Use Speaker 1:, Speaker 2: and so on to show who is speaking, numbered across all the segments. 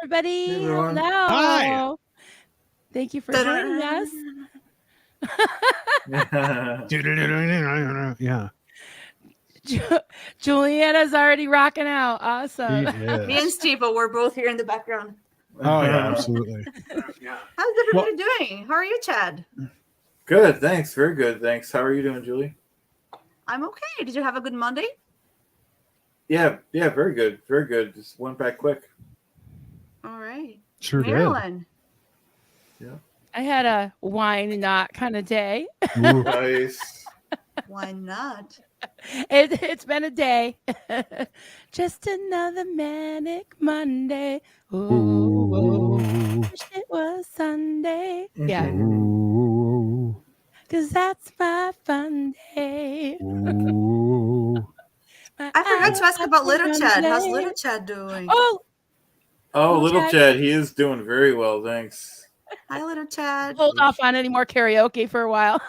Speaker 1: everybody.
Speaker 2: Hey, everyone.
Speaker 1: Hello.
Speaker 3: Hi.
Speaker 1: Thank you for joining us.
Speaker 3: Yeah.
Speaker 1: Juliana's already rocking out. Awesome.
Speaker 4: Me and Steve, we're both here in the background.
Speaker 3: Oh yeah, absolutely.
Speaker 4: How's everybody doing? How are you, Chad?
Speaker 2: Good, thanks. Very good, thanks. How are you doing, Julie?
Speaker 4: I'm okay. Did you have a good Monday?
Speaker 2: Yeah, very good. Very good. Just went back quick.
Speaker 4: All right.
Speaker 3: Sure did.
Speaker 4: Marilyn.
Speaker 2: Yeah.
Speaker 1: I had a wine not kind of day.
Speaker 3: Ooh.
Speaker 2: Nice.
Speaker 4: Why not?
Speaker 1: It's been a day. Just another manic Monday. Ooh, wish it was Sunday. Yeah.
Speaker 3: Ooh.
Speaker 1: Because that's my fun day.
Speaker 3: Ooh.
Speaker 4: I forgot to ask about little Chad. How's little Chad doing?
Speaker 2: Oh, little Chad, he is doing very well, thanks.
Speaker 4: Hi, little Chad.
Speaker 1: Hold off on any more karaoke for a while.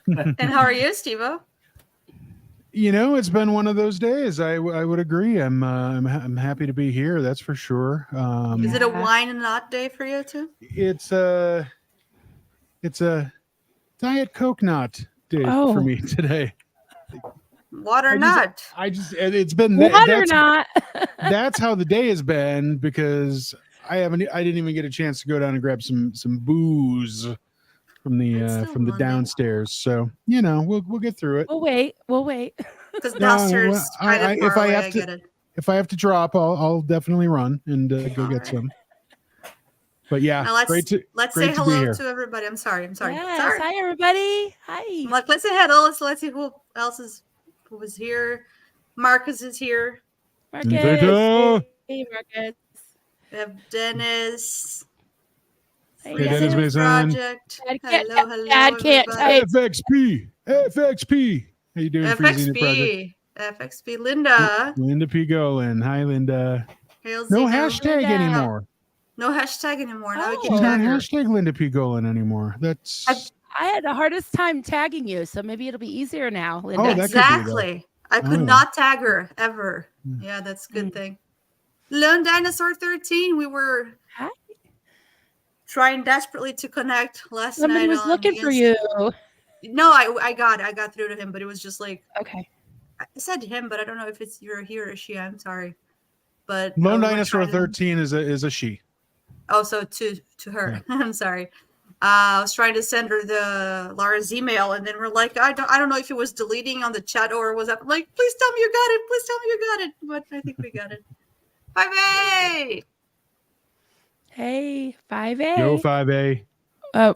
Speaker 4: And how are you, Steve-O?
Speaker 3: You know, it's been one of those days. I would agree. I'm happy to be here. That's for sure.
Speaker 4: Is it a wine and not day for you too?
Speaker 3: It's a Diet Coke not day for me today.
Speaker 4: Water not.
Speaker 3: It's been
Speaker 1: water not.
Speaker 3: That's how the day has been, because I didn't even get a chance to go down and grab some booze from the downstairs. So, you know, we'll get through it.
Speaker 1: We'll wait.
Speaker 4: Because downstairs
Speaker 3: if I have to drop, I'll definitely run and go get some. But yeah,
Speaker 4: now let's say hello to everybody. I'm sorry.
Speaker 1: Yes,
Speaker 4: sorry.
Speaker 1: Hi everybody. Hi.
Speaker 4: Let's say hello. Let's see who else was here. Marcus is here.
Speaker 1: Marcus. Hey, Marcus.
Speaker 4: We have Dennis.
Speaker 1: Hey,
Speaker 3: Dennis Mason.
Speaker 4: Project. Hello.
Speaker 1: Dad can't type.
Speaker 3: FXP. How you doing?
Speaker 4: FXP. Linda.
Speaker 3: Linda P. Golan. Hi, Linda. No hashtag anymore.
Speaker 4: No hashtag anymore. Now we
Speaker 3: She's
Speaker 4: can
Speaker 3: not
Speaker 4: tag her.
Speaker 3: hashtag Linda P. Golan anymore. That's.
Speaker 1: I had the hardest time tagging you, so maybe it'll be easier now, Linda.
Speaker 3: Oh, that
Speaker 4: exactly. I could not tag her ever. Yeah, that's a good thing. Lone Dinosaur 13. We were trying desperately to connect last night.
Speaker 1: Somebody was looking for you.
Speaker 4: No, I got through to him, but it was just like,
Speaker 1: okay.
Speaker 4: I said him, but I don't know if it's you're he or she. I'm sorry, but
Speaker 3: Lone Dinosaur 13 is a she.
Speaker 4: Oh, so to her. Yeah. I'm sorry. I was trying to send her the Lara's email, and then we're like, I don't know if it was deleting on the chat or was that like, please tell me you got it. Please tell me you got it. But I think we got it. 5A.
Speaker 1: Hey, 5A.
Speaker 3: Yo, 5A.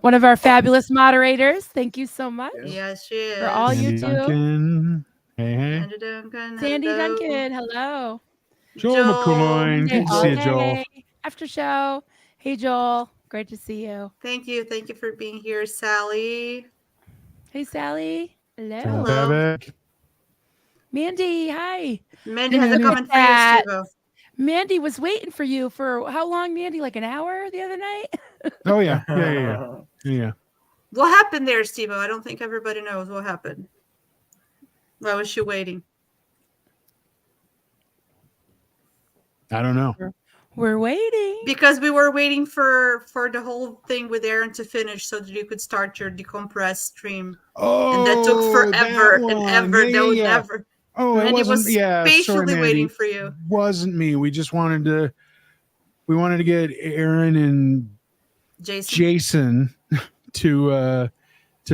Speaker 1: One of our fabulous moderators. Thank you so much.
Speaker 4: Yes, she is.
Speaker 1: For all you do.
Speaker 3: Duncan. Hey.
Speaker 4: Sandy Duncan.
Speaker 1: Sandy Duncan. Hello.
Speaker 3: Joel McCoy. Good to see you, Joel.
Speaker 1: After show. Hey, Joel. Great to see you.
Speaker 4: Thank you. Thank you for being here, Sally.
Speaker 1: Hey, Sally. Hello.
Speaker 4: Hello.
Speaker 1: Mandy. Hi.
Speaker 4: Mandy has a comment for you, Steve-O.
Speaker 1: Mandy was waiting for you for how long, Mandy? Like an hour the other night?
Speaker 3: Oh, yeah. Yeah.
Speaker 4: What happened there, Steve-O? I don't think everybody knows what happened. Why was she waiting?
Speaker 3: I don't know.
Speaker 1: We're waiting.
Speaker 4: Because we were waiting for the whole thing with Aaron to finish so that you could start your decompressed stream.
Speaker 3: Oh,
Speaker 4: and that took forever and ever. Never.
Speaker 3: Oh, it wasn't.
Speaker 4: Patiently
Speaker 3: sorry,
Speaker 4: waiting for you.
Speaker 3: Wasn't me. We just wanted to get Aaron and Jason to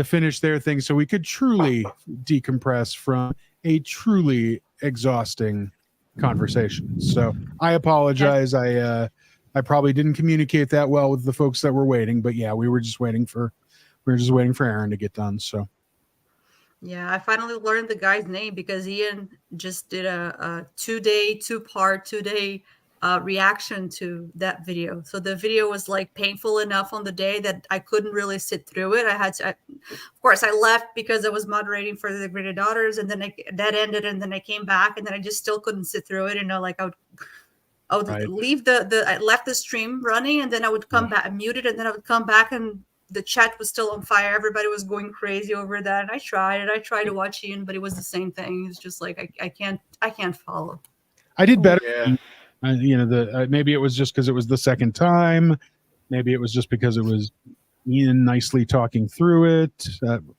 Speaker 3: finish their thing so we could truly decompress from a truly exhausting conversation. So I apologize. I probably didn't communicate that well with the folks that were waiting, but yeah, we were just waiting for Aaron to get done. So
Speaker 4: yeah, I finally learned the guy's name because Ian just did a two-part reaction to that video. So the video was like painful enough on the day that I couldn't really sit through it. Of course, I left because I was moderating for the Graded Daughters, and then that ended, and then I came back, and then I just still couldn't sit through it. Like I would leave I left the stream running, and then I would come back, muted, and then I would come back, and the chat was still on fire. Everybody was going crazy over that. And I tried to watch Ian, but it was the same thing. It's just like I can't follow.
Speaker 3: I did better Maybe it was just because it was the second time. Maybe it was just because it was Ian nicely talking through it.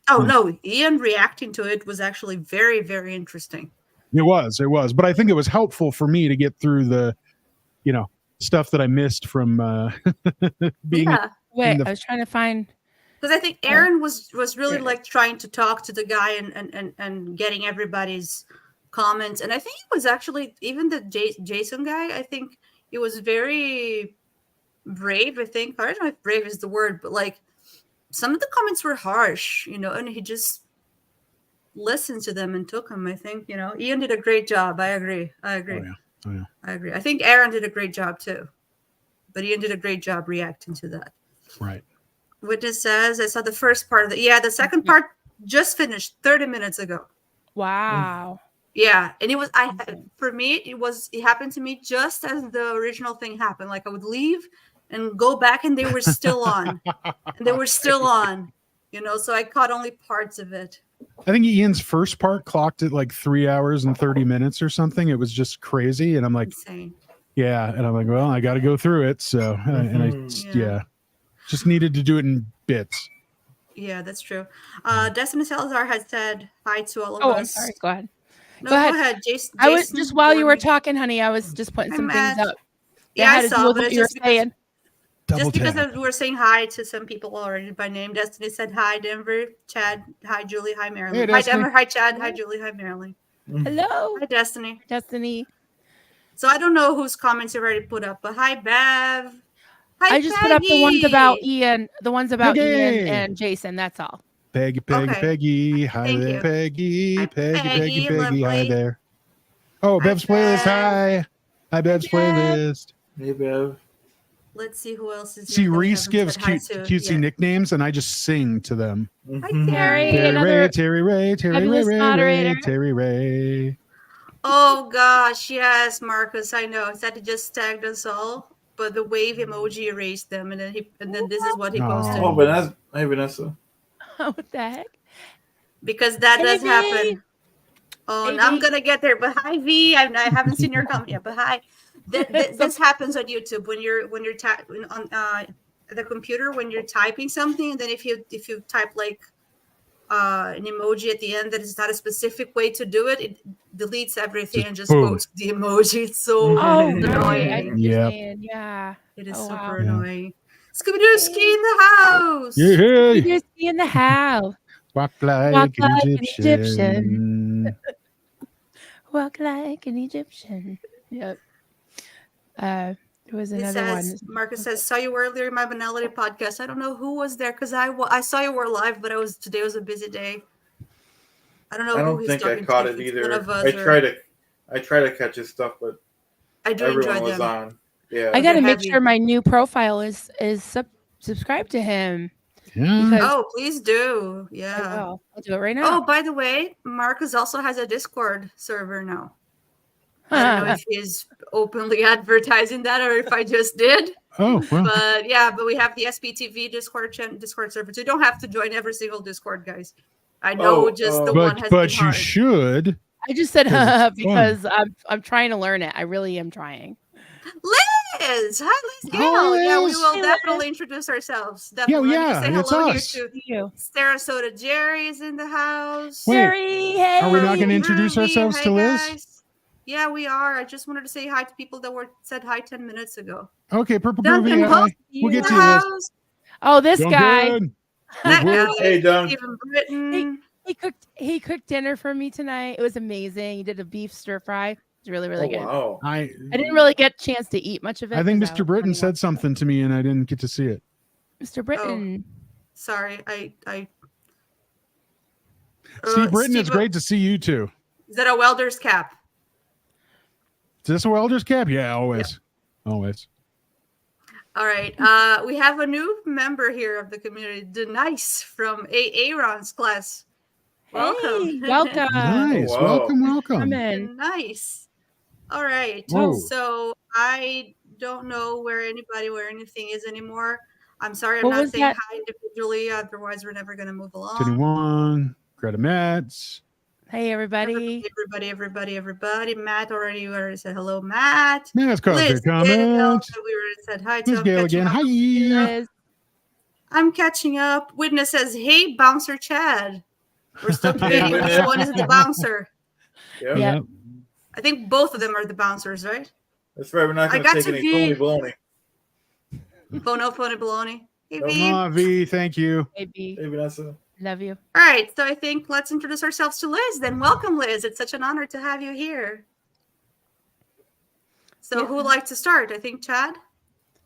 Speaker 4: No, Ian reacting to it was actually very, very interesting.
Speaker 3: It was, but I think it was helpful for me to get through the, stuff that I missed from being.
Speaker 4: Yeah.
Speaker 1: Wait, I was trying to find.
Speaker 4: Because I think Aaron was really like trying to talk to the guy and getting everybody's comments. And I think it was actually even the Jason guy. I think he was very brave. I don't know if brave is the word, but like some of the comments were harsh, and he just listened to them and took them. I think, Ian did a great job. I agree.
Speaker 3: Oh, yeah.
Speaker 4: I agree. I think Aaron did a great job too, but Ian did a great job reacting to that.
Speaker 3: Right.
Speaker 4: Witness says, I saw the first part of it. Yeah, the second part just finished 30 minutes ago.
Speaker 1: Wow.
Speaker 4: Yeah, and it happened to me just as the original thing happened. Like I would leave and go back and they were still on. So I caught only parts of it.
Speaker 3: I think Ian's first part clocked at like 3 hours and 30 minutes or something. It was just crazy. And I'm like,
Speaker 4: insane.
Speaker 3: Yeah. And I'm like, well, I got to go through it. So, just needed to do it in bits.
Speaker 4: Yeah, that's true. Destiny Salazar has said hi to all of us.
Speaker 1: Oh, I'm sorry. Go ahead.
Speaker 4: No, go ahead. Jason,
Speaker 1: I was just while you were talking, honey, I was just putting some things up.
Speaker 4: Yeah, I saw, but
Speaker 1: it's just saying.
Speaker 4: Just because we were saying hi to some people already by name. Destiny said hi, Denver. Chad, hi, Julie. Hi, Marilyn. Hi, Denver. Hi, Chad. Hi, Julie. Hi, Marilyn.
Speaker 1: Hello.
Speaker 4: Hi, Destiny.
Speaker 1: So
Speaker 4: I don't know whose comments you already put up, but hi, Bev. Hi,
Speaker 1: I just put up the ones about Ian, Ian and Jason. That's all.
Speaker 3: Peggy. Hi there, Peggy. Peggy. Hi there. Oh, Bev's playlist. Hi. Hi, Bev's playlist.
Speaker 2: Hey, Bev.
Speaker 4: Let's see who else is here.
Speaker 3: See, Reese gives cutesy nicknames, and I just sing to them.
Speaker 4: Hi, Terry.
Speaker 3: Terry Ray.
Speaker 4: Oh, gosh. Yes, Marcus. I know. He said he just tagged us all, but the wave emoji erased them, and then this is what he posted.
Speaker 2: Oh, Vanessa. Hey, Vanessa.
Speaker 1: What the heck?
Speaker 4: Because that does happen. Oh,
Speaker 1: hey,
Speaker 4: I'm going to get there. But hi, V. I haven't seen your comment yet, but hi. This happens on YouTube when you're on the computer when you're typing something, and then if you type like an emoji at the end that is not a specific way to do it, it deletes everything and just posts the emoji. It's so annoying.
Speaker 1: Yeah,
Speaker 4: it is super annoying. Scooby-Dooski in the house.
Speaker 1: Scooby-Dooski in the house.
Speaker 3: Walk like an Egyptian.
Speaker 1: Walk like an Egyptian. Yep. There was another one.
Speaker 4: Marcus says, saw you earlier in my Banality podcast. I don't know who was there because I saw you were live, but today was a busy day. I don't know.
Speaker 2: I don't think I caught it either. I try to catch his stuff, but everyone was on. Yeah.
Speaker 1: I gotta make sure my new profile is subscribed to him.
Speaker 3: Yeah.
Speaker 4: Please do. Yeah.
Speaker 1: I'll do it right now.
Speaker 4: Oh, by the way, Marcus also has a Discord server now. I don't know if he's openly advertising that or if I just did.
Speaker 3: Oh, well.
Speaker 4: But we have the SPTV Discord server. So you don't have to join every single Discord, guys. I know the one has
Speaker 3: but
Speaker 4: been
Speaker 3: you
Speaker 4: hard.
Speaker 3: should.
Speaker 1: I just said because I'm trying to learn it. I really am trying.
Speaker 4: Liz! Hi, Liz Gale. Yeah, we will definitely introduce ourselves. Definitely.
Speaker 3: Yeah,
Speaker 4: say
Speaker 3: it's
Speaker 4: hello
Speaker 3: us.
Speaker 4: here to Sarasota. Jerry is in the house.
Speaker 3: Wait,
Speaker 1: Jerry, hey.
Speaker 3: Are we not going to introduce ourselves to Liz?
Speaker 4: Guys. Yeah, we are. I just wanted to say hi to people that said hi 10 minutes ago.
Speaker 3: Okay, Purple Groovy. Hi. We'll get to you, Liz.
Speaker 1: Oh, this guy.
Speaker 2: Hey, Don.
Speaker 4: Stephen Britton.
Speaker 1: He cooked dinner for me tonight. It was amazing. He did a beef stir fry. It was really, really good.
Speaker 2: Wow.
Speaker 1: I didn't really get a chance to eat much of it.
Speaker 3: I think Mr. Britton said something to me and I didn't get to see it.
Speaker 1: Mr. Britton.
Speaker 4: Sorry,
Speaker 3: Steve Britton, it's great to see you too.
Speaker 4: Is that a welder's cap?
Speaker 3: Is this a welder's cap? Yeah, always. Yeah. Always.
Speaker 4: All right. We have a new member here of the community, Denise from Aaron's class. Welcome.
Speaker 1: Hey, welcome.
Speaker 3: Nice.
Speaker 2: Oh, wow.
Speaker 3: Welcome.
Speaker 1: Come in.
Speaker 4: Nice. All right.
Speaker 3: Whoa.
Speaker 4: So I don't know where anything is anymore. I'm sorry. I'm not saying hi individually. Otherwise, we're never going to move along.
Speaker 3: 21. Greta Metz.
Speaker 1: Hey, everybody.
Speaker 4: Everybody. Matt already said hello, Matt.
Speaker 3: Matt's caused a comment.
Speaker 4: We already said hi to
Speaker 3: Miss Gail again. Hi.
Speaker 1: Liz.
Speaker 4: I'm catching up. Witness says, hey, Bouncer Chad. We're still debating which one is the bouncer.
Speaker 1: Yeah.
Speaker 4: I think both of them are the bouncers, right?
Speaker 2: That's right. We're not going to take any phony baloney.
Speaker 4: No phony baloney. Hey,
Speaker 3: V. V, thank you.
Speaker 1: Hey, B.
Speaker 2: Hey, Vanessa.
Speaker 1: Love you.
Speaker 4: All right. So I think let's introduce ourselves to Liz. Then welcome, Liz. It's such an honor to have you here. So who would like to start? I think Chad.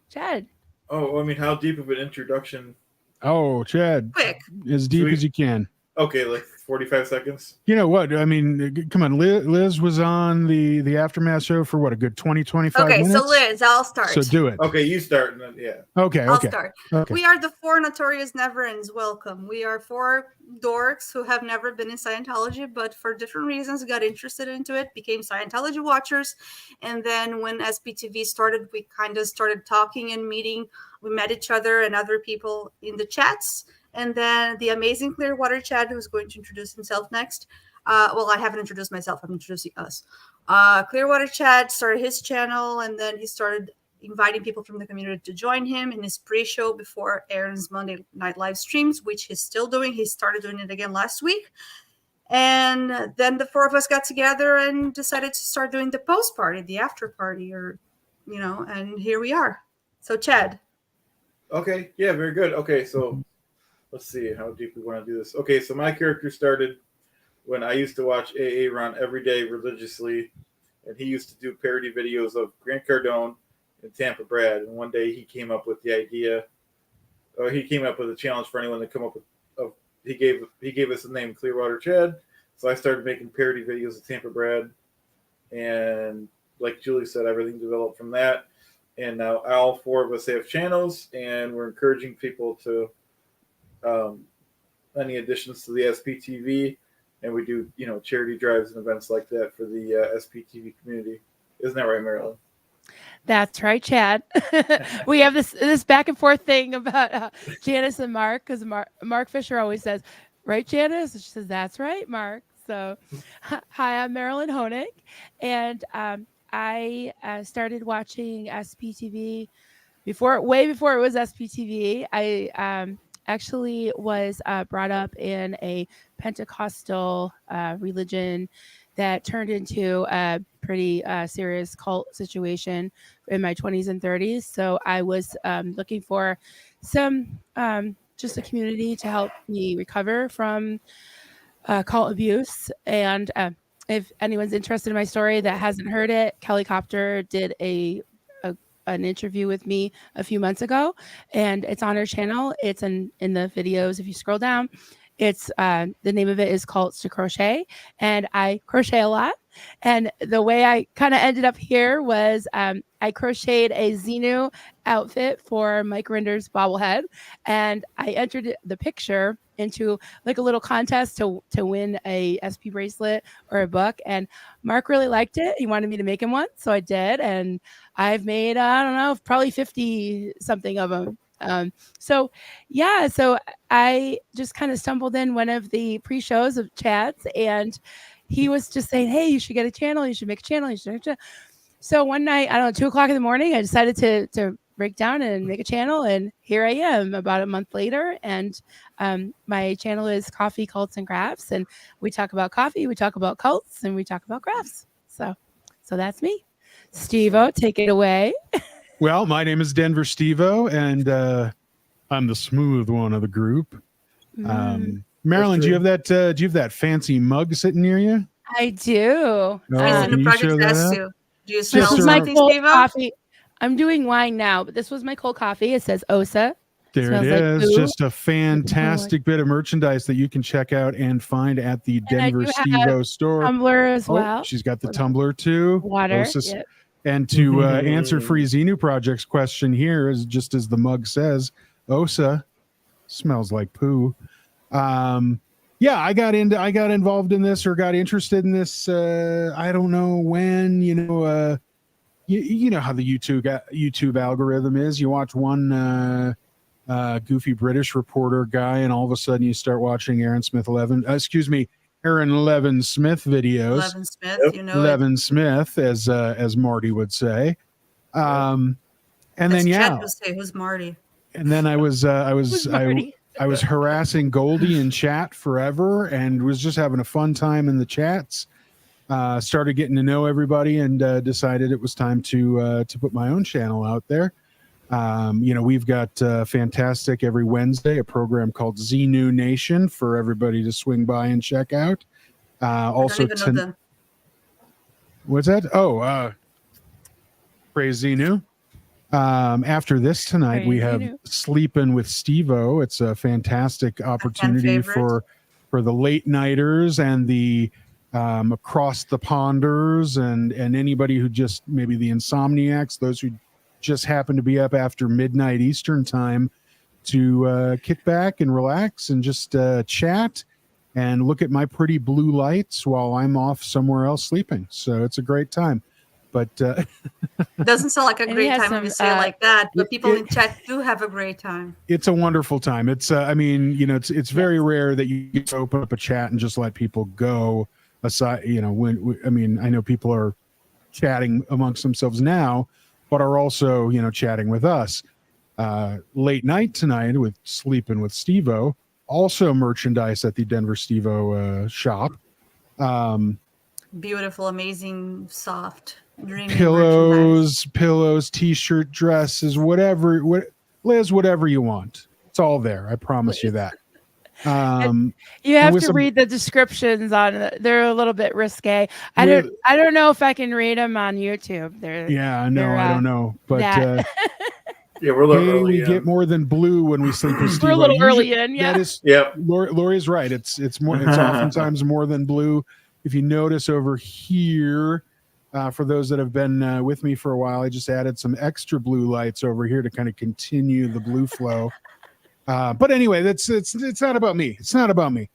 Speaker 1: Chad.
Speaker 2: Oh, I mean, how deep of an introduction?
Speaker 3: Oh, Chad.
Speaker 4: Quick.
Speaker 3: As deep as you can.
Speaker 2: Okay, like 45 seconds.
Speaker 3: You know what? I mean, come on. Liz was on the Aftermath show for what, a good 20, 25 minutes?
Speaker 4: Okay, so Liz, I'll start.
Speaker 3: So do it.
Speaker 2: Okay, you start. And then, yeah.
Speaker 3: Okay,
Speaker 4: I'll start. Okay. We are the 4 Notorious Never Ends. Welcome. We are 4 dorks who have never been in Scientology, but for different reasons got interested into it, became Scientology watchers. And then when SPTV started, we kind of started talking and meeting. We met each other and other people in the chats. And then the amazing Clearwater Chad, who's going to introduce himself next. Well, I haven't introduced myself. I'm introducing us. Clearwater Chad started his channel, and then he started inviting people from the community to join him in his pre-show before Aaron's Monday night live streams, which he's still doing. He started doing it again last week. And then the 4 of us got together and decided to start doing the post party, the after party, and here we are. So, Chad.
Speaker 2: Okay. Yeah, very good. Okay, so let's see how deep we want to do this. Okay, so my character started when I used to watch AA Ron every day religiously, and he used to do parody videos of Grant Cardone and Tampa Brad. And one day he came up with the idea, or he came up with a challenge for anyone to come up with. He gave us the name Clearwater Chad, so I started making parody videos of Tampa Brad, and like Julie said, everything developed from that. And now all 4 of us have channels, and we're encouraging people to. Any additions to the SPTV, and we do charity drives and events like that for the SPTV community. Isn't that right, Marilyn?
Speaker 1: That's right, Chad. We have this back and forth thing about Janice and Mark, because Mark Fisher always says, right, Janice? And she says, that's right, Mark. So hi, I'm Marilyn Honig, and I started watching SPTV way before it was SPTV. I actually was brought up in a Pentecostal religion that turned into a pretty serious cult situation in my 20s and 30s. So I was looking for some just a community to help me recover from cult abuse. And if anyone's interested in my story that hasn't heard it, Kelly Copter did an interview with me a few months ago, and it's on her channel. It's in the videos. If you scroll down, it's the name of it is Cults to Crochet, and I crochet a lot. And the way I kind of ended up here was I crocheted a Xenu outfit for Mike Rinder's bobblehead, and I entered the picture into like a little contest to win a SP bracelet or a book. And Mark really liked it. He wanted me to make him one, so I did, and I've made I don't know, probably 50 something of them. So I just kind of stumbled in one of the pre-shows of Chad's, and he was just saying, hey, you should get a channel, you should make a channel, So one night, I don't know, 2:00 in the morning, I decided to break down and make a channel, and here I am about a month later. And my channel is Coffee, Cults, and Crafts, and we talk about coffee, we talk about cults, and we talk about crafts. So that's me. Steve-O, take it away.
Speaker 3: Well, my name is Denver Steve-O, and I'm the smooth one of the group. Marilyn, do you have that fancy mug sitting near you?
Speaker 1: I do.
Speaker 4: In the project S too. Do you smell
Speaker 1: something, Steve-O? I'm doing wine now, but this was my cold coffee. It says Osa.
Speaker 3: There it is. Like just a fantastic bit of merchandise that you can check out and find at the Denver Steve-O store.
Speaker 1: Tumbler as well.
Speaker 3: She's got the tumbler too.
Speaker 1: Water.
Speaker 3: Yep. And to answer Free Xenu Project's question here, is just as the mug says, Osa smells like poo. Yeah, I got involved in this, or got interested in this. I don't know when. You know how the YouTube algorithm is. You watch one goofy British reporter guy, and all of a sudden you start watching Aaron Smith 11. Aaron Levin Smith videos.
Speaker 4: Levin Smith,
Speaker 2: Yep.
Speaker 4: you know it.
Speaker 3: Levin Smith, as Marty would say. And
Speaker 4: As
Speaker 3: then
Speaker 4: Chad would say, who's Marty?
Speaker 3: and then I was
Speaker 1: Who's Marty?
Speaker 3: I was harassing Goldie in chat forever and was just having a fun time in the chats. Started getting to know everybody and decided it was time to put my own channel out there. We've got fantastic every Wednesday, a program called Xenu Nation for everybody to swing by and check out. Also,
Speaker 4: I don't even know them.
Speaker 3: what's that? Oh, praise Xenu. After this tonight, we have Sleeping with Steve-O. It's a fantastic opportunity for the late nighters and the across the ponders and anybody who just maybe the insomniacs, those who just happen to be up after midnight Eastern time to kick back and relax and just chat and look at my pretty blue lights while I'm off somewhere else sleeping. So it's a great time. But
Speaker 4: It doesn't sound like a
Speaker 1: And
Speaker 4: great
Speaker 1: he has
Speaker 4: time when you
Speaker 1: some,
Speaker 4: say it like that, but people
Speaker 3: it-
Speaker 4: in chat do have a great time.
Speaker 3: it's a wonderful time. It's it's very rare that you get to open up a chat and just let people go aside. I know people are chatting amongst themselves now, but are also chatting with us. Late night tonight with Sleeping with Steve-O, also merchandise at the Denver Steve-O shop.
Speaker 4: Beautiful, amazing, soft, dreamy merchandise.
Speaker 3: pillows, t-shirt, dresses, whatever, Liz, whatever you want, it's all there. I promise you that.
Speaker 1: You have to read the descriptions on it. They're a little bit risque. I don't know if I can read them on YouTube.
Speaker 3: I don't know, but
Speaker 2: yeah, we're a little early.
Speaker 3: We get more than blue when we sleep with Steve.
Speaker 1: We're a little early in. Yeah,
Speaker 3: that is.
Speaker 2: Yep.
Speaker 3: Lori's right. It's more. It's oftentimes more than blue. If you notice over here, for those that have been with me for a while, I just added some extra blue lights over here to kind of continue the blue flow. But anyway, it's not about me. It's not about me.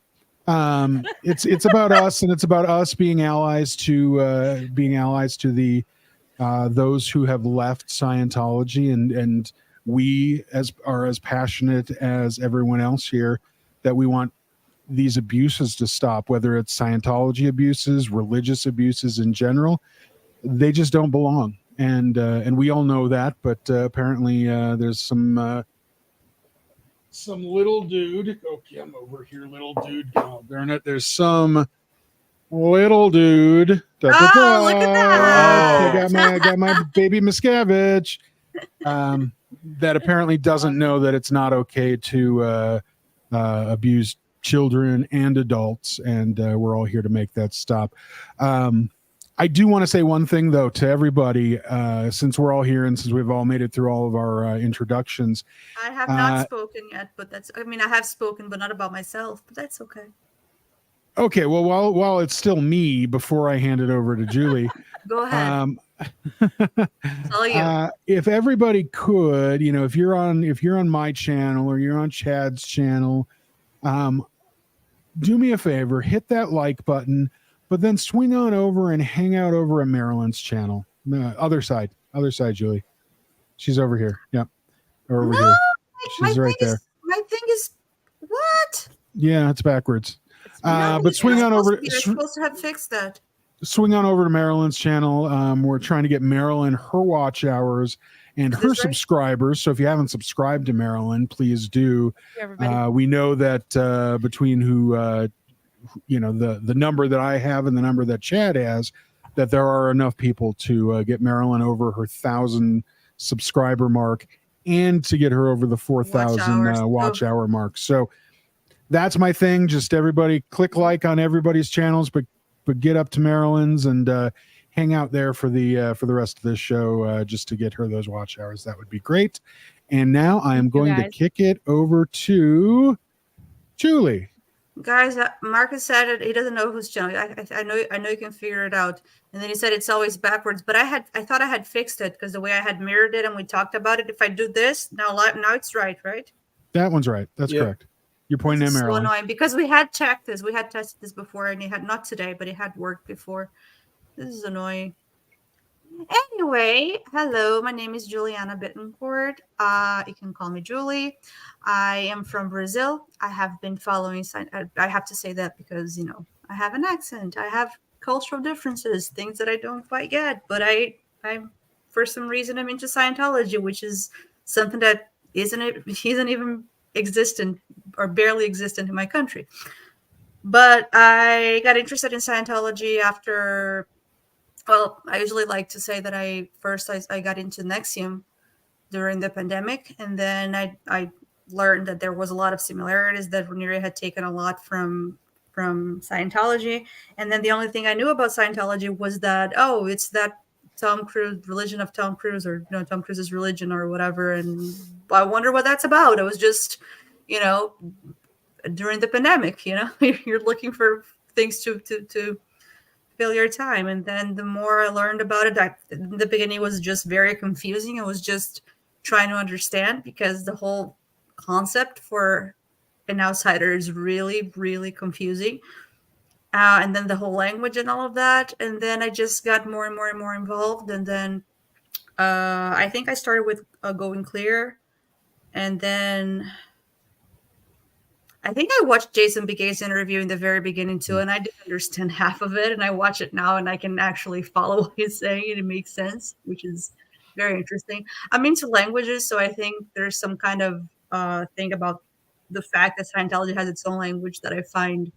Speaker 3: It's about us, and it's about us being allies to the those who have left Scientology, and we are as passionate as everyone else here that we want these abuses to stop, whether it's Scientology abuses, religious abuses in general. They just don't belong, and we all know that. But apparently, there's some little dude. Okay, I'm over here, little dude. Oh, darn it! There's some little dude.
Speaker 4: Look at that!
Speaker 3: I got my baby Miscavige. That apparently doesn't know that it's not okay to abuse children and adults, and we're all here to make that stop. I do want to say one thing though to everybody, since we're all here and since we've all made it through all of our introductions.
Speaker 4: I have not spoken yet, but I have spoken, but not about myself, but that's okay.
Speaker 3: Okay, well, while it's still me, before I hand it over to Julie,
Speaker 4: go ahead. All you.
Speaker 3: If everybody could, if you're on my channel or you're on Chad's channel, do me a favor, hit that like button, but then swing on over and hang out over at Marilyn's channel. Other side, Julie. She's over here. Yep. Over here. She's right there.
Speaker 4: My thing is what?
Speaker 3: Yeah, it's backwards. But swing on over.
Speaker 4: You're supposed to have fixed that.
Speaker 3: Swing on over to Marilyn's channel. We're trying to get Marilyn her watch hours and her subscribers. So if you haven't subscribed to Marilyn, please do. We know that between the number that I have and the number that Chad has, that there are enough people to get Marilyn over her 1,000 subscriber mark and to get her over the 4,000 watch hour mark. So that's my thing. Just everybody click like on everybody's channels, but get up to Marilyn's and hang out there for the rest of this show, just to get her those watch hours. That would be great. And now I am going to kick it over to Julie.
Speaker 4: Guys, Marcus said it. He doesn't know whose channel. I know you can figure it out. And then he said it's always backwards. But I thought I had fixed it because the way I had mirrored it and we talked about it. If I do this now it's right?
Speaker 3: That one's right. That's correct. You're pointing at Marilyn.
Speaker 4: So annoying because we had checked this. We had tested this before, and it had not today, but it had worked before. This is annoying. Anyway, hello. My name is Juliana Bittencourt. You can call me Julie. I am from Brazil. I have been following. I have to say that because I have an accent. I have cultural differences, things that I don't quite get. But I'm for some reason I'm into Scientology, which is something that isn't even existent or barely existent in my country. But I got interested in Scientology after. Well, I usually like to say that I got into Nexium during the pandemic, and then I learned that there was a lot of similarities, that Rhaenyra had taken a lot from Scientology, and then the only thing I knew about Scientology was that, oh, it's that Tom Cruise religion of Tom Cruise, or Tom Cruise's religion or whatever, and I wonder what that's about. It was just, you know, during the pandemic, you're looking for things to fill your time. And then the more I learned about it, in the beginning was just very confusing. I was just trying to understand, because the whole concept for an outsider is really, really confusing. And then the whole language and all of that. And then I just got more and more and more involved. And then I think I started with Going Clear. And then I think I watched Jason Bigay's interview in the very beginning too, and I didn't understand half of it. And I watch it now, and I can actually follow what he's saying, and it makes sense, which is very interesting. I'm into languages, so I think there's some kind of thing about the fact that Scientology has its own language that I find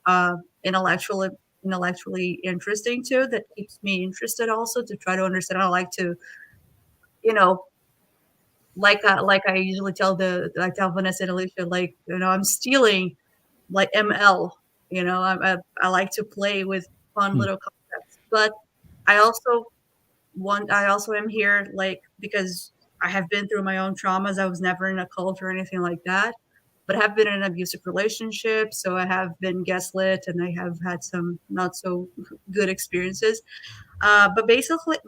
Speaker 4: uh, intellectually interesting too. That keeps me interested also to try to understand. I like to, you know, like I usually tell Vanessa and Alicia, like, I'm stealing like ML. I like to play with fun little concepts, but I also I also am here like because I have been through my own traumas. I was never in a cult or anything like that, but I have been in an abusive relationship, so I have been gaslit and I have had some not so good experiences. But basically,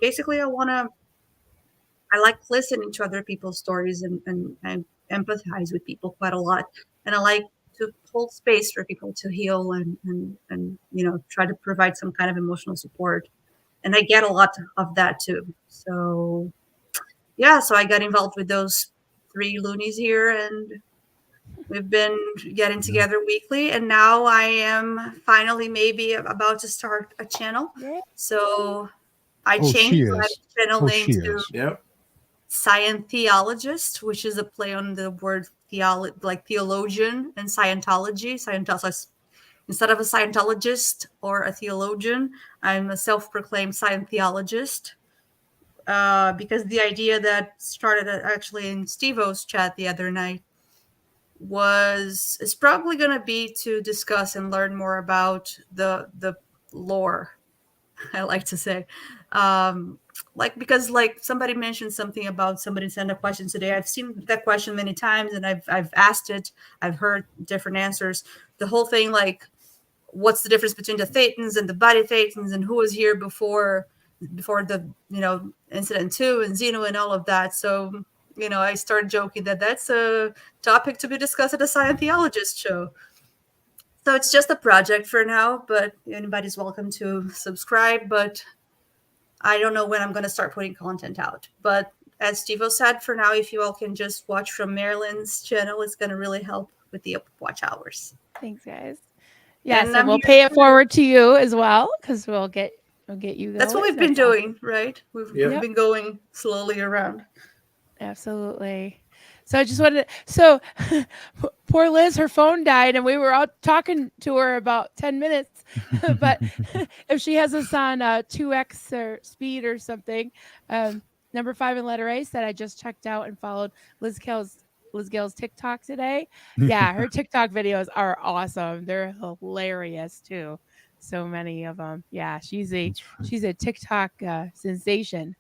Speaker 4: I like listening to other people's stories, and empathize with people quite a lot. And I like to hold space for people to heal, and try to provide some kind of emotional support. And I get a lot of that too. So yeah, so I got involved with those three loonies here, and we've been getting together weekly. And now I am finally maybe about to start a channel.
Speaker 1: Yeah.
Speaker 4: So I
Speaker 3: Oh, she
Speaker 4: changed my
Speaker 3: is.
Speaker 4: channel
Speaker 3: Oh,
Speaker 4: name
Speaker 3: she
Speaker 4: to
Speaker 3: is.
Speaker 2: Yep.
Speaker 4: Scientheologist, which is a play on the word like theologian and Scientology. Instead of a Scientologist or a theologian, I'm a self-proclaimed Scientheologist. Because the idea that started actually in Steve-O's chat the other night is probably going to be to discuss and learn more about the lore. I like to say, because somebody mentioned something about somebody sent a question today. I've seen that question many times, and I've asked it. I've heard different answers. The whole thing, like, what's the difference between the Thetans and the body Thetans, and who was here before the incident 2 and Xeno and all of that. So I started joking that that's a topic to be discussed at a Scientheologist show. So it's just a project for now, but anybody's welcome to subscribe. But I don't know when I'm going to start putting content out. But as Steve-O said, for now, if you all can just watch from Marilyn's channel, it's going to really help with the watch hours.
Speaker 1: Thanks, guys. Yes,
Speaker 4: And
Speaker 1: and we'll pay it forward to you as well, because we'll get you going.
Speaker 4: That's what we've been doing, right? We've been going slowly around.
Speaker 1: Absolutely. So I just wanted so poor Liz, her phone died, and we were all talking to her about 10 minutes. But if she has us on 2x or speed or something, number 5 in letter A said I just checked out and followed Liz Gill's TikTok today. Yeah, her TikTok videos are awesome. They're hilarious too. So many of them. Yeah, she's a TikTok sensation.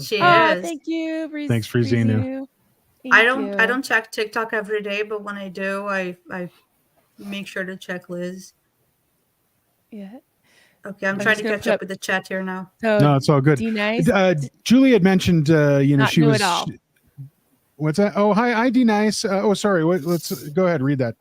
Speaker 4: She is.
Speaker 1: Thank you.
Speaker 3: Thanks, Frizinu.
Speaker 4: I don't check TikTok every day, but when I do, I make sure to check Liz.
Speaker 1: Yeah.
Speaker 4: Okay, I'm trying to catch up with the chat here now.
Speaker 1: So
Speaker 3: no, it's all good.
Speaker 1: D-Nice,
Speaker 3: Julie had mentioned, she was.
Speaker 1: At all.
Speaker 3: What's that? Oh, hi, D-Nice. Sorry. Let's go ahead. Read that.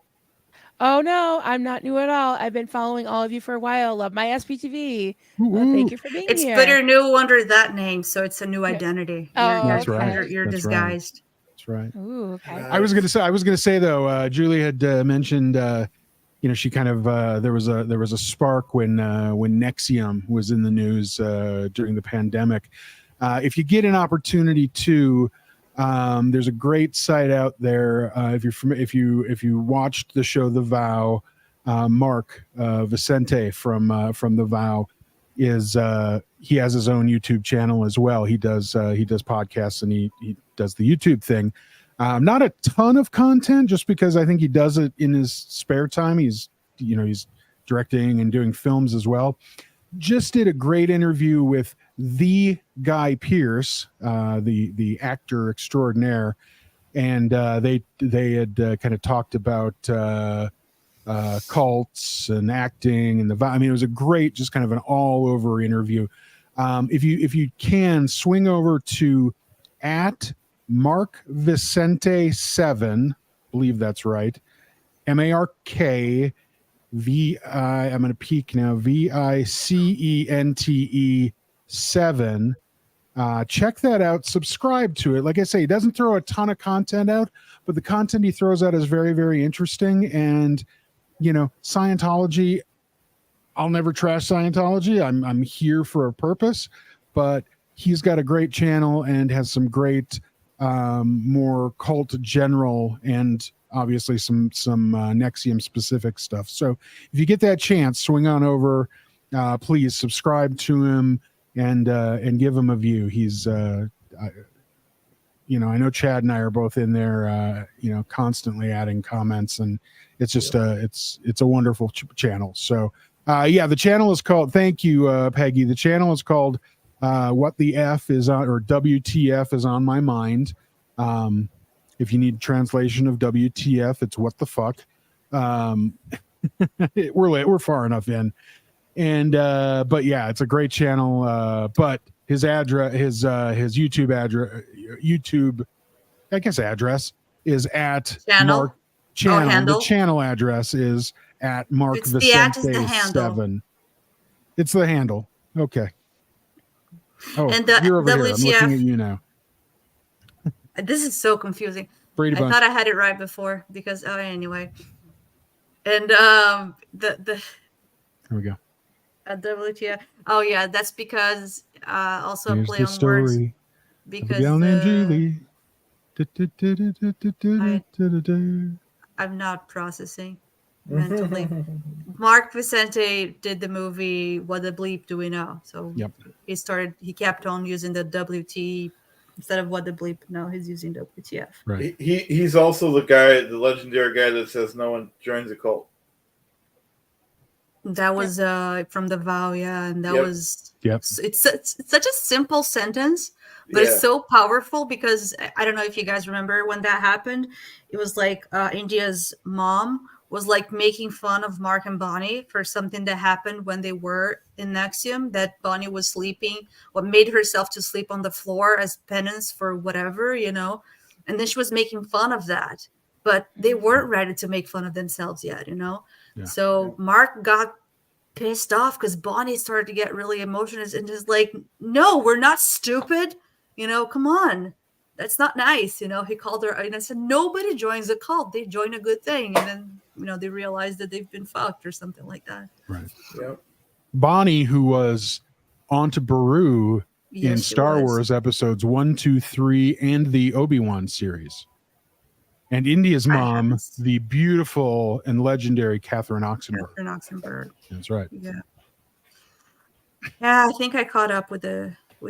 Speaker 1: Oh no, I'm not new at all. I've been following all of you for a while. Love my SPTV. Well, thank you for being here.
Speaker 4: But you're new under that name, so it's a new identity.
Speaker 3: That's right.
Speaker 4: You're disguised.
Speaker 3: That's right.
Speaker 1: Ooh, okay.
Speaker 3: I was gonna say though, Julie had mentioned she kind of there was a spark when Nexium was in the news during the pandemic. If you get an opportunity to, there's a great site out there. If you watched the show The Vow, Mark Vicente from The Vow is he has his own YouTube channel as well. He does podcasts and he does the YouTube thing. Not a ton of content, just because I think he does it in his spare time. He's directing and doing films as well. Just did a great interview with the Guy Pearce, the actor extraordinaire, and they had kind of talked about cults and acting and it was a great, just kind of an all over interview. If you can swing over to at Mark Vicente 7, believe that's right. MARK I'm going to peek now. VICENTE 7. Check that out. Subscribe to it. Like I say, he doesn't throw a ton of content out, but the content he throws out is very, very interesting. And Scientology, I'll never trash Scientology. I'm here for a purpose, but he's got a great channel and has some great more cult general and obviously some Nexium specific stuff. So if you get that chance, swing on over. Please subscribe to him and give him a view. He's I know Chad and I are both in there constantly adding comments, and it's just it's a wonderful channel. So the channel is called, thank you Peggy, the channel is called What the F is on, or WTF is on my mind. If you need translation of WTF, it's what the fuck. We're far enough in, and but yeah, it's a great channel. But his address, his YouTube address is at Mark channel.
Speaker 4: Handle.
Speaker 3: The channel address is at Mark
Speaker 4: It's
Speaker 3: Vicente
Speaker 4: the handle.
Speaker 3: 7. It's the handle. Okay. Oh,
Speaker 4: And the
Speaker 3: you're over here. I'm
Speaker 4: WTF,
Speaker 3: looking at you now.
Speaker 4: this is so confusing.
Speaker 3: Brady
Speaker 4: I
Speaker 3: Bunch.
Speaker 4: thought I had it right before because anyway. And the
Speaker 3: There we go.
Speaker 4: WTF. Oh yeah, that's because also
Speaker 3: Here's
Speaker 4: play
Speaker 3: the
Speaker 4: on words
Speaker 3: story.
Speaker 4: because
Speaker 3: Abigail and Julie.
Speaker 4: I'm not processing mentally. Mark Vicente did the movie What the Bleep Do We Know? So
Speaker 3: Yep.
Speaker 4: he kept on using the WT instead of What the Bleep. Now he's using WTF.
Speaker 3: Right.
Speaker 2: He's also the legendary guy that says no one joins a cult.
Speaker 4: That was from The Vow, yeah, and that was
Speaker 3: Yep.
Speaker 4: It's such a simple sentence, but it's so powerful because I don't know if you guys remember when that happened. It was like India's mom was like making fun of Mark and Bonnie for something that happened when they were in Nexium, that Bonnie was sleeping, what made herself to sleep on the floor as penance for whatever, and then she was making fun of that, but they weren't ready to make fun of themselves yet,
Speaker 3: Yeah.
Speaker 4: So Mark got pissed off because Bonnie started to get really emotional and just like, no, we're not stupid, come on. That's not nice. He called her and I said, nobody joins a cult. They join a good thing. And then, they realize that they've been fucked or something like that.
Speaker 3: Right.
Speaker 2: Yep.
Speaker 3: Bonnie, who was Aunt Beru in
Speaker 4: Yes, she
Speaker 3: Star
Speaker 4: was.
Speaker 3: Wars episodes 1, 2, 3, and the Obi-Wan series. And India's mom, the beautiful and legendary Catherine Oxenberg.
Speaker 4: Catherine Oxenberg.
Speaker 3: That's right.
Speaker 4: Yeah. Yeah, I think I caught up with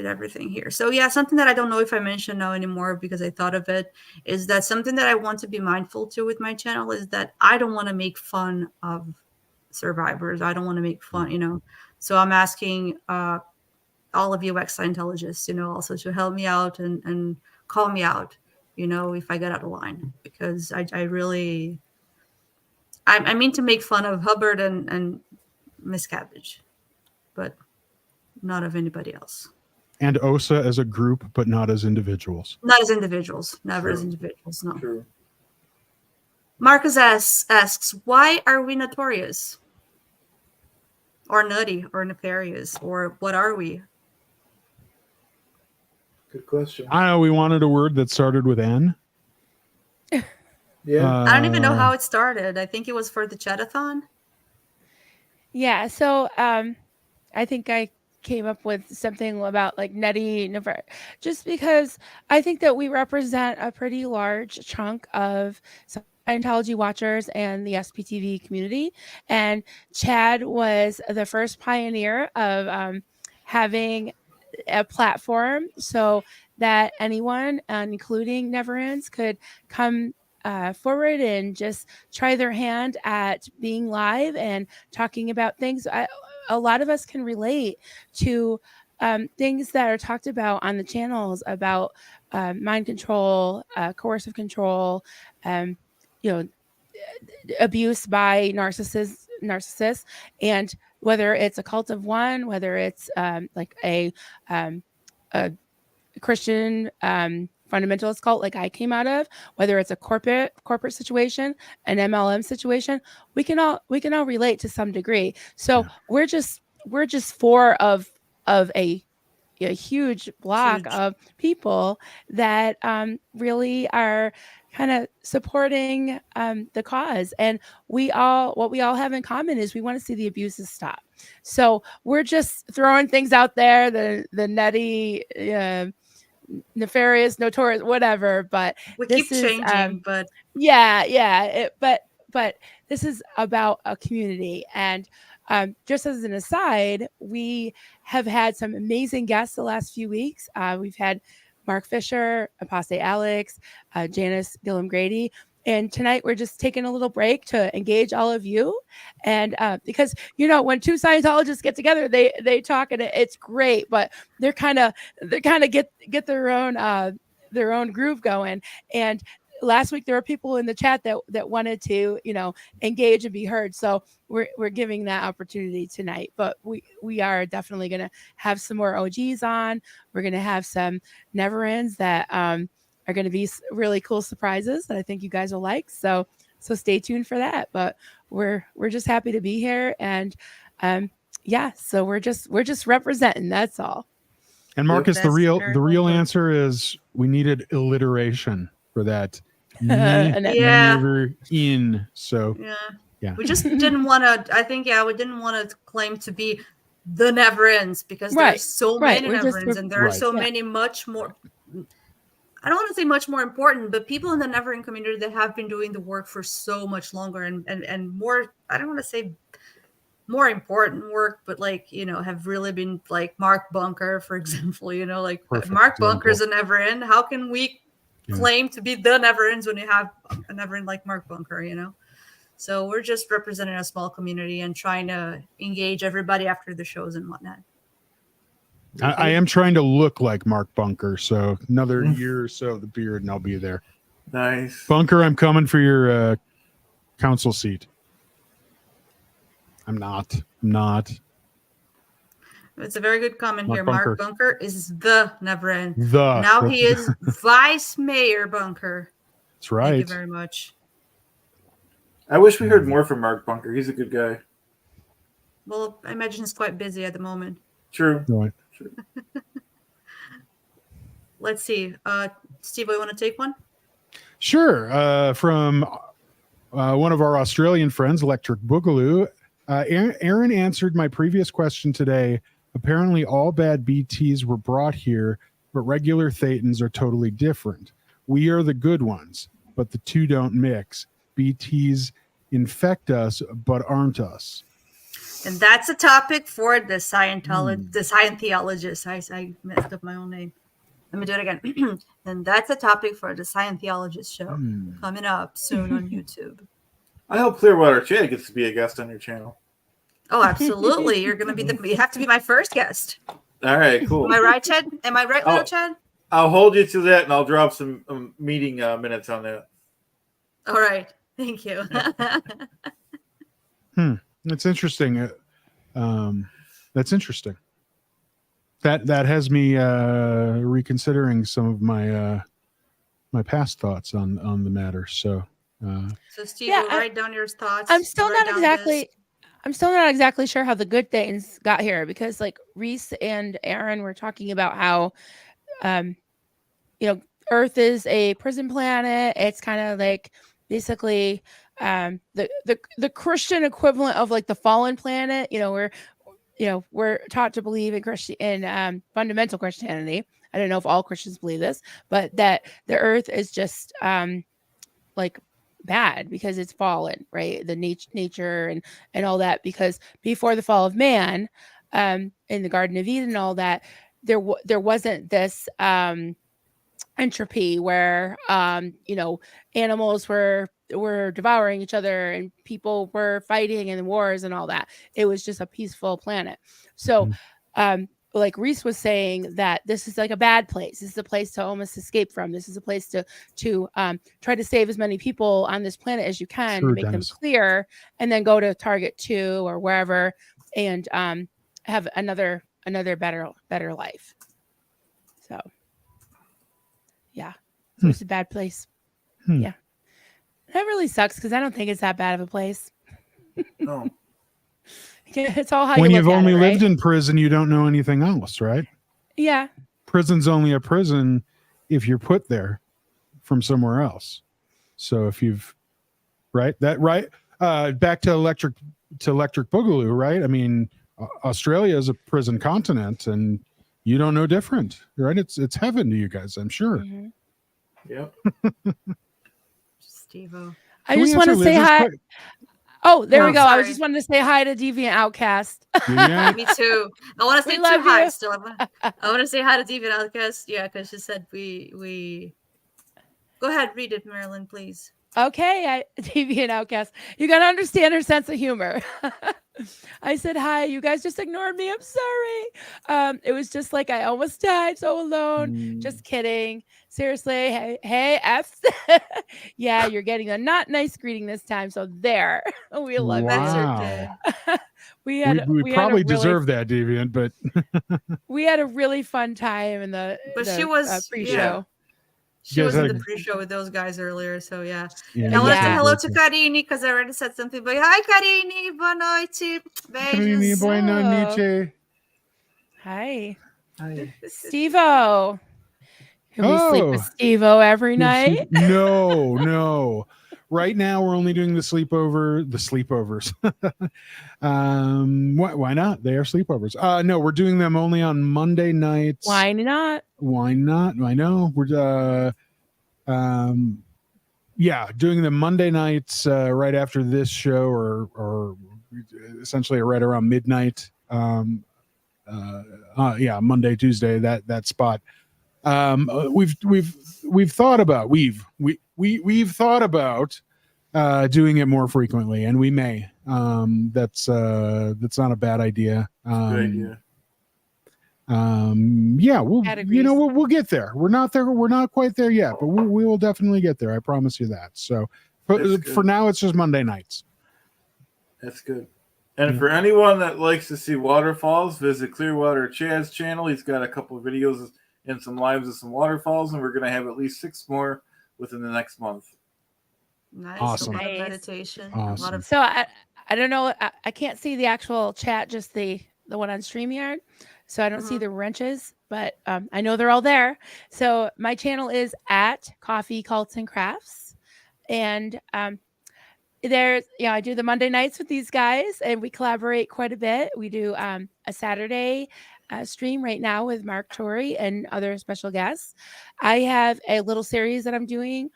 Speaker 4: everything here. So yeah, something that I don't know if I mentioned now anymore because I thought of it is that something that I want to be mindful to with my channel is that I don't want to make fun of survivors. I don't want to make fun, So I'm asking all of you ex-Scientologists, also to help me out and call me out, if I get out of line, because I mean to make fun of Hubbard and Miss Cabbage, but not of anybody else.
Speaker 3: And OSA as a group, but not as individuals.
Speaker 4: Not as individuals. Never
Speaker 2: True.
Speaker 4: as individuals, no.
Speaker 2: True.
Speaker 4: Marcus asks, why are we notorious? Or nutty, or nefarious, or what are we?
Speaker 2: Good question.
Speaker 3: I know we wanted a word that started with N.
Speaker 2: Yeah.
Speaker 4: I don't even know how it started. I think it was for the Chatathon.
Speaker 1: Yeah. So I think I came up with something about like Nettie, just because I think that we represent a pretty large chunk of Scientology watchers and the SPTV community. And Chad was the first pioneer of having a platform so that anyone, including Never Ends, could come forward and just try their hand at being live and talking about things. A lot of us can relate to things that are talked about on the channels about mind control, coercive control, you know, abuse by narcissists, and whether it's a cult of one, whether it's like um, a Christian fundamentalist cult like I came out of, whether it's a corporate situation, an MLM situation, we can all relate to some degree. So we're just four of a huge block
Speaker 4: Huge.
Speaker 1: of people that really are kind of supporting the cause. And what we all have in common is we want to see the abuses stop. So we're just throwing things out there, the Nettie, nefarious, notorious, whatever. But
Speaker 4: We
Speaker 1: this
Speaker 4: keep
Speaker 1: is
Speaker 4: changing, but
Speaker 1: but this is about a community. And just as an aside, we have had some amazing guests the last few weeks. We've had Mark Fisher, Apostate Alex, Janice Gillum Grady. And tonight we're just taking a little break to engage all of you. And because, when two Scientologists get together, they talk and it's great, but they're kind of get their own groove going. And last week there were people in the chat that wanted to engage and be heard, so we're giving that opportunity tonight. But we are definitely going to have some more OGs on. We're going to have some Never Ends that are going to be really cool surprises that I think you guys will like, so stay tuned for that. But we're just happy to be here, and so we're just representing, that's all.
Speaker 3: And Marcus,
Speaker 4: That's
Speaker 3: the
Speaker 4: very
Speaker 3: real
Speaker 4: well put.
Speaker 3: answer is we needed alliteration for that.
Speaker 4: Yeah.
Speaker 3: Never in. So
Speaker 4: Yeah. We just didn't want to. I think we didn't want to claim to be the Never Ends, because there's so many Never Ends, and there are so many much more. I don't want to say much more important, but people in the Never End community that have been doing the work for so much longer and more. I don't want to say more important work, but have really been, like Mark Bunker, for example.
Speaker 3: Perfect
Speaker 4: Mark
Speaker 3: example.
Speaker 4: Bunker's a Never End. How can we claim to be the Never Ends when you have a Never End like Mark Bunker? So we're just representing a small community and trying to engage everybody after the shows and whatnot.
Speaker 3: I am trying to look like Mark Bunker, so another year or so of the beard and I'll be there.
Speaker 2: Nice.
Speaker 3: Bunker, I'm coming for your council seat. I'm not.
Speaker 4: It's a very good comment
Speaker 3: Mark
Speaker 4: here.
Speaker 3: Bunker.
Speaker 4: Mark Bunker is the Never End.
Speaker 3: The.
Speaker 4: Now he is Vice Mayor Bunker.
Speaker 3: That's right.
Speaker 4: Thank you very much.
Speaker 2: I wish we heard more from Mark Bunker. He's a good guy.
Speaker 4: Well, I imagine he's quite busy at the moment.
Speaker 2: True.
Speaker 3: Right.
Speaker 2: True.
Speaker 4: Let's see. Steve, you want to take one?
Speaker 3: Sure. From one of our Australian friends, Electric Boogaloo. Aaron answered my previous question today. Apparently, all bad BTs were brought here, but regular Thetans are totally different. We are the good ones, but the two don't mix. BTs infect us, but aren't us.
Speaker 4: And that's a topic for the Scientologists. I messed up my own name. Let me do it again. And that's a topic for the Scientologist show coming up soon on YouTube.
Speaker 2: I hope Clearwater Chad gets to be a guest on your channel.
Speaker 4: Oh, absolutely. You're going to be you have to be my first guest.
Speaker 2: All right, cool.
Speaker 4: Am I right, Chad? Am I right, little Chad?
Speaker 2: I'll hold you to that, and I'll drop some meeting minutes on that.
Speaker 4: All right. Thank you.
Speaker 3: That's interesting. That's interesting. That has me reconsidering some of my my past thoughts on the matter. So
Speaker 4: Steve, write down your thoughts.
Speaker 1: I'm still not exactly sure how the good things got here, because like Reese and Aaron were talking about how Earth is a prison planet. It's kind of like basically the Christian equivalent of like the fallen planet. We're taught to believe in fundamental Christianity. I don't know if all Christians believe this, but that the earth is just like bad because it's fallen, right? The nature and all that, because before the fall of man, in the Garden of Eden and all that, there wasn't this entropy where animals were devouring each other and people were fighting and wars and all that. It was just a peaceful planet. So like Reese was saying, that this is like a bad place. This is a place to almost escape from. This is a place to try to save as many people on this planet as you can,
Speaker 3: Sure,
Speaker 1: to make
Speaker 3: Dennis.
Speaker 1: them clear, and then go to Target 2 or wherever and have another better life. So yeah, so it's a bad place. Yeah, that really sucks because I don't think it's that bad of a place.
Speaker 2: No.
Speaker 1: It's all how
Speaker 3: When
Speaker 1: you
Speaker 3: you've
Speaker 1: look at
Speaker 3: only
Speaker 1: it,
Speaker 3: lived
Speaker 1: right?
Speaker 3: in prison, you don't know anything else, right?
Speaker 1: Yeah.
Speaker 3: Prison's only a prison if you're put there from somewhere else. So if you've back to electric boogaloo, right? I mean, Australia is a prison continent, and you don't know different, right? It's heaven to you guys, I'm sure.
Speaker 1: Mm-hmm.
Speaker 2: Yep.
Speaker 4: Steve-O.
Speaker 1: I just want to say hi. Oh, there we go.
Speaker 4: Sorry.
Speaker 1: I was just wanting to say hi to Deviant Outcast.
Speaker 3: Yeah.
Speaker 4: Me too. I want to say
Speaker 1: We love
Speaker 4: two hi
Speaker 1: you.
Speaker 4: still. I want to say hi to Deviant Outcast. Yeah, because she said we. Go ahead, read it, Marilyn, please.
Speaker 1: Okay, Deviant Outcast. You got to understand her sense of humor. I said hi. You guys just ignored me. I'm sorry. It was just like I almost died so alone. Just kidding. Seriously. Hey, F. Yeah, you're getting a not nice greeting this time. So there. We love
Speaker 4: That's
Speaker 1: you.
Speaker 3: Wow.
Speaker 4: okay.
Speaker 1: We
Speaker 3: We probably deserve that, Deviant, but
Speaker 1: we had a really fun time in the
Speaker 4: She was
Speaker 1: pre-show.
Speaker 4: yeah. She
Speaker 3: You
Speaker 4: was
Speaker 3: guys
Speaker 4: in
Speaker 3: had
Speaker 4: the pre-show with those guys earlier, so yeah.
Speaker 3: yeah,
Speaker 4: I want to say
Speaker 1: Yeah.
Speaker 4: hello to Carini because I already said something. But hi, Carini. Boa noite.
Speaker 3: Carini,
Speaker 4: Beijos.
Speaker 3: buona noche.
Speaker 1: Hi,
Speaker 2: Hi.
Speaker 1: Steve-O. Can we sleep with Steve-O every night?
Speaker 3: No. Right now we're only doing the sleepovers. Why not? They are sleepovers. No, we're doing them only on Monday nights.
Speaker 1: Why not?
Speaker 3: Why not? I know. We're doing them Monday nights right after this show or essentially right around midnight. Monday, Tuesday, that spot. We've thought about we've thought about doing it more frequently, and we may. That's not a bad idea.
Speaker 2: Good idea.
Speaker 3: We'll get there. We're not there. We're not quite there yet, but we will definitely get there. I promise you that. So for now, it's just Monday nights.
Speaker 2: That's good. And for anyone that likes to see waterfalls, visit Clearwater Chad's channel. He's got a couple of videos and some lives of some waterfalls, and we're going to have at least 6 more within the next month.
Speaker 4: Nice.
Speaker 3: Awesome.
Speaker 4: A lot of
Speaker 1: Nice.
Speaker 4: meditation.
Speaker 3: Awesome.
Speaker 4: A lot of
Speaker 1: So I don't know. I can't see the actual chat, just the one on StreamYard. So I don't see the wrenches, but I know they're all there. So my channel is at Coffee Cults and Crafts, and there's I do the Monday nights with these guys, and we collaborate quite a bit. We do a Saturday stream right now with Mark Torrey and other special guests. I have a little series that I'm doing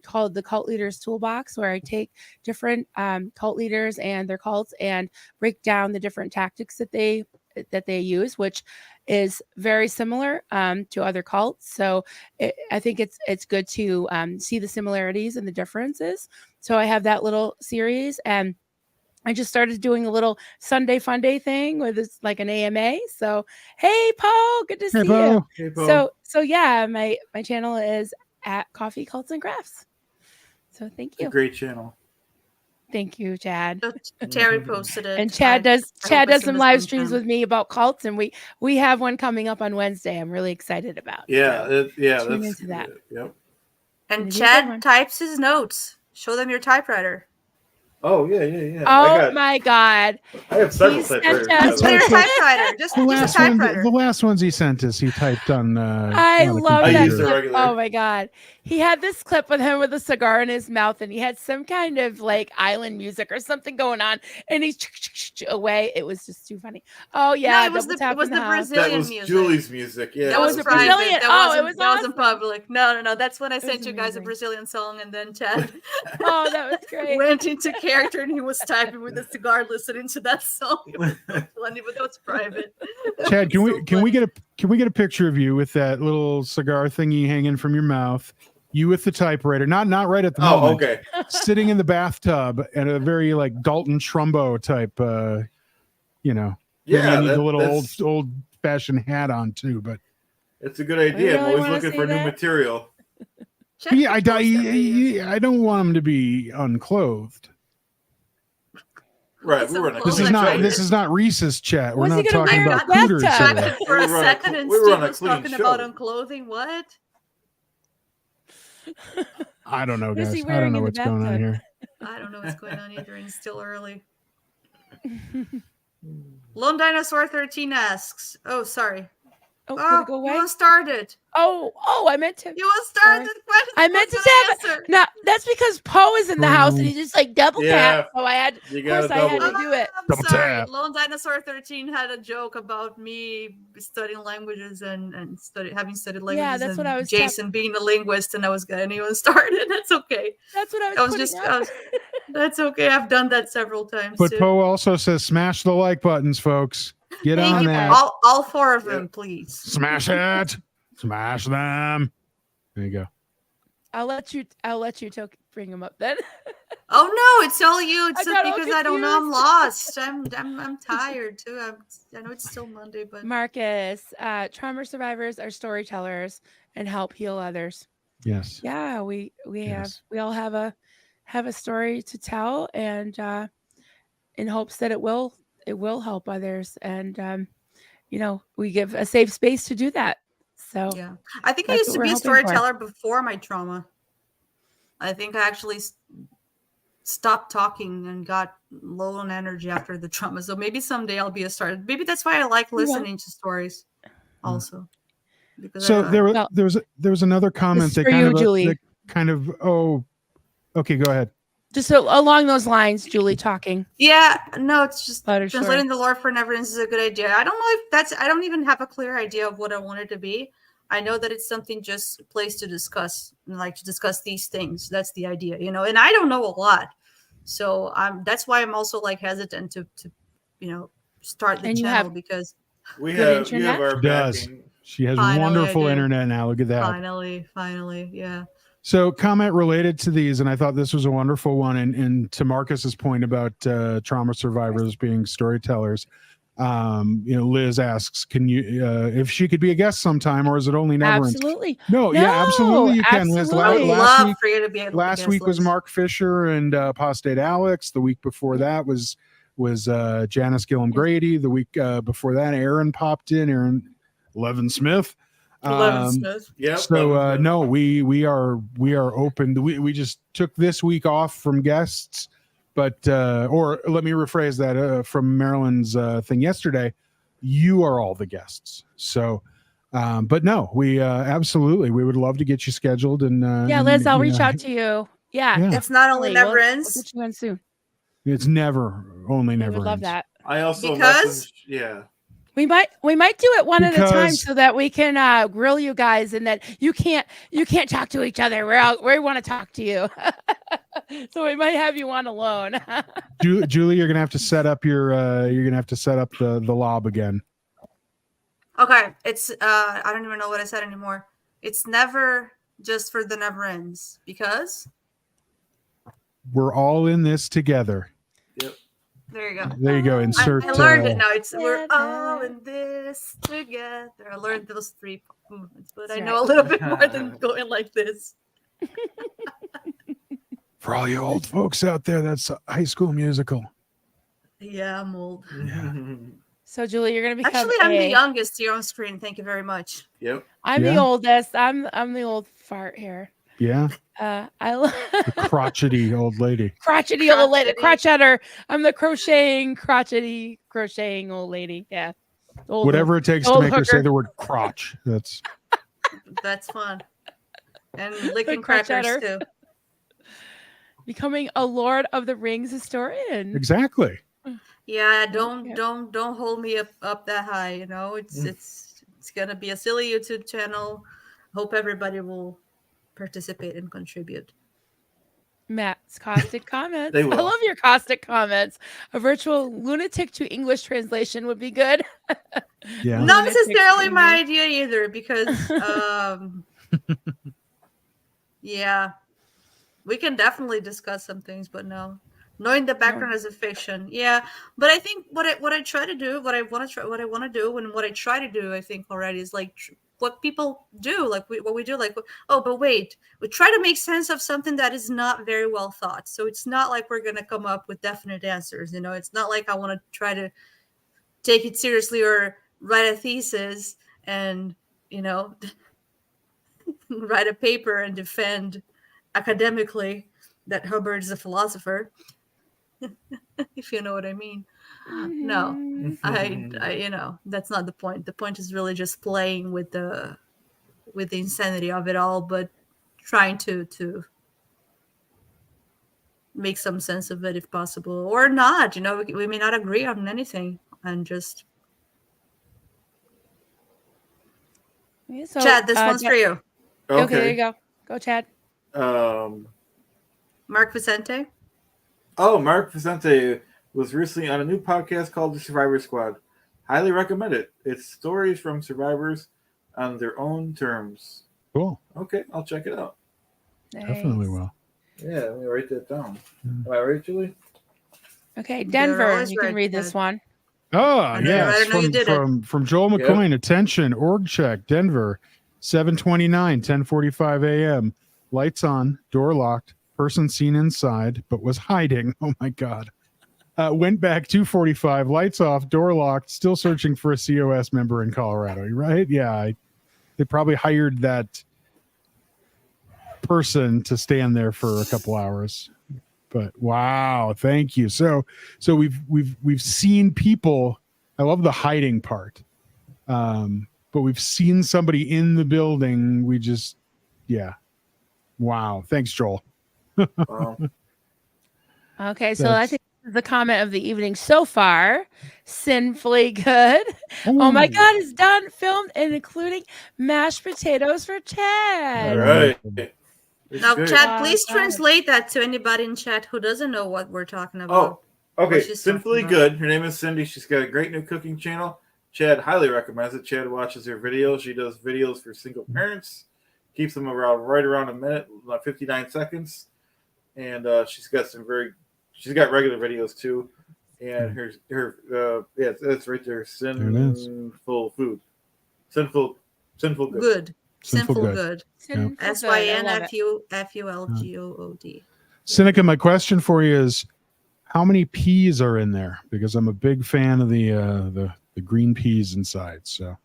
Speaker 1: called the Cult Leaders Toolbox, where I take different cult leaders and their cults and break down the different tactics that they use, which is very similar to other cults. So I think it's good to see the similarities and the differences. So I have that little series, and I just started doing a little Sunday Fun Day thing with it's like an AMA. So hey, Paul, good to see
Speaker 3: Paul.
Speaker 1: you.
Speaker 2: Hey, Paul.
Speaker 1: So yeah, my channel is at Coffee Cults and Crafts. So thank
Speaker 2: It's a
Speaker 1: you.
Speaker 2: great channel.
Speaker 1: Thank you, Chad.
Speaker 4: So Terry posted it.
Speaker 1: And Chad
Speaker 4: I
Speaker 1: does
Speaker 4: hope I see
Speaker 1: some
Speaker 4: this
Speaker 1: live
Speaker 4: one
Speaker 1: streams
Speaker 4: soon.
Speaker 1: with me about cults, and we have one coming up on Wednesday. I'm really excited about.
Speaker 2: Yeah,
Speaker 1: So
Speaker 2: that's
Speaker 1: tune into that.
Speaker 2: Yep.
Speaker 4: And
Speaker 1: It'll be a good
Speaker 4: Chad
Speaker 1: one.
Speaker 4: types his notes. Show them your typewriter.
Speaker 2: Oh yeah.
Speaker 1: Oh my God!
Speaker 2: I have several
Speaker 1: He sent
Speaker 2: typewriters.
Speaker 1: us-
Speaker 2: by
Speaker 4: Just
Speaker 2: the way.
Speaker 4: their typewriter. Just a typewriter.
Speaker 3: The last ones he sent us, he typed on.
Speaker 1: I
Speaker 3: on a
Speaker 1: love
Speaker 2: I
Speaker 1: that
Speaker 2: use the
Speaker 1: clip.
Speaker 2: regular.
Speaker 1: Oh my God! He had this clip with him with a cigar in his mouth, and he had some kind of like island music or something going on, and he's away. It was just too funny. Oh yeah,
Speaker 4: it was
Speaker 1: double
Speaker 4: the
Speaker 1: tap in the house.
Speaker 2: That
Speaker 4: Brazilian
Speaker 2: was
Speaker 4: music.
Speaker 2: Julie's music. Yeah,
Speaker 4: That was
Speaker 1: it
Speaker 4: private.
Speaker 1: Brazilian?
Speaker 4: That
Speaker 1: Oh,
Speaker 4: wasn't,
Speaker 1: it was
Speaker 4: that wasn't
Speaker 1: awesome.
Speaker 4: public. No. That's when I sent
Speaker 1: was
Speaker 4: you guys a
Speaker 1: amazing.
Speaker 4: Brazilian song, and then Chad
Speaker 1: Oh, that was great.
Speaker 4: went into character, and he was typing with a cigar, listening to that song. It was so funny, but that was private.
Speaker 3: Chad, can
Speaker 4: So
Speaker 3: we
Speaker 4: funny.
Speaker 3: get a picture of you with that little cigar thingy hanging from your mouth? You with the typewriter, not right at the
Speaker 2: Oh,
Speaker 3: moment.
Speaker 2: okay.
Speaker 3: Sitting in the bathtub and a very like Dalton Trumbo type, maybe
Speaker 2: Yeah,
Speaker 3: you need the little
Speaker 2: that's
Speaker 3: old fashioned hat on too. But
Speaker 2: it's a good idea.
Speaker 1: really
Speaker 2: I'm always
Speaker 1: wanna
Speaker 2: looking
Speaker 1: see
Speaker 2: for new
Speaker 1: that?
Speaker 2: material.
Speaker 4: Chad
Speaker 3: yeah,
Speaker 4: can post that video.
Speaker 3: I don't want him to be unclothed.
Speaker 2: Right,
Speaker 4: It's
Speaker 2: we
Speaker 4: a
Speaker 2: were on a
Speaker 4: close
Speaker 3: This is
Speaker 2: clean
Speaker 3: not
Speaker 2: show
Speaker 3: this
Speaker 2: here.
Speaker 3: is not Reese's chat. We're
Speaker 1: What's he
Speaker 3: not
Speaker 1: gonna
Speaker 3: talking
Speaker 1: wear in
Speaker 3: about
Speaker 1: the
Speaker 3: cooters
Speaker 1: bathtub?
Speaker 3: here.
Speaker 4: Distracted for
Speaker 2: We
Speaker 4: a
Speaker 2: were on a
Speaker 4: second,
Speaker 2: cl-
Speaker 4: and
Speaker 2: we were
Speaker 4: Steve
Speaker 2: on a
Speaker 4: was
Speaker 2: clean
Speaker 4: talking about
Speaker 2: show.
Speaker 4: unclothing. What?
Speaker 3: I don't know,
Speaker 1: What is
Speaker 3: guys.
Speaker 1: he
Speaker 3: I don't
Speaker 1: wearing
Speaker 3: know
Speaker 1: in the
Speaker 3: what's going on
Speaker 1: bathtub?
Speaker 3: here.
Speaker 4: I don't know what's going on either, and it's still early. Lone Dinosaur 13 asks. Oh, sorry.
Speaker 1: Oh, did
Speaker 4: Oh,
Speaker 1: it go
Speaker 4: you
Speaker 1: away?
Speaker 4: want started.
Speaker 1: Oh, I meant to.
Speaker 4: You want to start
Speaker 1: Sorry.
Speaker 4: the question.
Speaker 1: I meant to
Speaker 4: was
Speaker 1: tap
Speaker 4: gonna answer.
Speaker 1: No, that's because Poe is in the house and he just like double
Speaker 2: Yeah,
Speaker 1: tap. So I had,
Speaker 2: you
Speaker 1: of course,
Speaker 2: gotta
Speaker 1: I had
Speaker 2: double
Speaker 1: to
Speaker 2: it.
Speaker 1: do it.
Speaker 4: I'm
Speaker 3: Double
Speaker 4: sorry.
Speaker 3: tap.
Speaker 4: Lone Dinosaur 13 had a joke about me studying languages and having studied languages.
Speaker 1: Yeah, that's what
Speaker 4: and
Speaker 1: I was
Speaker 4: Jason being a linguist, and I was getting even started. That's okay.
Speaker 1: That's what I was
Speaker 4: I was
Speaker 1: putting
Speaker 4: just.
Speaker 1: up.
Speaker 4: That's okay. I've done that several times
Speaker 3: But
Speaker 4: too.
Speaker 3: Poe also says, "Smash the like buttons, folks. Get
Speaker 4: Thank
Speaker 3: on
Speaker 4: you.
Speaker 3: that.
Speaker 4: All four of them,
Speaker 2: Yep.
Speaker 4: please.
Speaker 3: Smash it. Smash them." There you go.
Speaker 1: I'll let you bring him up then.
Speaker 4: Oh no, it's all you. It's
Speaker 1: I
Speaker 4: just
Speaker 1: got all
Speaker 4: because I don't know. I'm
Speaker 1: confused.
Speaker 4: lost. I'm tired too. I know it's still Monday, but
Speaker 1: Marcus, trauma survivors are storytellers and help heal others.
Speaker 3: Yes.
Speaker 1: Yeah, we
Speaker 3: Yes.
Speaker 1: we all have a story to tell, and in hopes that it will help others, and we give a safe space to do that. So
Speaker 4: yeah, I think I
Speaker 1: that's
Speaker 4: used
Speaker 1: what
Speaker 4: to
Speaker 1: we're
Speaker 4: be a
Speaker 1: hoping for.
Speaker 4: storyteller before my trauma. I think I actually stopped talking and got low on energy after the trauma. So maybe someday I'll be a story. Maybe that's why I like
Speaker 1: You will.
Speaker 4: listening to stories, also. Because
Speaker 3: So
Speaker 4: I,
Speaker 3: there was another comment
Speaker 1: is
Speaker 3: that
Speaker 1: for
Speaker 3: kind
Speaker 1: you,
Speaker 3: of
Speaker 1: Julie.
Speaker 3: that kind of okay, go ahead.
Speaker 1: Just along those lines, Julie talking.
Speaker 4: yeah, no, it's just
Speaker 1: About her story.
Speaker 4: translating the lore for Neverends is a good idea. I don't know if I don't even have a clear idea of what I want it to be. I know that it's something just a place to discuss, like to discuss these things. That's the idea, and I don't know a lot. So that's why I'm also like hesitant to start the
Speaker 1: And you
Speaker 4: channel
Speaker 1: have
Speaker 4: because
Speaker 2: We
Speaker 1: Good
Speaker 2: have you
Speaker 1: internet?
Speaker 2: have our
Speaker 3: She does.
Speaker 2: backing.
Speaker 3: She has
Speaker 4: Finally, I
Speaker 3: wonderful
Speaker 4: do.
Speaker 3: internet now. Look at that.
Speaker 4: finally, yeah.
Speaker 3: So comment related to these, and I thought this was a wonderful one. And to Marcus's point about trauma survivors being storytellers, Liz asks, "Can you, if she could be a guest sometime, or is it only Neverends?"
Speaker 1: absolutely.
Speaker 3: No, yeah, absolutely, you can, Liz.
Speaker 1: absolutely.
Speaker 4: I would
Speaker 3: Last
Speaker 4: love
Speaker 3: week,
Speaker 4: for you to be able to
Speaker 3: last
Speaker 4: guest
Speaker 3: week was
Speaker 4: Liz.
Speaker 3: Mark Fisher and Apostate Alex. The week before that was Janice Gillum Grady. The week before that, Aaron popped in. Aaron Levin Smith.
Speaker 4: Smith.
Speaker 2: Yep.
Speaker 3: So no, we are open. We just took this week off from guests, but or let me rephrase that from Marilyn's thing yesterday. You are all the guests. So, but no, we absolutely we would love to get you scheduled and
Speaker 1: Yeah, Liz, I'll reach out to you. Yeah,
Speaker 3: Yeah.
Speaker 4: It's not only
Speaker 1: definitely.
Speaker 4: Never
Speaker 1: We'll
Speaker 4: Ends.
Speaker 1: get you in soon.
Speaker 3: It's never only
Speaker 1: We
Speaker 3: never
Speaker 1: would love
Speaker 3: ends.
Speaker 1: that.
Speaker 2: I also
Speaker 4: Because-
Speaker 2: yeah.
Speaker 1: We might do it one at a time
Speaker 3: Because-
Speaker 1: so that we can grill you guys, and that you can't talk to each other. We want to talk to you, so we might have you on alone.
Speaker 3: Julie, you're gonna have to set up the lob again.
Speaker 4: Okay, it's I don't even know what I said anymore. It's never just for the Never Ends because
Speaker 3: We're all in this together.
Speaker 4: there you go.
Speaker 3: There you go.
Speaker 4: I
Speaker 3: Insert.
Speaker 4: learned it now. It's we're
Speaker 1: Together.
Speaker 4: all in this together. I learned those 3 movements, but I know a little bit more than going like this.
Speaker 3: For all you old folks out there, that's a High School Musical.
Speaker 4: Yeah, I'm old.
Speaker 1: So, Julie, you're gonna become.
Speaker 4: Actually, I'm the youngest here on screen. Thank you very much.
Speaker 2: Yep.
Speaker 1: I'm the
Speaker 3: Yeah.
Speaker 1: oldest. I'm the old fart here.
Speaker 3: Yeah.
Speaker 1: I love
Speaker 3: The crotchety old lady.
Speaker 1: crotchety old lady,
Speaker 4: Crotchety.
Speaker 1: crotchetter. I'm the crocheting old lady. Yeah, old
Speaker 3: Whatever it takes to
Speaker 1: old
Speaker 3: make her say
Speaker 1: hooker.
Speaker 3: the word crotch. That's
Speaker 4: That's fun. And licking
Speaker 1: Crotch
Speaker 4: crackers
Speaker 1: cheddar.
Speaker 4: too.
Speaker 1: Becoming a Lord of the Rings historian.
Speaker 3: exactly.
Speaker 4: Yeah,
Speaker 1: Yeah.
Speaker 4: don't hold me up that high. You know, it's gonna be a silly YouTube channel. Hope everybody will participate and contribute.
Speaker 1: Matt's caustic comments.
Speaker 2: They
Speaker 1: I
Speaker 2: will.
Speaker 1: love your caustic comments. A virtual lunatic to English translation would be good.
Speaker 3: Yeah.
Speaker 4: Not
Speaker 1: Lunatic to
Speaker 4: necessarily my
Speaker 1: English.
Speaker 4: idea either, because yeah, we can definitely discuss some things, but no, knowing the background as a fiction, yeah. But I think what I try to do, what I want to do, and what I try to do, I think already is like what people do, like what we do, like oh, but wait, we try to make sense of something that is not very well thought. So it's not like we're gonna come up with definite answers. You know, it's not like I want to try to take it seriously or write a thesis and you know write a paper and defend academically that Hubbard is a philosopher, if you know what I mean. No,
Speaker 1: Mhm.
Speaker 4: I you know, that's not the point. The point is really just playing with the insanity of it all, but trying to make some sense of it if possible, or not. You know, we may not agree on anything, and just
Speaker 1: Yeah, so,
Speaker 4: Chad. This one's for you,
Speaker 1: okay, there you
Speaker 2: Okay.
Speaker 1: go. Go, Chad.
Speaker 4: Mark Vicente.
Speaker 2: Oh, Mark Vicente was recently on a new podcast called The Survivor Squad. Highly recommend it. It's stories from survivors on their own terms.
Speaker 3: Cool.
Speaker 2: Okay, I'll check it out.
Speaker 3: Definitely
Speaker 1: Nice.
Speaker 3: will.
Speaker 2: Yeah, let me write that down. Am I right, Julie?
Speaker 1: Okay,
Speaker 4: You're
Speaker 1: Denver.
Speaker 4: always
Speaker 1: You can
Speaker 4: right,
Speaker 1: read this
Speaker 4: Chad.
Speaker 1: one.
Speaker 3: Oh,
Speaker 4: I know,
Speaker 3: yes.
Speaker 4: I know you did it.
Speaker 3: From Joel
Speaker 2: Yep.
Speaker 3: McCoy. Attention, org check, Denver, 7:29, 10:45 a.m. Lights on, door locked, person seen inside, but was hiding. Oh my God. Went back 2:45, lights off, door locked, still searching for a COS member in Colorado. Right? Yeah. They probably hired that person to stand there for a couple hours. But wow, thank you. So we've seen people. I love the hiding part, but we've seen somebody in the building. We just, yeah, wow. Thanks, Joel.
Speaker 2: Wow.
Speaker 1: Okay, so I think this is the comment of the evening so far. Sinfully good. Oh my God, it's done, filmed, and including mashed potatoes for Chad.
Speaker 2: All right. It's
Speaker 4: Now,
Speaker 2: good.
Speaker 4: Chad, please
Speaker 1: God.
Speaker 4: translate that to anybody in chat who doesn't know what we're talking about.
Speaker 2: Oh, okay.
Speaker 4: What she's talking
Speaker 2: Sinfully
Speaker 4: about.
Speaker 2: Good. Her name is Cindy. She's got a great new cooking channel. Chad highly recommends it. Chad watches her videos. She does videos for single parents. Keeps them right around a minute, about 59 seconds. And she's got regular videos too. And yeah, that's right there. Sinful food. Sinful good.
Speaker 4: Good.
Speaker 3: Sinful
Speaker 4: Sinful
Speaker 3: good.
Speaker 4: good.
Speaker 1: Sinful good. I love it.
Speaker 4: SYNFULGOOD.
Speaker 3: Seneca, my question for you is, how many peas are in there? Because I'm a big fan of the green peas inside. So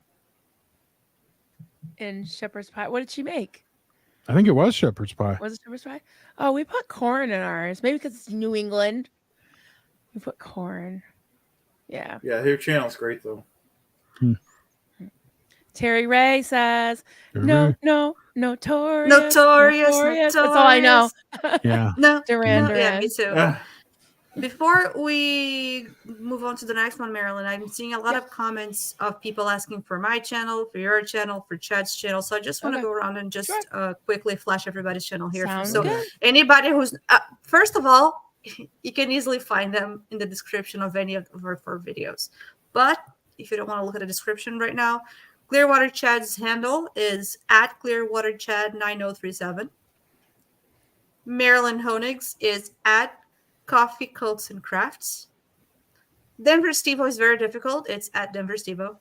Speaker 1: In shepherd's pie. What did she make?
Speaker 3: I think it was shepherd's pie.
Speaker 1: Was it shepherd's pie? Oh, we put corn in ours. Maybe because it's New England. We put corn. Yeah.
Speaker 2: Yeah, her channel's great though.
Speaker 1: Terry Ray says, Notorious.
Speaker 4: Notorious.
Speaker 1: That's all I know.
Speaker 3: Yeah.
Speaker 1: Duran.
Speaker 4: Yeah, me too. Before we move on to the next one, Marilyn, I'm seeing a lot of comments of people asking for my channel, for your channel, for Chad's channel. So I just want to go around and just quickly flash everybody's channel here.
Speaker 1: Sounds
Speaker 4: so
Speaker 1: good.
Speaker 4: Anybody who's first of all, you can easily find them in the description of any of our 4 videos. But if you don't want to look at the description right now, Clearwater Chad's handle is at ClearwaterChad9037. Marilyn Honig's is at Coffee, Cults, and Crafts. Denver Stevo is very difficult. It's at Denver Stevo.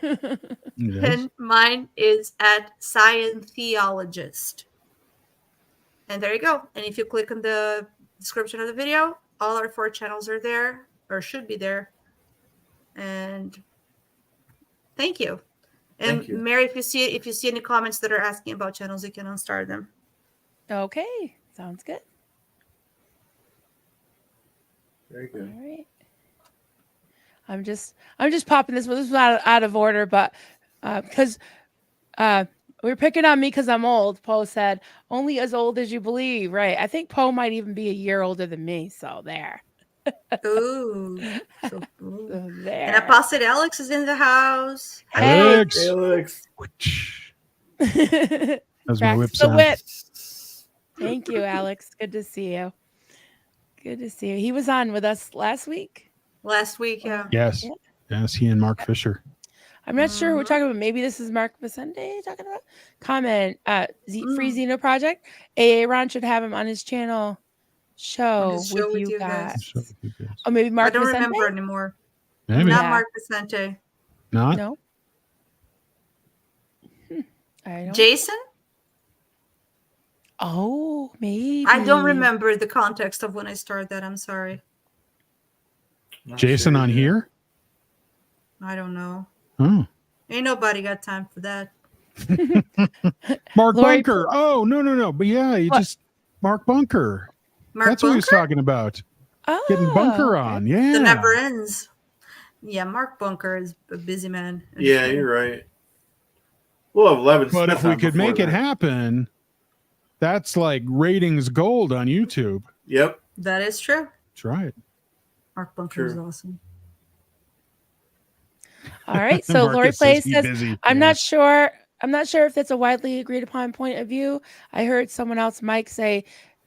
Speaker 3: Yes.
Speaker 4: And mine is at Science Theologist. And there you go. And if you click on the description of the video, all our 4 channels are there, or should be there. And thank you. And
Speaker 2: Thank you.
Speaker 4: Mary, if you see any comments that are asking about channels, you can unstar them.
Speaker 1: Okay, sounds good.
Speaker 2: Very
Speaker 1: All
Speaker 2: good.
Speaker 1: right. I'm just popping this one. This is out of order, but because we were picking on me because I'm old. Poe said, "Only as old as you believe." Right. I think Poe might even be a year older than me. So there.
Speaker 4: Ooh. So, ooh.
Speaker 1: So
Speaker 4: And
Speaker 1: there.
Speaker 4: Apostle Alex is in the house.
Speaker 1: Hey.
Speaker 3: Alex.
Speaker 2: Alex.
Speaker 3: That's my whip
Speaker 1: Practice the
Speaker 3: sound.
Speaker 1: whip. Thank you, Alex. Good to see you. Good to see you. He was on with us last week.
Speaker 4: Last week, yeah.
Speaker 3: Yes.
Speaker 1: Yeah.
Speaker 3: Yes, he and Mark Fisher.
Speaker 1: I'm not sure who we're talking about. Maybe this is Mark Vicente talking about. Comment. Free Xeno Project. Aaron should have him on his channel show,
Speaker 4: his show
Speaker 1: with you
Speaker 4: guys.
Speaker 1: guys.
Speaker 3: So, you guys.
Speaker 1: Oh, maybe Mark
Speaker 4: I don't
Speaker 1: Vicente?
Speaker 4: remember anymore.
Speaker 3: Maybe.
Speaker 4: Not
Speaker 1: Yeah.
Speaker 4: Mark Vicente.
Speaker 3: Not?
Speaker 1: No. I don't.
Speaker 4: Jason?
Speaker 1: Oh, maybe.
Speaker 4: I don't remember the context of when I started that. I'm sorry.
Speaker 2: Not
Speaker 3: Jason
Speaker 2: sure
Speaker 3: on
Speaker 2: either.
Speaker 3: here?
Speaker 4: I don't know.
Speaker 3: Oh.
Speaker 4: Ain't nobody got time for that.
Speaker 3: Mark
Speaker 1: Lori
Speaker 3: Bunker. Oh, no. But yeah, you
Speaker 1: What?
Speaker 3: just Mark Bunker.
Speaker 4: Mark
Speaker 3: That's what he was
Speaker 4: Bunker?
Speaker 3: talking about.
Speaker 1: Oh,
Speaker 3: Getting Bunker
Speaker 1: okay.
Speaker 3: on. Yeah.
Speaker 4: The never ends. Yeah, Mark Bunker is a busy man.
Speaker 2: Yeah, you're right. We'll have Levin
Speaker 3: But
Speaker 2: Smith
Speaker 3: if we
Speaker 2: on
Speaker 3: could
Speaker 2: before
Speaker 3: make it
Speaker 2: that.
Speaker 3: happen, that's like ratings gold on YouTube.
Speaker 2: Yep.
Speaker 4: That is true.
Speaker 3: That's right.
Speaker 4: Mark Bunker is
Speaker 2: True.
Speaker 4: awesome.
Speaker 1: All right. So
Speaker 3: Marcus
Speaker 1: Lori Play
Speaker 3: says he
Speaker 1: says,
Speaker 3: busy.
Speaker 1: I'm
Speaker 3: Yeah.
Speaker 1: not sure. I'm not sure if that's a widely agreed upon point of view. I heard someone else, Mike, say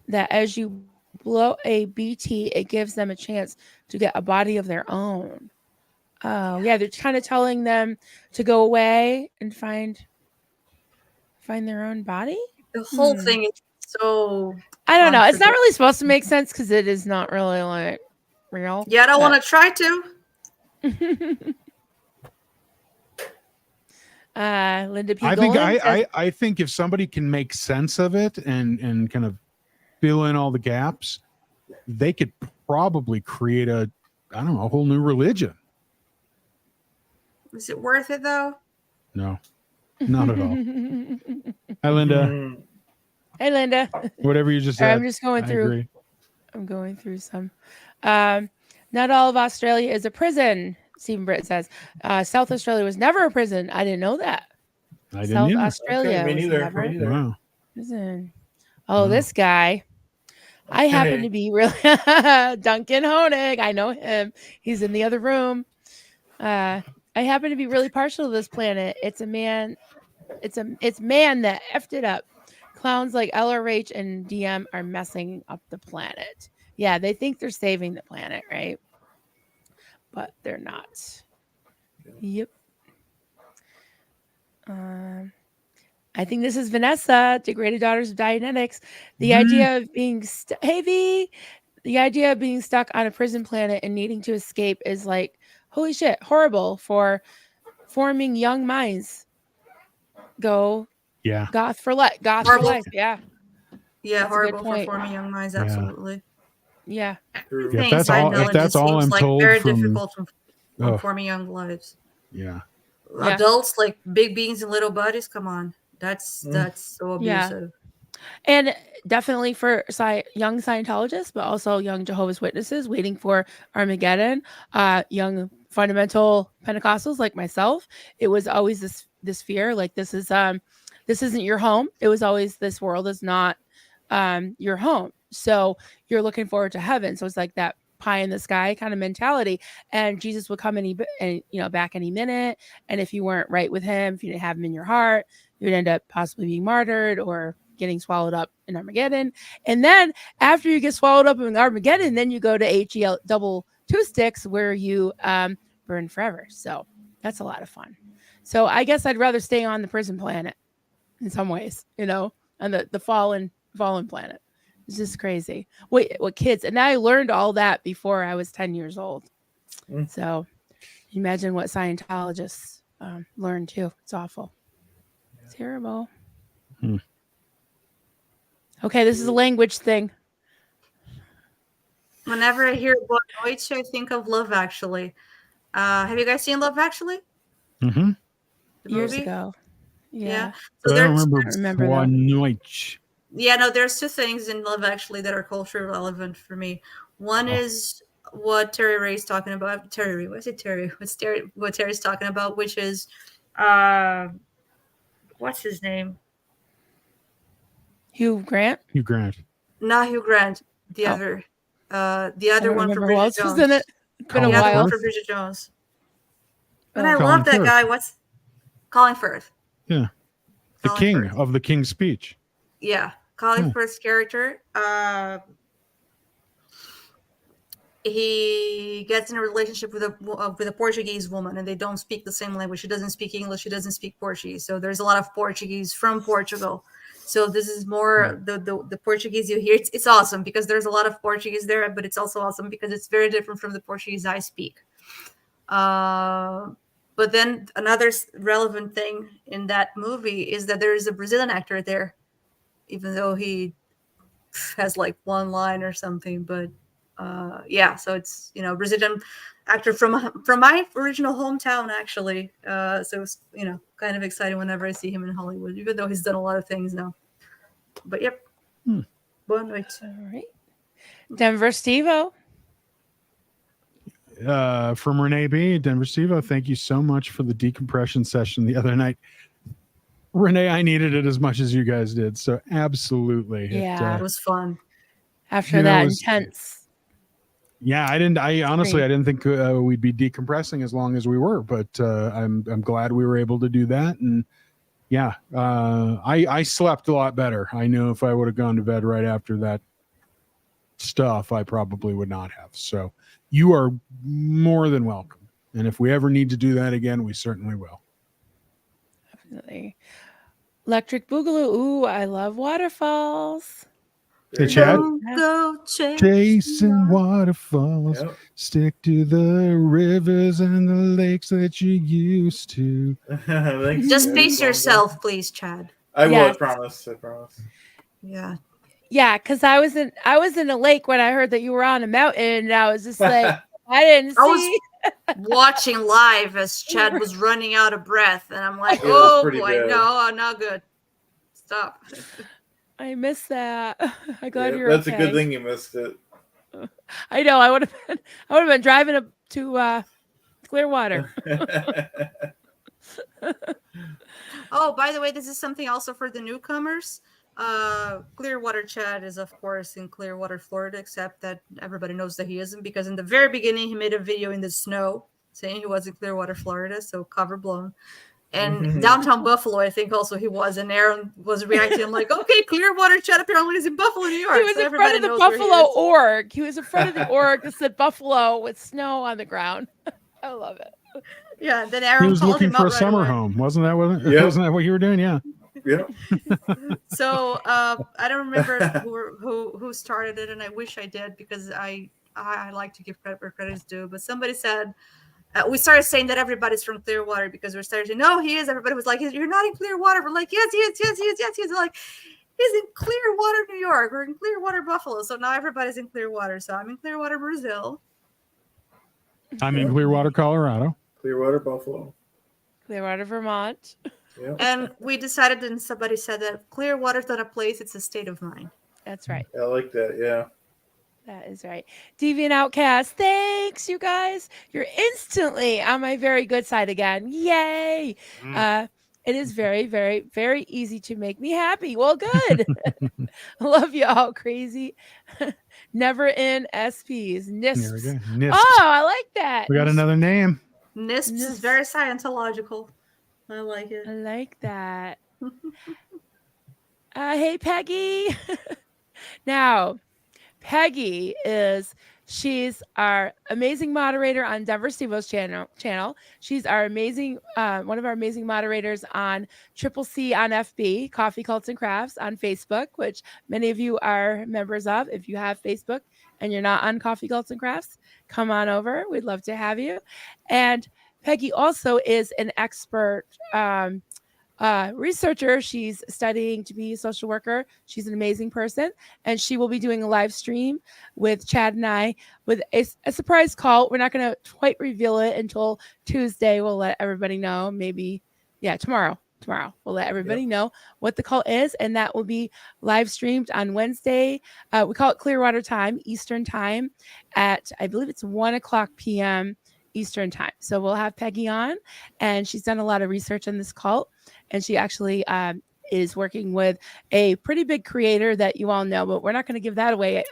Speaker 1: that as you blow a BT, it gives them a chance to get a body of their own. Oh, yeah. They're kind of telling them to go away and find their own body.
Speaker 4: The whole thing is so.
Speaker 1: I don't know. It's not really supposed to make sense because it is not really like real.
Speaker 4: Yeah, I don't want to try to.
Speaker 1: Linda P.
Speaker 3: I think
Speaker 1: Golan says,
Speaker 3: I think if somebody can make sense of it and kind of fill in all the gaps, they could probably create a whole new religion.
Speaker 4: Is it worth it though?
Speaker 3: No, not at all. Hi, Linda.
Speaker 2: Mm.
Speaker 1: Hey, Linda.
Speaker 3: Whatever you just
Speaker 1: All right,
Speaker 3: said.
Speaker 1: I'm just going
Speaker 3: I
Speaker 1: through.
Speaker 3: agree.
Speaker 1: I'm going through some. Not all of Australia is a prison, Stephen Britt says. South Australia was never a prison. I didn't know that.
Speaker 3: I didn't
Speaker 1: South
Speaker 3: either.
Speaker 1: Australia
Speaker 2: Okay, me
Speaker 1: was
Speaker 2: neither.
Speaker 1: never
Speaker 2: Me neither.
Speaker 3: Wow.
Speaker 1: prison. Oh,
Speaker 3: Wow.
Speaker 1: this guy. I happen
Speaker 2: Okay.
Speaker 1: to be really Duncan Honig. I know him. He's in the other room. I happen to be really partial to this planet. It's a man. It's man that effed it up. Clowns like LRH and DM are messing up the planet. Yeah, they think they're saving the planet, right? But they're not. Yep. I think this is Vanessa, Degraded Daughters of Dianetics. The idea of being the idea of being stuck on a prison planet and needing to escape is like, holy shit, horrible for forming young minds. Go
Speaker 3: Yeah.
Speaker 1: goth for life. Goth for life. Yeah.
Speaker 4: Yeah,
Speaker 1: That's a good
Speaker 4: horrible for
Speaker 1: point.
Speaker 4: forming young minds.
Speaker 3: Yeah.
Speaker 4: Absolutely.
Speaker 1: Yeah.
Speaker 2: True.
Speaker 3: Yeah, if that's all I'm
Speaker 4: like
Speaker 3: told
Speaker 4: very
Speaker 3: from
Speaker 4: difficult from forming young lives.
Speaker 3: Yeah.
Speaker 4: Adults like big beings and little bodies. Come on, that's so abusive.
Speaker 1: And definitely for young Scientologists, but also young Jehovah's Witnesses waiting for Armageddon, young fundamental Pentecostals like myself, it was always this fear, like this isn't your home. It was always, this world is not your home. So you're looking forward to heaven. So it's like that pie in the sky kind of mentality, and Jesus would come back any minute. And if you weren't right with him, if you didn't have him in your heart, you'd end up possibly being martyred or getting swallowed up in Armageddon. And then after you get swallowed up in Armageddon, then you go to HEL double 2 sticks where you burn forever. So that's a lot of fun. So I guess I'd rather stay on the prison planet in some ways, on the fallen planet. It's just crazy. Wait, what kids? And I learned all that before I was 10 years old. So imagine what Scientologists learn too. It's awful. It's terrible. Okay, this is a language thing.
Speaker 4: Whenever I hear about Deutsch, I think of Love Actually. Have you guys seen Love Actually?
Speaker 3: Mm-hmm.
Speaker 4: The
Speaker 1: Years
Speaker 4: movie?
Speaker 1: ago. Yeah.
Speaker 4: So
Speaker 3: I don't remember
Speaker 1: that.
Speaker 3: one Deutsch.
Speaker 4: Yeah, no, there's two things in Love Actually that are culturally relevant for me. One is what Terry Ray's talking about. Terry Ray, what is it? Terry? What Terry's talking about, which is, what's his name?
Speaker 1: Hugh Grant.
Speaker 3: Hugh Grant.
Speaker 4: Not Hugh Grant. The
Speaker 1: Oh.
Speaker 4: other, the
Speaker 1: I
Speaker 4: other
Speaker 1: don't
Speaker 4: one for
Speaker 1: remember who
Speaker 4: Bridget
Speaker 1: else was
Speaker 4: Jones.
Speaker 1: in it. It's been a
Speaker 3: Colin
Speaker 4: The other
Speaker 1: while.
Speaker 4: one
Speaker 3: Firth?
Speaker 4: for Bridget Jones. And
Speaker 1: Oh.
Speaker 4: I
Speaker 3: Colin
Speaker 4: love that
Speaker 3: Firth.
Speaker 4: guy. What's Colin Firth?
Speaker 3: Yeah. The
Speaker 4: Colin
Speaker 3: king
Speaker 4: Firth.
Speaker 3: of the King's Speech.
Speaker 4: Yeah, Colin
Speaker 3: Hmm.
Speaker 4: Firth's character. He gets in a relationship with a Portuguese woman, and they don't speak the same language. She doesn't speak English. She doesn't speak Portuguese. So there's a lot of Portuguese from Portugal. So this is more the Portuguese you hear. It's awesome because there's a lot of Portuguese there, but it's also awesome because it's very different from the Portuguese I speak. But then another relevant thing in that movie is that there is a Brazilian actor there, even though he has like one line or something. But yeah, so it's Brazilian actor from my original hometown actually. So it's kind of exciting whenever I see him in Hollywood, even though he's done a lot of things now. But yep. Boa noite.
Speaker 1: All right. Denver Steve-O.
Speaker 3: From Renee B, Denver Steve-O, thank you so much for the decompression session the other night. Renee, I needed it as much as you guys did. So absolutely.
Speaker 1: Yeah.
Speaker 4: It was fun.
Speaker 1: After that intense.
Speaker 3: Yeah, I honestly didn't think we'd be decompressing as long as we were, but I'm glad we were able to do that. And yeah, I slept a lot better. I knew if I would have gone to bed right after that stuff, I probably would not have. So you are more than welcome. And if we ever need to do that again, we certainly will.
Speaker 1: Definitely. Electric Boogaloo. Ooh, I love waterfalls.
Speaker 3: Hey, Chad.
Speaker 4: Go
Speaker 3: chasing waterfalls.
Speaker 2: Yep.
Speaker 3: Stick to the rivers and the lakes that you used to.
Speaker 2: Thanks,
Speaker 4: Just
Speaker 2: Chad.
Speaker 4: pace yourself, please, Chad.
Speaker 2: I
Speaker 1: Yes.
Speaker 2: will, promise. I promise.
Speaker 4: Yeah.
Speaker 1: Yeah, because I was in a lake when I heard that you were on a mountain, and I was just like, I didn't see.
Speaker 4: I was watching live as Chad was running out of breath, and I'm like,
Speaker 2: Yeah, it was
Speaker 4: oh
Speaker 2: pretty
Speaker 4: boy,
Speaker 2: bad.
Speaker 4: no, not good. Stop.
Speaker 1: I missed that. I'm glad
Speaker 2: Yeah,
Speaker 1: you're
Speaker 2: that's
Speaker 1: okay.
Speaker 2: a good thing you missed it.
Speaker 1: I know. I would have been driving up to Clearwater.
Speaker 4: Oh, by the way, this is something also for the newcomers. Clearwater Chad is, of course, in Clearwater, Florida, except that everybody knows that he isn't, because in the very beginning, he made a video in the snow saying he was in Clearwater, Florida, so cover blown. And downtown Buffalo, I think also he was, and Aaron was reacting like, okay, Clearwater Chad apparently is in Buffalo, New York.
Speaker 1: He was in front of the Buffalo org. He was in front of the org that said Buffalo with snow on the ground. I love it.
Speaker 4: Yeah, and then Aaron
Speaker 3: He was
Speaker 4: called
Speaker 3: looking
Speaker 4: him
Speaker 3: for
Speaker 4: out
Speaker 3: a
Speaker 4: right
Speaker 3: summer
Speaker 4: away.
Speaker 3: home. Wasn't that
Speaker 2: Yeah.
Speaker 3: wasn't that what you were doing? Yeah.
Speaker 2: Yeah.
Speaker 4: So I don't remember who started it, and I wish I did, because I like to give credit where credit's due. But somebody said, we started saying that everybody's from Clearwater, because we started saying, no, he is. Everybody was like, you're not in Clearwater. We're like, yes, he is. They're like, he's in Clearwater, New York, or in Clearwater, Buffalo. So now everybody's in Clearwater. So I'm in Clearwater, Brazil.
Speaker 3: I'm in Clearwater, Colorado.
Speaker 2: Clearwater, Buffalo.
Speaker 1: Clearwater, Vermont.
Speaker 2: Yeah.
Speaker 4: And we decided, and somebody said that Clearwater's not a place, it's a state of mind.
Speaker 1: That's right.
Speaker 2: I like that. Yeah.
Speaker 1: That is right. Deviant Outcast, thanks, you guys. You're instantly on my very good side again. Yay. It is very, very, very easy to make me happy. Well, good. I love you all, crazy. Never in SPs. NISPs.
Speaker 3: There we go. NISPs.
Speaker 1: Oh, I like that.
Speaker 3: We got another name.
Speaker 4: NISPs is very Scientological. I like it.
Speaker 1: I like that. Hey, Peggy. Now, Peggy she's our amazing moderator on Denver Steve-O's channel. She's our amazing, one of our amazing moderators on Triple C on FB, Coffee Cults and Crafts on Facebook, which many of you are members of. If you have Facebook and you're not on Coffee Cults and Crafts, come on over. We'd love to have you. And Peggy also is an expert researcher. She's studying to be a social worker. She's an amazing person, and she will be doing a live stream with Chad and I with a surprise call. We're not going to quite reveal it until Tuesday. We'll let everybody know. Maybe, tomorrow. tomorrow. We'll let everybody know what the cult is, and that will be live streamed on Wednesday. We call it Clearwater time, Eastern time, at I believe it's 1:00 p.m. Eastern time. So we'll have Peggy on, and she's done a lot of research on this cult, and she actually is working with a pretty big creator that you all know, but we're not going to give that away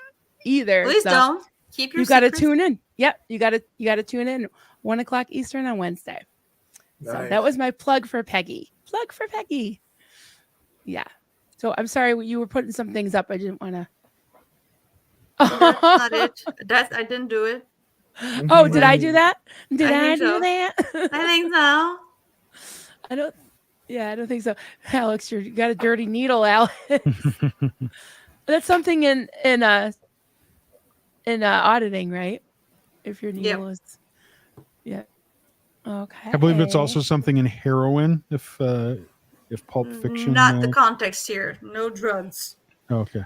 Speaker 1: either.
Speaker 4: Please
Speaker 1: so
Speaker 4: don't. Keep your
Speaker 1: you got to
Speaker 4: secrets.
Speaker 1: tune in. Yep, you got to tune in 1:00 Eastern on Wednesday.
Speaker 2: Nice.
Speaker 1: So that was my plug for Peggy. Plug for Peggy. Yeah. So I'm sorry you were putting some things up. I didn't want to.
Speaker 4: That's not it. I didn't do it.
Speaker 1: Oh, did I do that? Did
Speaker 4: I
Speaker 1: I
Speaker 4: think
Speaker 1: do
Speaker 4: so.
Speaker 1: that?
Speaker 4: I think so.
Speaker 1: I don't. Yeah, I don't think so. Alex, you got a dirty needle, Alex. That's something in auditing, right? If your needle is. Yeah. Okay.
Speaker 3: I believe it's also something in heroin. If Pulp Fiction.
Speaker 4: Not the context here. No drugs.
Speaker 3: Oh, okay.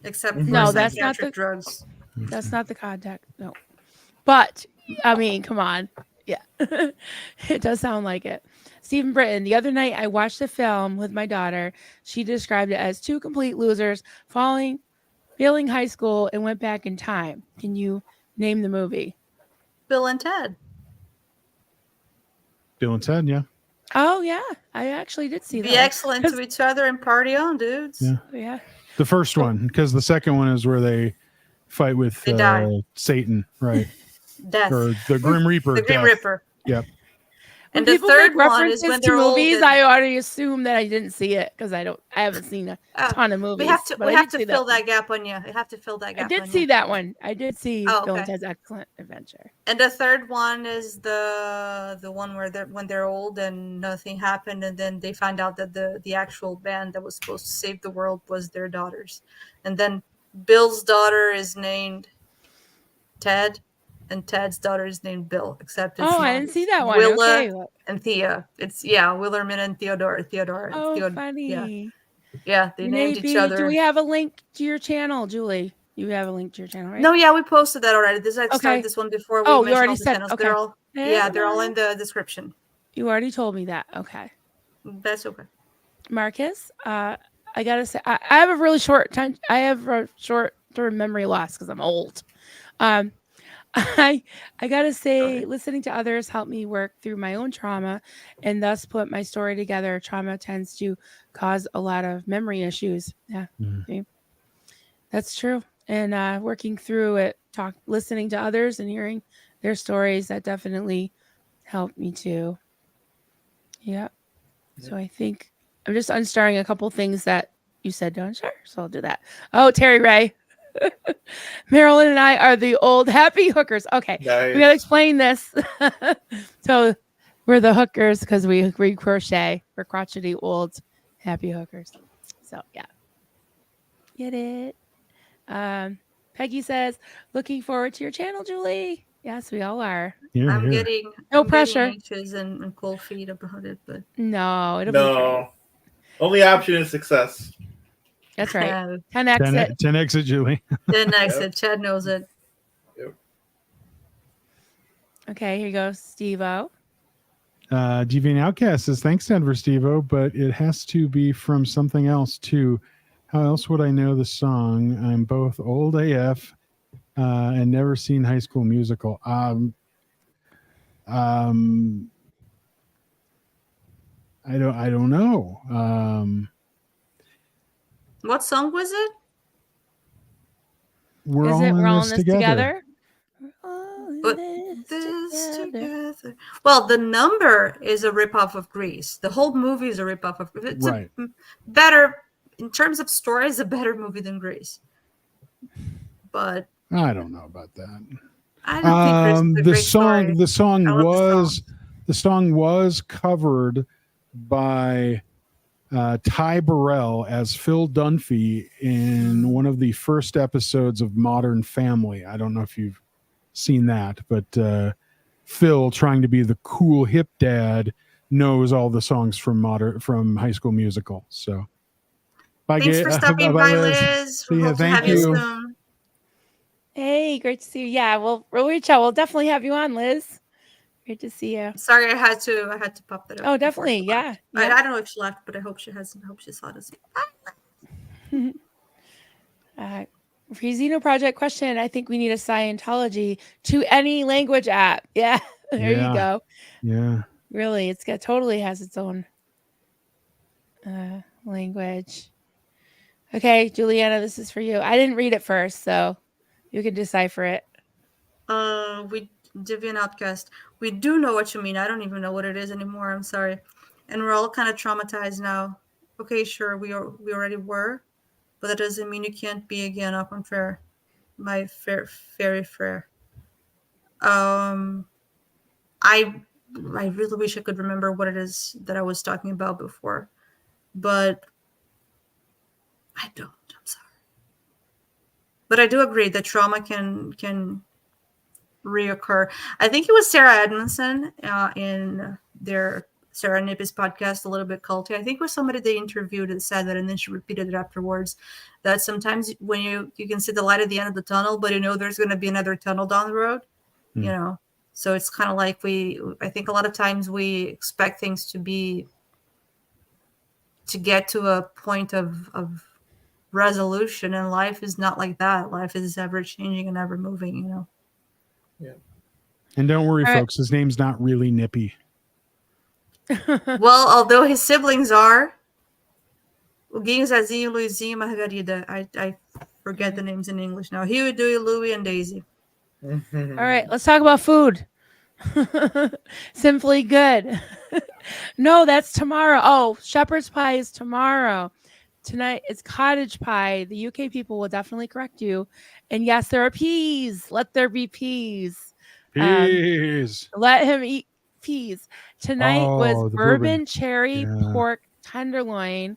Speaker 4: Except
Speaker 1: No,
Speaker 4: for
Speaker 1: that's not
Speaker 4: psychiatric drugs.
Speaker 1: That's not the contact. No. But I mean, come on. Yeah. It does sound like it. Stephen Britton, the other night I watched a film with my daughter. She described it as two complete losers failing high school and went back in time. Can you name the movie?
Speaker 4: Bill and Ted.
Speaker 3: Bill and Ted, yeah.
Speaker 1: Oh yeah, I actually did see that.
Speaker 4: Be excellent to each other and party on, dudes.
Speaker 3: Yeah.
Speaker 1: Yeah.
Speaker 3: The first one, because the second one is where they fight with Satan, right?
Speaker 4: Death.
Speaker 3: Or the Grim Reaper.
Speaker 4: The Grim
Speaker 3: Death.
Speaker 4: Ripper.
Speaker 3: Yep.
Speaker 4: And
Speaker 1: When
Speaker 4: the
Speaker 1: people
Speaker 4: third
Speaker 1: make
Speaker 4: one is when
Speaker 1: references
Speaker 4: they're
Speaker 1: to
Speaker 4: old.
Speaker 1: movies, I already assume that I didn't see it because I haven't seen a ton of movies.
Speaker 4: We have to.
Speaker 1: but
Speaker 4: We
Speaker 1: I
Speaker 4: have
Speaker 1: did
Speaker 4: to
Speaker 1: see
Speaker 4: fill
Speaker 1: that
Speaker 4: that gap on you. We have to fill that
Speaker 1: I
Speaker 4: gap.
Speaker 1: did
Speaker 4: on
Speaker 1: see
Speaker 4: you.
Speaker 1: that one. I did see
Speaker 4: Oh,
Speaker 1: Bill and
Speaker 4: okay.
Speaker 1: Ted's Excellent Adventure.
Speaker 4: And the third one is the one where when they're old and nothing happened, and then they find out that the actual band that was supposed to save the world was their daughters, and then Bill's daughter is named Ted, and Ted's daughter is named Bill. Except it's
Speaker 1: I
Speaker 4: not
Speaker 1: didn't see that one.
Speaker 4: Willa
Speaker 1: Okay.
Speaker 4: and Thea. It's Willerman and Theodore.
Speaker 1: Oh, funny.
Speaker 4: Yeah, they named each other.
Speaker 1: Do we have a link to your channel, Julie? You have a link to your channel, right?
Speaker 4: No, yeah, we posted that already. I started this one before.
Speaker 1: Oh,
Speaker 4: we
Speaker 1: you already
Speaker 4: all the
Speaker 1: said.
Speaker 4: channels.
Speaker 1: Okay.
Speaker 4: They're all in the description.
Speaker 1: You already told me that. Okay.
Speaker 4: That's okay.
Speaker 1: Marcus, I gotta say, I have a really short time. I have a short-term memory loss because I'm old. I gotta say, listening to others helped me work through my own trauma and thus put my story together. Trauma tends to cause a lot of memory issues. Yeah, see? That's true. And working through it, listening to others and hearing their stories, that definitely helped me too. Yeah. So I think I'm just unstarring a couple things that you said to unstar. So I'll do that. Oh, Terry Ray. Marilyn and I are the old happy hookers. Okay.
Speaker 2: Nice.
Speaker 1: We got to explain this. So we're the hookers because we crochet. We're crotchety old happy hookers. So yeah. Get it? Peggy says, looking forward to your channel, Julie. Yes, we all are.
Speaker 4: I'm getting
Speaker 1: pressure.
Speaker 4: anxious and cold feet about it, but
Speaker 1: no, it'll be great.
Speaker 2: Only option is success.
Speaker 1: That's right. 10 exit.
Speaker 3: 10 exit, Julie.
Speaker 4: 10 exit. Chad knows it.
Speaker 2: Yep.
Speaker 1: Okay, here you go, Steve-O.
Speaker 3: Deviant Outcast says, thanks, Denver Steve-O, but it has to be from something else, too. How else would I know the song? I'm both old AF and never seen High School Musical. I don't know.
Speaker 4: What song was it?
Speaker 3: We're all in this together.
Speaker 4: But this together. Well, the number is a ripoff of Grease. The whole movie is a ripoff of Grease. It's
Speaker 3: right.
Speaker 4: Better in terms of story. It's a better movie than Grease. But
Speaker 3: I don't know about that.
Speaker 4: I don't think Grease is a great story.
Speaker 3: The song was covered by Ty Burrell as Phil Dunphy in one of the first episodes of Modern Family. I don't know if you've seen that, but Phil, trying to be the cool hip dad, knows all the songs from High School Musical. So,
Speaker 4: thanks for stopping by, Liz.
Speaker 3: We hope to have you soon.
Speaker 1: Hey, great to see you. Yeah, we'll reach out. We'll definitely have you on, Liz. Great to see you.
Speaker 4: Sorry, I had to pop that up.
Speaker 1: Oh,
Speaker 4: before
Speaker 1: definitely.
Speaker 4: she left.
Speaker 1: Yeah.
Speaker 4: I don't know if she left, but I hope she hasn't. I hope she saw this.
Speaker 1: For Xeno Project question, I think we need a Scientology to any language app. Yeah. There you go.
Speaker 3: Yeah.
Speaker 1: Really, totally has its own language. Okay, Juliana, this is for you. I didn't read it first, so you can decipher it.
Speaker 4: We Deviant Outcast. We do know what you mean. I don't even know what it is anymore. I'm sorry. And we're all kind of traumatized now. Okay, sure, we already were, but that doesn't mean you can't be again up on fair. My fairy fair. I really wish I could remember what it is that I was talking about before, but I don't. I'm sorry. But I do agree that trauma can reoccur. I think it was Sarah Edmondson in their Sarah Nippy's podcast, A Little Bit Culty. I think it was somebody they interviewed that said that, and then she repeated it afterwards, that sometimes when you can see the light at the end of the tunnel, but you know there's going to be another tunnel down the road, you know. So it's kind of like I think a lot of times we expect things to get to a point of resolution, and life is not like that. Life is ever changing and ever moving, you know.
Speaker 2: Yeah.
Speaker 3: And don't worry,
Speaker 1: All right.
Speaker 3: folks. His name's not really Nippy.
Speaker 4: Well, although his siblings are Guinho, Zezinho, Luizinho, Margarida. I forget the names in English now. Huey, Dewey, Louie, and Daisy.
Speaker 1: All right, let's talk about food. Simply Good. No, that's tomorrow. Oh, shepherd's pie is tomorrow. Tonight it's cottage pie. The UK people will definitely correct you. And yes, there are peas. Let there be peas.
Speaker 3: Peas.
Speaker 1: Let him eat peas. Tonight was
Speaker 3: the
Speaker 1: bourbon cherry
Speaker 3: Yeah.
Speaker 1: pork tenderloin,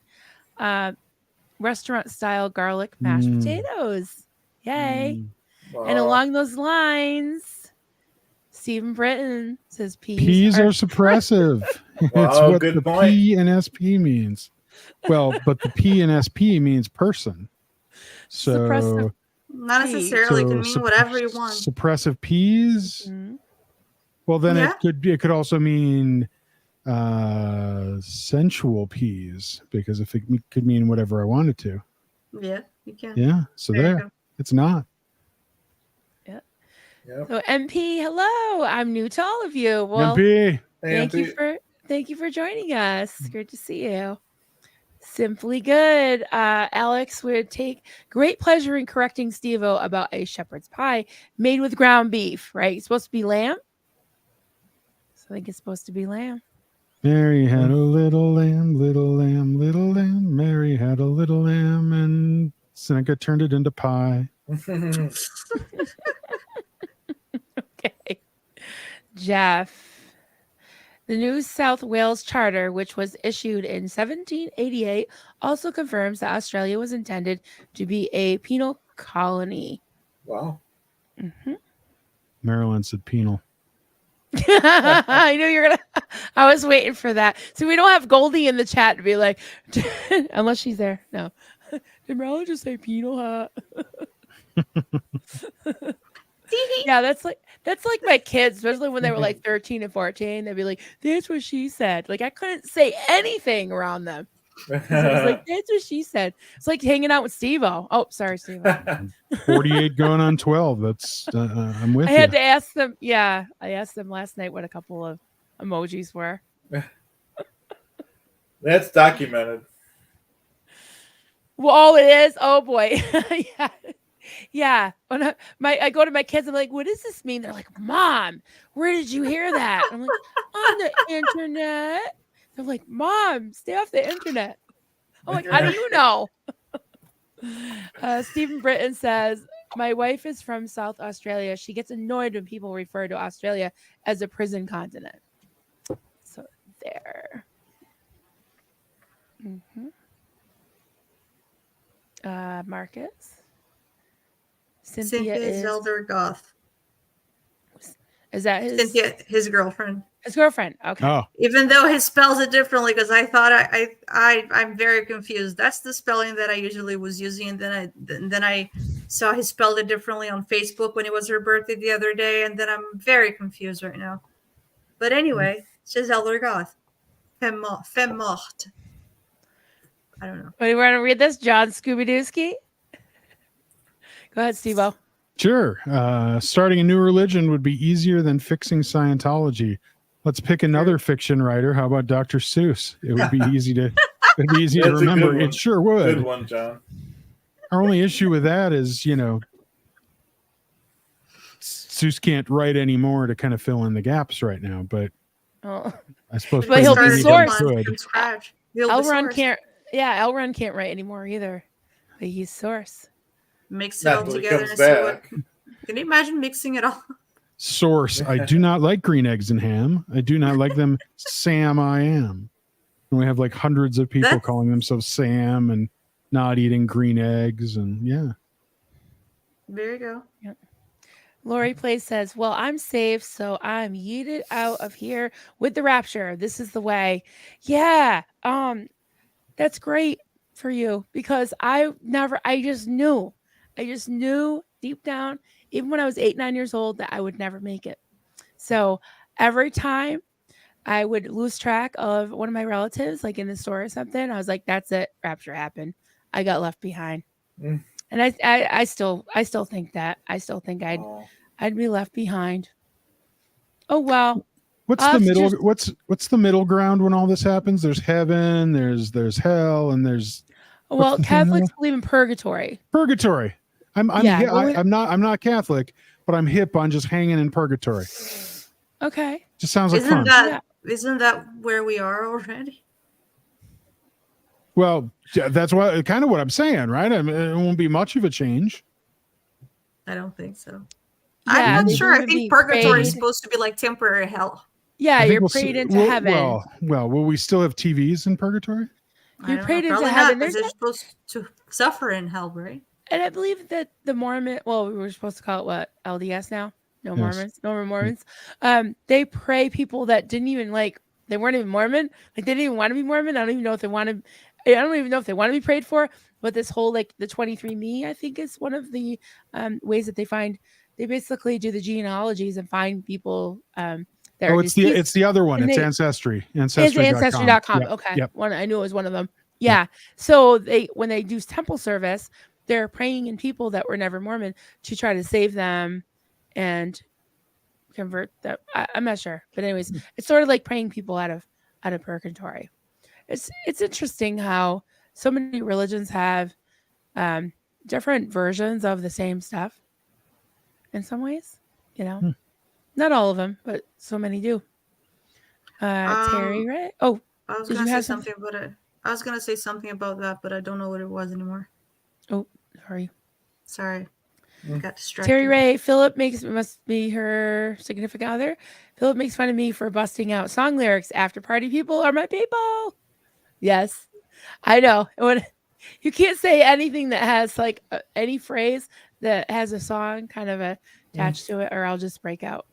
Speaker 1: restaurant style garlic mashed potatoes. Yay.
Speaker 2: Wow.
Speaker 1: And along those lines, Stephen Britton says
Speaker 3: Peas are suppressive. It's
Speaker 2: Wow,
Speaker 3: what
Speaker 2: good
Speaker 3: the
Speaker 2: point.
Speaker 3: P and SP means. Well, but the P and SP means person. So
Speaker 1: Suppressive.
Speaker 4: Not necessarily. It can mean whatever you want.
Speaker 3: Suppressive peas.
Speaker 1: Mhm.
Speaker 3: Well, then
Speaker 4: Yeah.
Speaker 3: it could also mean sensual peas, because if it could mean whatever I wanted to.
Speaker 4: Yeah, you can.
Speaker 3: Yeah. So
Speaker 4: There you
Speaker 3: there.
Speaker 4: go.
Speaker 3: It's not.
Speaker 2: Yep.
Speaker 1: So MP, hello. I'm new to all of you. Well,
Speaker 3: MP.
Speaker 1: thank you for joining us. Great to see you. Simply Good. Alex would take great pleasure in correcting Steve-O about a shepherd's pie made with ground beef, right? It's supposed to be lamb. So I think it's supposed to be lamb.
Speaker 3: Mary had a little lamb, little lamb, little lamb. Mary had a little lamb, and Seneca turned it into pie.
Speaker 1: Okay. Jeff. The New South Wales Charter, which was issued in 1788, also confirms that Australia was intended to be a penal colony.
Speaker 2: Wow.
Speaker 1: Mm-hmm.
Speaker 3: Maryland said penal.
Speaker 1: I knew you were going to. I was waiting for that. So we don't have Goldie in the chat to be like, unless she's there. No. Did Maryland just say penal, huh? Yeah, that's like my kids, especially when they were like 13 and 14. They'd be like, "That's what she said." Like I couldn't say anything around them. It was like, "That's what she said." It's like hanging out with Steve-O. Oh, sorry, Steve-O.
Speaker 3: 48 going on 12. That's I'm with
Speaker 1: I
Speaker 3: you.
Speaker 1: had to ask them. Yeah, I asked them last night what a couple of emojis were.
Speaker 2: That's documented.
Speaker 1: Well, it is. Oh boy, yeah. Yeah, when I go to my kids, I'm like, "What does this mean?" They're like, "Mom, where did you hear that?" I'm like, "On the internet." They're like, "Mom, stay off the internet." I'm like, "How do you know?" Stephen Britton says, "My wife is from South Australia. She gets annoyed when people refer to Australia as a prison continent." So there. Mm-hmm. Marcus. Cynthia is
Speaker 4: Zelder Goth.
Speaker 1: Is that his?
Speaker 4: Cynthia, his girlfriend.
Speaker 1: His girlfriend. Okay.
Speaker 3: Oh,
Speaker 4: Even though he spells it differently, because I thought I'm very confused. That's the spelling that I usually was using, and then I saw he spelled it differently on Facebook when it was her birthday the other day, and then I'm very confused right now. But anyway, Giselle Goth. Femme morte. I don't know.
Speaker 1: Do you want to read this? John Scooby-Dooski? Go ahead, Steve-O.
Speaker 3: Sure. Starting a new religion would be easier than fixing Scientology. Let's pick another fiction writer. How about Dr. Seuss? It would be easy to
Speaker 2: That's a good
Speaker 3: remember.
Speaker 2: one.
Speaker 3: It sure would.
Speaker 2: Good one, John.
Speaker 3: Our only issue with that is, Seuss can't write anymore to kind of fill in the gaps right now. But
Speaker 1: Oh.
Speaker 3: I suppose
Speaker 1: But he'll be
Speaker 3: Prince
Speaker 1: sourced.
Speaker 3: could.
Speaker 4: From scratch. He'll be
Speaker 1: L Run
Speaker 4: sourced.
Speaker 1: can't. Yeah, L Run can't write anymore either. But he's source.
Speaker 4: Mix it
Speaker 2: Not
Speaker 4: all
Speaker 2: till he
Speaker 4: together
Speaker 2: comes
Speaker 4: and see what.
Speaker 2: back.
Speaker 4: Can you imagine mixing it all?
Speaker 3: Source. I do not like green eggs and ham. I do not like them. Sam, I am. And we have like hundreds of people calling themselves Sam and not eating green eggs. And yeah.
Speaker 4: There you go.
Speaker 1: Yep. Lori Plays says, well, I'm safe, so I'm yeeted out of here with the rapture. This is the way. Yeah. That's great for you because I just knew deep down, even when I was 8, 9 years old, that I would never make it. So every time I would lose track of one of my relatives, like in the store or something, I was like, that's it. Rapture happened. I got left behind.
Speaker 2: Mm.
Speaker 1: And I still think that. I still think I'd be left behind. Oh well.
Speaker 3: What's the middle? What's the middle ground when all this happens? There's heaven, there's hell, and there's
Speaker 1: Catholics believe in purgatory.
Speaker 3: Purgatory. I'm not Catholic, but I'm hip on just hanging in purgatory.
Speaker 1: Okay.
Speaker 3: Just sounds like fun.
Speaker 4: Isn't that where we are already?
Speaker 3: Well, that's kind of what I'm saying, right? I mean, it won't be much of a change.
Speaker 4: I don't think so.
Speaker 1: Yeah,
Speaker 4: I'm not sure. I think purgatory is supposed to be like temporary hell.
Speaker 1: Yeah, you're prayed into heaven.
Speaker 3: Well, will we still have TVs in purgatory?
Speaker 1: You're prayed into heaven.
Speaker 4: They're supposed to suffer in hell, right?
Speaker 1: And I believe that the Mormon, we were supposed to call it what? LDS now? No Mormons. No more Mormons. They pray people that didn't even they weren't even Mormon. Like they didn't even want to be Mormon. I don't even know if they want to be prayed for. But this whole the 23andMe, I think, is one of the ways that they find. They basically do the genealogies and find people
Speaker 3: it's the other one. It's Ancestry. Ancestry.com.
Speaker 1: It's Ancestry.com.
Speaker 3: Yep.
Speaker 1: Okay.
Speaker 3: Yep.
Speaker 1: I knew it was one of them. Yeah. Yep. So when they do temple service, they're praying in people that were never Mormon to try to save them and convert them. I'm not sure. But anyways, it's sort of like praying people out of purgatory. It's interesting how so many religions have different versions of the same stuff. In some ways, not all of them, but so many do. Terry, right? Oh,
Speaker 4: I was going to say something about it. I was going to say something about that, but I don't know what it was anymore.
Speaker 1: Oh,
Speaker 4: sorry. Got distracted.
Speaker 1: Terry Ray, Philip must be her significant other. Philip makes fun of me for busting out song lyrics. After party people are my people. Yes, I know. You can't say anything that has any phrase that has a song kind of attached to it, or I'll just break out.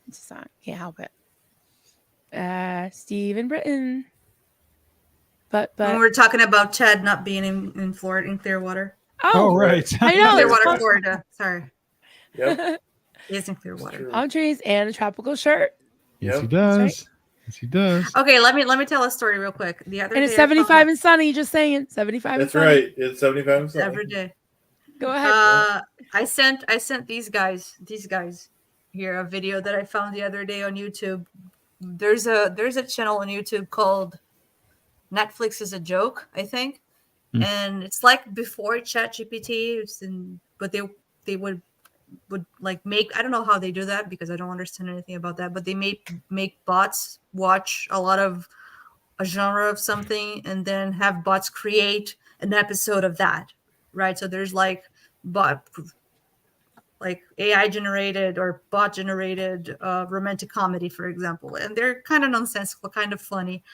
Speaker 1: It's a song. Can't help it. Steve in Britain. But
Speaker 4: when we're talking about Chad not being in Florida, in Clearwater.
Speaker 3: Oh right.
Speaker 1: I know.
Speaker 4: Clearwater, Florida. Sorry.
Speaker 2: Yep.
Speaker 4: He is in Clearwater.
Speaker 1: Palm trees and a tropical shirt.
Speaker 3: Yes, he does. Right. Yes, he does.
Speaker 4: Okay, let me tell a story real quick. The other
Speaker 1: and it's 75 and sunny. Just saying, 75.
Speaker 2: That's
Speaker 1: and sunny.
Speaker 2: right. It's 75 and sunny
Speaker 4: every day.
Speaker 1: Go ahead.
Speaker 4: I sent these guys here a video that I found the other day on YouTube. There's a channel on YouTube called Netflix is a Joke, I think, and it's like before ChatGPT. But they would make, I don't know how they do that because I don't understand anything about that, but they make bots watch a lot of a genre of something and then have bots create an episode of that, right? So there's AI generated or bot generated romantic comedy, for example, and they're kind of nonsensical, kind of funny.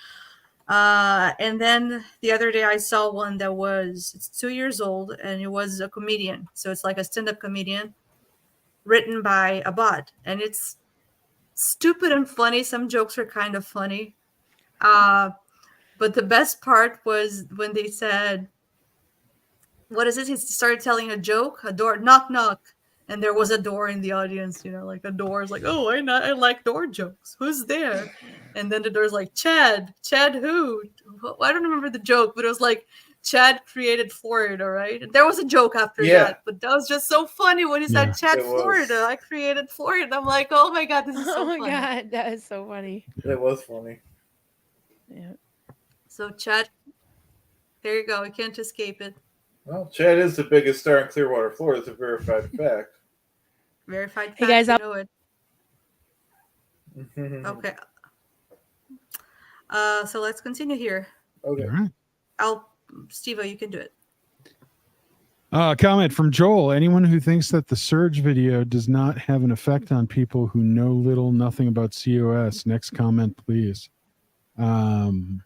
Speaker 4: And then the other day I saw one that it's 2 years old and it was a comedian. So it's like a stand-up comedian written by a bot, and it's stupid and funny. Some jokes are kind of funny. But the best part was when they said, what is it? He started telling a joke, a door, knock, knock. and there was a door in the audience, like a door is like, oh, I like door jokes. Who's there? And then the door's like, Chad who? I don't remember the joke, but it was like, Chad created Florida, right? And there was a joke after that, but that was just so funny when he said, Chad Florida, I created Florida. I'm like, oh my God, this is so funny.
Speaker 1: God, that is so funny.
Speaker 2: That was funny.
Speaker 1: Yeah.
Speaker 4: So Chad, there you go. You can't escape it.
Speaker 2: Well, Chad is the biggest star in Clearwater, Florida. It's a verified fact.
Speaker 4: Verified fact.
Speaker 1: Hey guys,
Speaker 4: you know it. Okay. So let's continue here.
Speaker 2: Okay.
Speaker 3: All right.
Speaker 4: Steve-O, you can do it.
Speaker 3: Comment from Joel. Anyone who thinks that the Surge video does not have an effect on people who know little, nothing about COS. Next comment, please. Anyone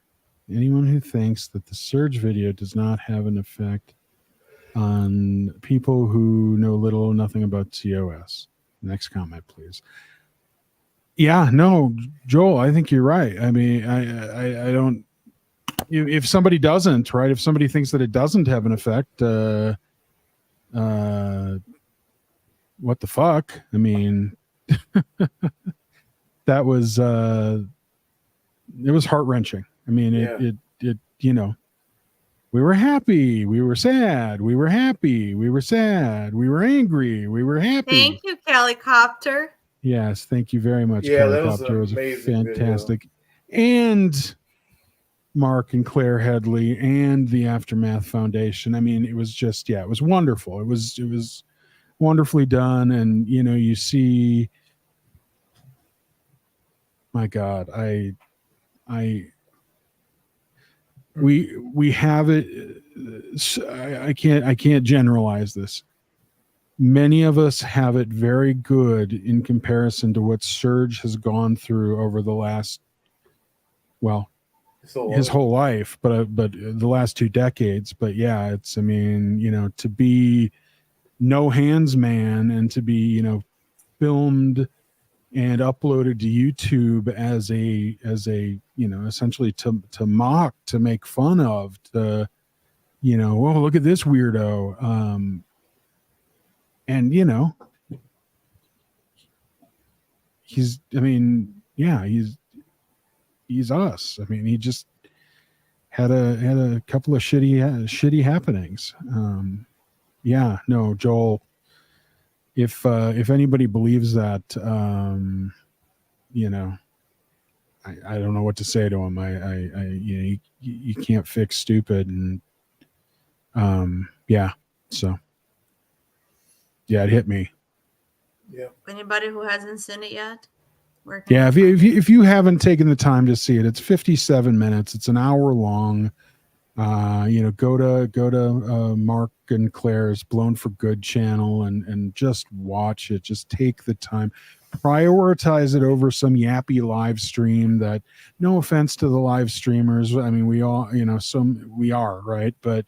Speaker 3: who thinks that the Surge video does not have an effect on people who know little or nothing about COS. Next comment, please. Yeah, no, Joel, I think you're right. I mean, I don't. If somebody doesn't, right? If somebody thinks that it doesn't have an effect, what the fuck? I mean, that was it was heart wrenching. I mean, it we were happy, we were sad, we were happy, we were sad, we were angry, we were happy.
Speaker 4: Thank you, Calicopter.
Speaker 3: Yes, thank you very much,
Speaker 2: Yeah,
Speaker 3: Calicopter.
Speaker 2: that was
Speaker 3: a
Speaker 2: amazing
Speaker 3: fantastic. And Mark and Claire Headley and the Aftermath Foundation. I mean, it was just, it was wonderful. It was wonderfully done. And, you see, my God, we have it. I can't generalize this. Many of us have it very good in comparison to what Surge has gone through over the last, his whole life, but the last 2 decades. But yeah, it's, I mean, to be no hands man and to be, filmed and uploaded to YouTube as a essentially to mock, to make fun of, to, oh, look at this weirdo. And he's us. I mean, he just had a couple of shitty happenings. No, Joel, if anybody believes that, I don't know what to say to him. You can't fix stupid. And so it hit me.
Speaker 2: Yeah.
Speaker 4: Anybody who hasn't seen it yet?
Speaker 3: Yeah, if you haven't taken the time to see it, it's 57 minutes. It's an hour long. Go to Mark and Claire's Blown for Good channel and just watch it. Just take the time. Prioritize it over some yappy live stream that, no offense to the live streamers. I mean, we all, we are, right? But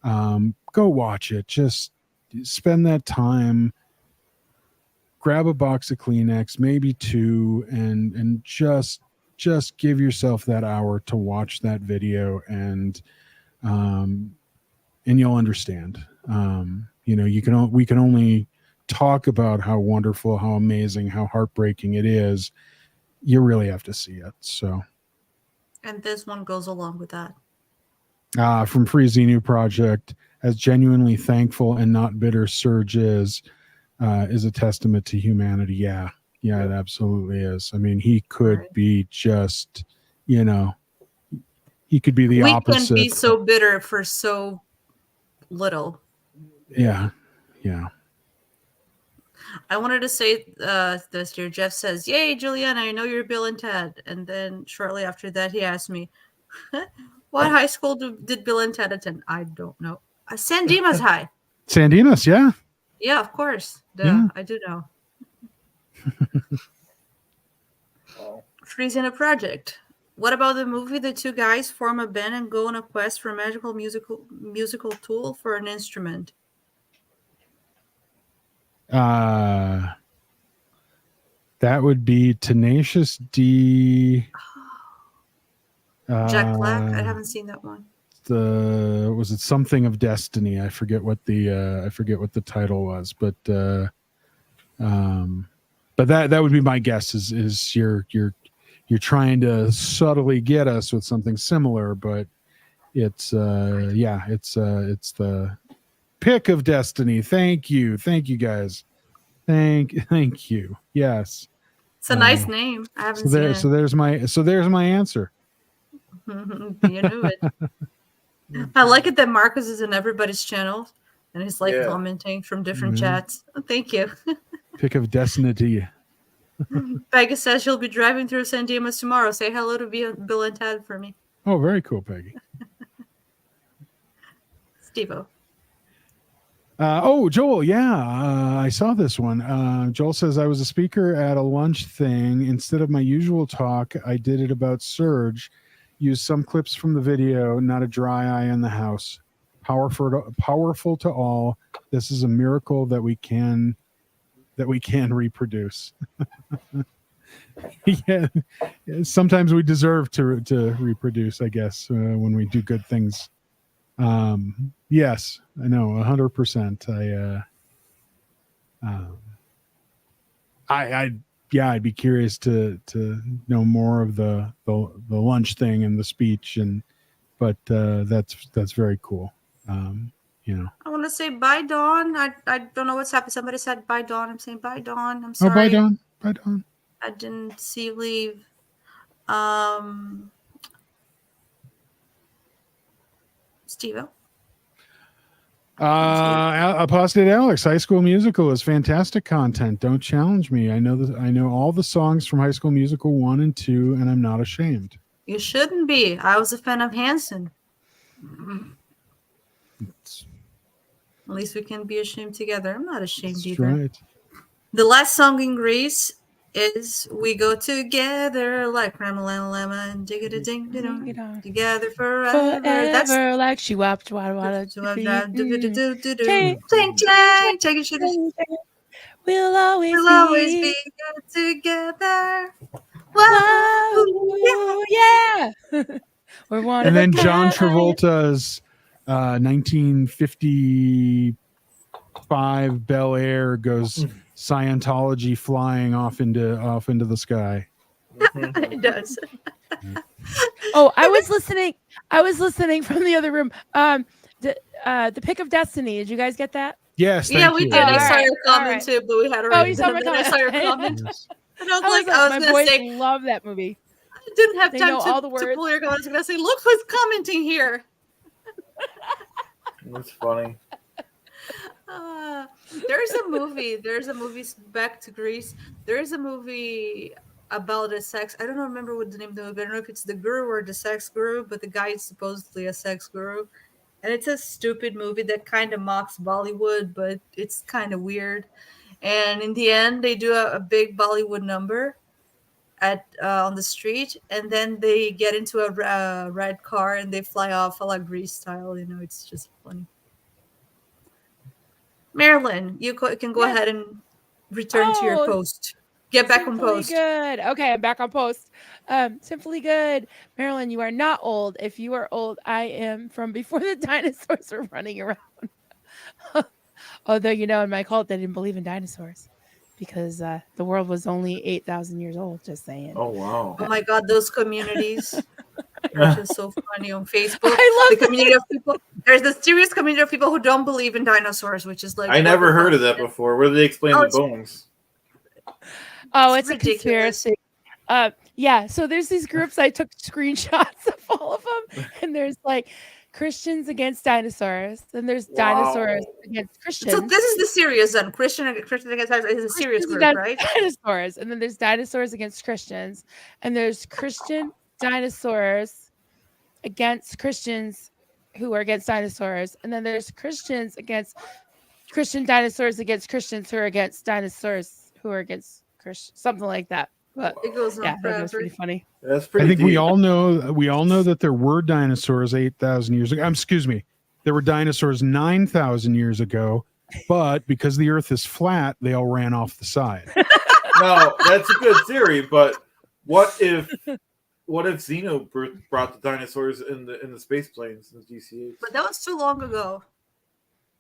Speaker 3: go watch it. Just spend that time. Grab a box of Kleenex, maybe 2, and just give yourself that hour to watch that video, and you'll understand. We can only talk about how wonderful, how amazing, how heartbreaking it is. You really have to see it. So,
Speaker 4: and this one goes along with that.
Speaker 3: From Free Xenu Project, as genuinely thankful and not bitter Surge is a testament to humanity. Yeah, it absolutely is. I mean, he could be just, he could be the opposite.
Speaker 4: We can be so bitter for so little.
Speaker 3: Yeah.
Speaker 4: I wanted to say this here. Jeff says, "Yay, Juliana, I know you're Bill and Ted." And then shortly after that, he asked me, what high school did Bill and Ted attend? I don't know. San Dimas High.
Speaker 3: San Dimas, yeah.
Speaker 4: Yeah, of course.
Speaker 3: Yeah.
Speaker 4: I do know. Freezing a project. What about the movie? The 2 guys form a band and go on a quest for a magical musical tool for an instrument.
Speaker 3: That would be Tenacious D.
Speaker 4: Jack Black. I haven't seen that one.
Speaker 3: Was it Something of Destiny? I forget what the title was, but But that would be my guess. Is you're trying to subtly get us with something similar, but it's the pick of destiny. Thank you guys. Thank you. Yes.
Speaker 4: It's a nice name. I haven't
Speaker 3: So there,
Speaker 4: seen
Speaker 3: so there's my answer.
Speaker 4: it. You knew it. I like it that Marcus is in everybody's channel and he's like commenting from different chats. Oh, thank you.
Speaker 3: Pick of destiny.
Speaker 4: Peggy says she'll be driving through San Dimas tomorrow. Say hello to Bill and Ted for me.
Speaker 3: Oh, very cool, Peggy.
Speaker 4: Steve-O.
Speaker 3: Joel, I saw this one. Joel says, I was a speaker at a lunch thing. Instead of my usual talk, I did it about Surge. Used some clips from the video, not a dry eye in the house. Powerful to all. This is a miracle that we can reproduce. Yeah, sometimes we deserve to reproduce, I guess, when we do good things. Yes, I know, 100%. I'd be curious to know more of the lunch thing and the speech, but that's very cool.
Speaker 4: I want to say bye, Dawn. I don't know what's happened. Somebody said bye, Dawn. I'm saying bye, Dawn. I'm sorry.
Speaker 3: Oh, bye, Dawn. Bye, Dawn.
Speaker 4: I didn't see you leave. Steve-O.
Speaker 3: Apostate Alex, High School Musical is fantastic content. Don't challenge me. I know all the songs from High School Musical 1 and 2, and I'm not ashamed.
Speaker 4: You shouldn't be. I was a fan of Hanson. At least we can be ashamed together. I'm not ashamed
Speaker 3: That's
Speaker 4: either.
Speaker 3: right.
Speaker 4: The last song in Greece is "We Go Together Like Lemon, Diggity Ding Ding, Together Forever." That's
Speaker 1: like she wapped, We'll always be
Speaker 4: together.
Speaker 1: Whoa, yeah. We're one.
Speaker 3: And then John Travolta's 1955 Bel Air goes Scientology flying off into the sky.
Speaker 4: It does.
Speaker 1: Oh, I was listening from the other room. The Pick of Destiny. Did you guys get that?
Speaker 3: Yes.
Speaker 4: Yeah, we
Speaker 3: you.
Speaker 4: did. I saw your comment too, but we had already.
Speaker 1: You saw my
Speaker 4: comment. I saw your comment.
Speaker 3: Yes.
Speaker 4: And I was
Speaker 1: my
Speaker 4: gonna
Speaker 1: boys
Speaker 4: say,
Speaker 1: love that movie.
Speaker 4: I didn't have
Speaker 1: They
Speaker 4: time
Speaker 1: know all the
Speaker 4: to
Speaker 1: words.
Speaker 4: pull your comments. I was gonna say, look who's commenting here.
Speaker 2: That's funny.
Speaker 4: There's a movie. Back to Greece. There's a movie about a sex. I don't remember what the name of the movie. I don't know if it's The Guru or The Sex Guru, but the guy is supposedly a sex guru, and it's a stupid movie that kind of mocks Bollywood, but it's kind of weird. And in the end, they do a big Bollywood number at on the street, and then they get into a red car and they fly off a la Grease style. It's just funny. Marilyn, you can go ahead and return to your post. Get back on post.
Speaker 1: Good. Okay, I'm back on post. Simply good. Marilyn, you are not old. If you are old, I am from before the dinosaurs were running around. Although, in my cult, they didn't believe in dinosaurs because the world was only 8,000 years old, just saying.
Speaker 2: Oh, wow.
Speaker 4: Oh, my God, those communities are just so funny on Facebook.
Speaker 1: I love
Speaker 4: the community of people. There's the serious community of people who don't believe in dinosaurs, which is like...
Speaker 2: I never heard of that before. Where do they explain the bones?
Speaker 1: Oh, it's a conspiracy. Yeah, so there's these groups. I took screenshots of all of them, and there's like Christians against dinosaurs, and there's dinosaurs against Christians.
Speaker 4: So this is the serious one. Christian against dinosaurs is a serious group, right?
Speaker 1: Dinosaurs, and then there's dinosaurs against Christians, and there's Christian dinosaurs against Christians who are against dinosaurs, and then there's Christians against Christian dinosaurs against Christians who are against dinosaurs who are against Christians, something like that. But
Speaker 4: it goes on forever.
Speaker 1: That was pretty funny.
Speaker 2: That's pretty.
Speaker 3: I think
Speaker 2: deep.
Speaker 3: we all know that there were dinosaurs 8,000 years ago. Excuse me, there were dinosaurs 9,000 years ago, but because the Earth is flat, they all ran off the side.
Speaker 2: No, that's a good theory, but what if Xeno brought the dinosaurs in the space planes in the DC-8?
Speaker 4: But that was too long ago.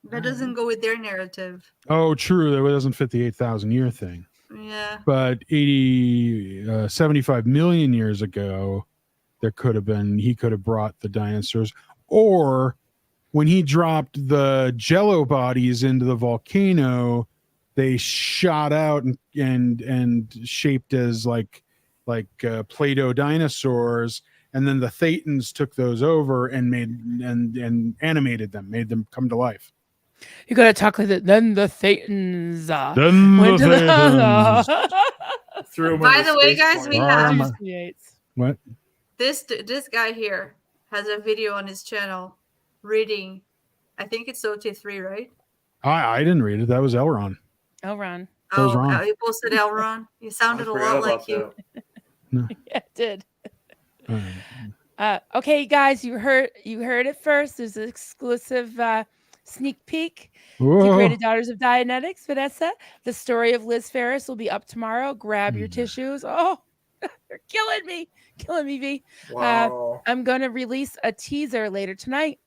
Speaker 4: That doesn't go with their narrative.
Speaker 3: Oh, true. That doesn't fit the 8,000 year thing.
Speaker 4: Yeah.
Speaker 3: But 75 million years ago, he could have brought the dinosaurs. Or when he dropped the Jello bodies into the volcano, they shot out and shaped as like Play-Doh dinosaurs, and then the Thetans took those over and animated them, made them come to life.
Speaker 1: You gotta talk like that. Then the Thetans
Speaker 2: Threw him
Speaker 4: By
Speaker 2: into
Speaker 4: the way,
Speaker 2: space
Speaker 4: guys,
Speaker 2: point.
Speaker 4: we have
Speaker 3: What?
Speaker 4: this guy here has a video on his channel reading. I think it's OT3, right?
Speaker 3: I didn't read it. That was Elron.
Speaker 1: Elron.
Speaker 3: That was wrong.
Speaker 4: You posted Elron. You sounded a
Speaker 2: forgot
Speaker 4: lot like
Speaker 2: about
Speaker 4: you.
Speaker 2: that.
Speaker 1: Yeah, it did. Okay, guys, you heard it first. There's an exclusive sneak peek.
Speaker 3: Whoa.
Speaker 1: Degraded Daughters of Dianetics, Vanessa. The story of Liz Ferris will be up tomorrow. Grab your tissues. Oh, you're killing me, V.
Speaker 2: Wow.
Speaker 1: I'm going to release a teaser later tonight,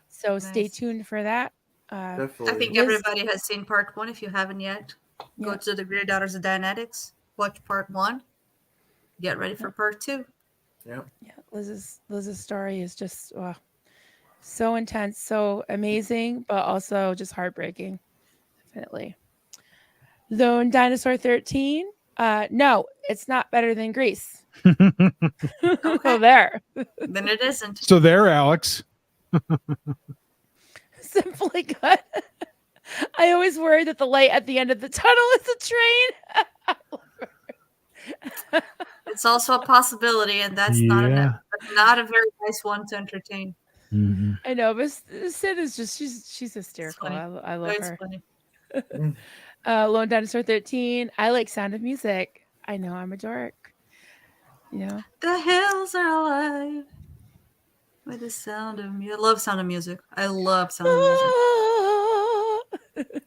Speaker 1: so stay
Speaker 4: Nice.
Speaker 1: tuned for that.
Speaker 2: Definitely.
Speaker 4: I think
Speaker 1: Liz-
Speaker 4: everybody has seen part 1. If you haven't yet, go to the Great Daughters of Dianetics, watch part 1, get ready for part 2.
Speaker 2: Yeah.
Speaker 1: Liz's story is just so intense, so amazing, but also just heartbreaking. Definitely. Lone Dinosaur 13. No, it's not better than Grease. Oh, there.
Speaker 4: Then it isn't.
Speaker 3: So there, Alex.
Speaker 1: Simply good. I always worry that the light at the end of the tunnel is a train.
Speaker 4: It's also a possibility, and that's not a very nice one to entertain.
Speaker 3: Mm-hmm.
Speaker 1: I know, but Sid is just she's hysterical. I love
Speaker 4: It's
Speaker 1: her.
Speaker 4: funny.
Speaker 1: Lone Dinosaur 13. I like Sound of Music. I know I'm a dork. You know.
Speaker 4: The hills are alive with the sound of music. I love Sound of Music. I love Sound of Music.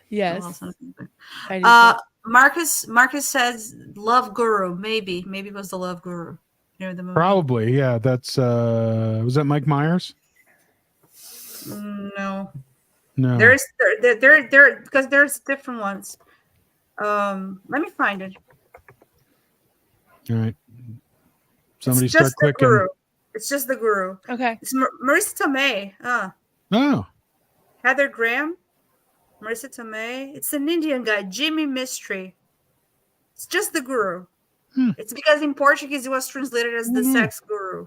Speaker 1: Yes.
Speaker 4: I love Sound of Music.
Speaker 1: I do too.
Speaker 4: Marcus says Love Guru. Maybe it was the Love Guru. You know the movie?
Speaker 3: Probably, yeah. That's was that Mike Myers?
Speaker 4: No.
Speaker 3: No.
Speaker 4: There because there's different ones. Let me find it.
Speaker 3: All right. Somebody
Speaker 4: It's
Speaker 3: start
Speaker 4: just the
Speaker 3: clicking.
Speaker 4: Guru. It's just the Guru.
Speaker 1: Okay.
Speaker 4: It's Marissa Tomei.
Speaker 3: Oh.
Speaker 4: Heather Graham. Marissa Tomei. It's an Indian guy, Jimmy Mystery. It's just the Guru. It's because in Portuguese it was translated as the sex guru.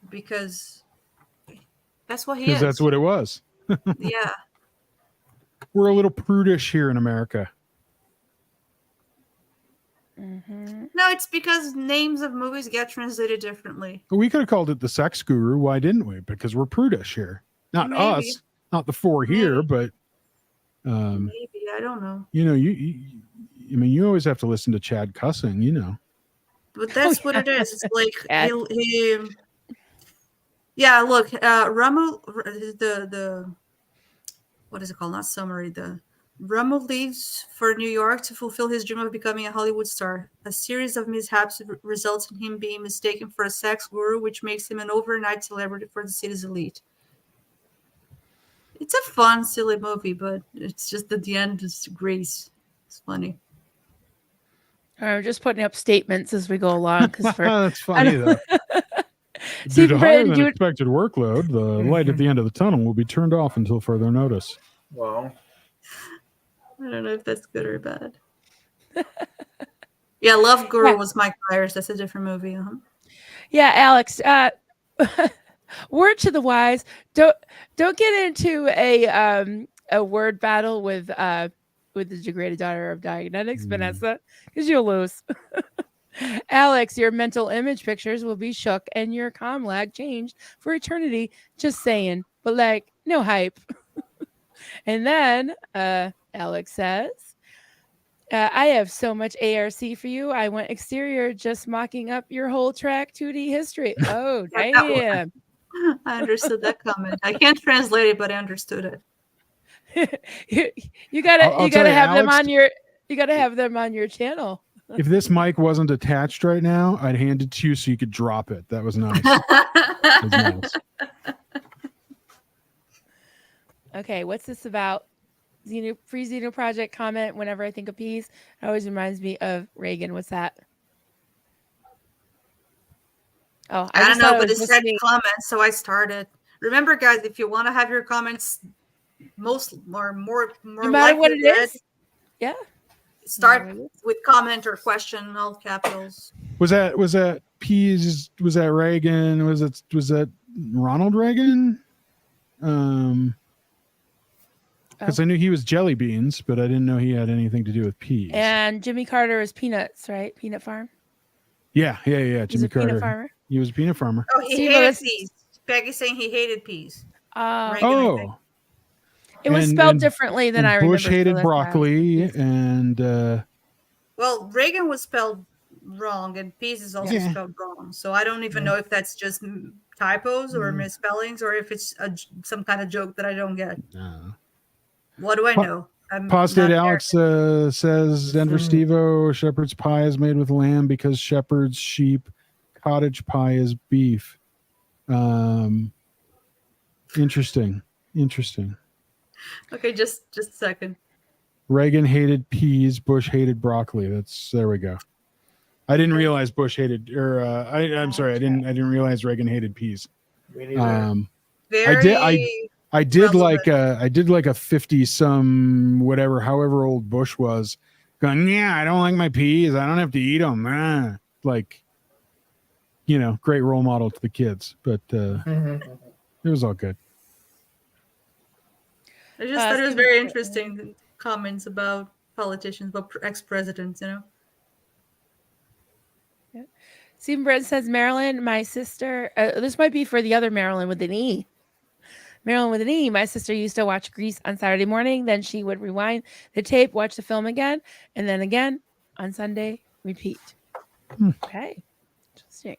Speaker 4: Because that's what he is.
Speaker 3: Because that's what it was.
Speaker 4: Yeah.
Speaker 3: We're a little prudish here in America.
Speaker 1: Mm-hmm.
Speaker 4: No, it's because names of movies get translated differently.
Speaker 3: We could have called it the sex guru. Why didn't we? Because we're prudish here. Not
Speaker 4: Maybe.
Speaker 3: us. Not the four here, but
Speaker 4: Maybe. I don't know.
Speaker 3: you know, you always have to listen to Chad cussing, you know.
Speaker 4: But that's what it is. It's like he yeah, look, Ramu, the what is it called? Not summary. The Ramu leaves for New York to fulfill his dream of becoming a Hollywood star. A series of mishaps results in him being mistaken for a sex guru, which makes him an overnight celebrity for the city's elite. It's a fun, silly movie, but it's just at the end, it's Grace. It's funny.
Speaker 1: We're just putting up statements as we go along.
Speaker 3: That's funny, though. Due to higher than expected workload, the light at the end of the tunnel will be turned off until further notice.
Speaker 2: Wow.
Speaker 4: I don't know if that's good or bad. Yeah, Love Guru was Mike Myers. That's a different movie.
Speaker 1: Yeah, Alex. Word to the wise: don't get into a word battle with the degraded daughter of Dianetics, Vanessa, because you'll lose. Alex, your mental image pictures will be shook and your comm lag changed for eternity. Just saying, but like no hype. And then Alex says, I have so much ARC for you. I went exterior just mocking up your whole track 2D history. Oh, damn.
Speaker 4: I understood that comment. I can't translate it, but I understood it.
Speaker 1: you gotta have
Speaker 3: Alex,
Speaker 1: them on your channel.
Speaker 3: If this mic wasn't attached right now, I'd hand it to you so you could drop it. That was nice. That was nice.
Speaker 1: Okay, what's this about? Free Xeno Project comment. Whenever I think of peas, it always reminds me of Reagan. What's that? Oh,
Speaker 4: I don't
Speaker 1: just
Speaker 4: know,
Speaker 1: thought it
Speaker 4: but
Speaker 1: was
Speaker 4: it
Speaker 1: just
Speaker 4: said
Speaker 1: me.
Speaker 4: comments, so I started. Remember, guys, if you want to have your comments more
Speaker 1: No matter what
Speaker 4: likely
Speaker 1: it
Speaker 4: read,
Speaker 1: is. Yeah.
Speaker 4: start with comment or question, all capitals.
Speaker 3: Was that peas? Was that Reagan? Was that Ronald Reagan? Because I knew he was jelly beans, but I didn't know he had anything to do with peas.
Speaker 1: And Jimmy Carter is peanuts, right? Peanut farm.
Speaker 3: Yeah. Jimmy Carter.
Speaker 1: Peanut farmer.
Speaker 3: He was a peanut farmer.
Speaker 4: Oh, he hated peas. Peggy's saying he hated peas.
Speaker 3: Oh.
Speaker 1: It was spelled differently than I remember.
Speaker 3: Bush hated broccoli, and
Speaker 4: well, Reagan was spelled wrong, and peas is also spelled wrong. So I don't even know if that's just typos or misspellings, or if it's some kind of joke that I don't get. What do I know?
Speaker 3: Posted Alex says Denver Stevo, shepherd's pie is made with lamb because shepherd's sheep, cottage pie is beef. Interesting.
Speaker 4: Okay, just a second.
Speaker 3: Reagan hated peas, Bush hated broccoli. There we go. I didn't realize Bush hated, or I'm sorry, I didn't realize Reagan hated peas.
Speaker 2: Me neither.
Speaker 3: I did like a 50 some whatever, however old Bush was, going, yeah, I don't like my peas. I don't have to eat them. Like, great role model to the kids, but it was all good.
Speaker 4: I just thought it was very interesting comments about politicians, about ex-presidents,
Speaker 1: Yeah. Stephen Brent says, Marilyn, my sister, this might be for the other Marilyn with an E. Marilyn with an E. My sister used to watch Grease on Saturday morning. Then she would rewind the tape, watch the film again, and then again on Sunday, repeat. Okay. Interesting.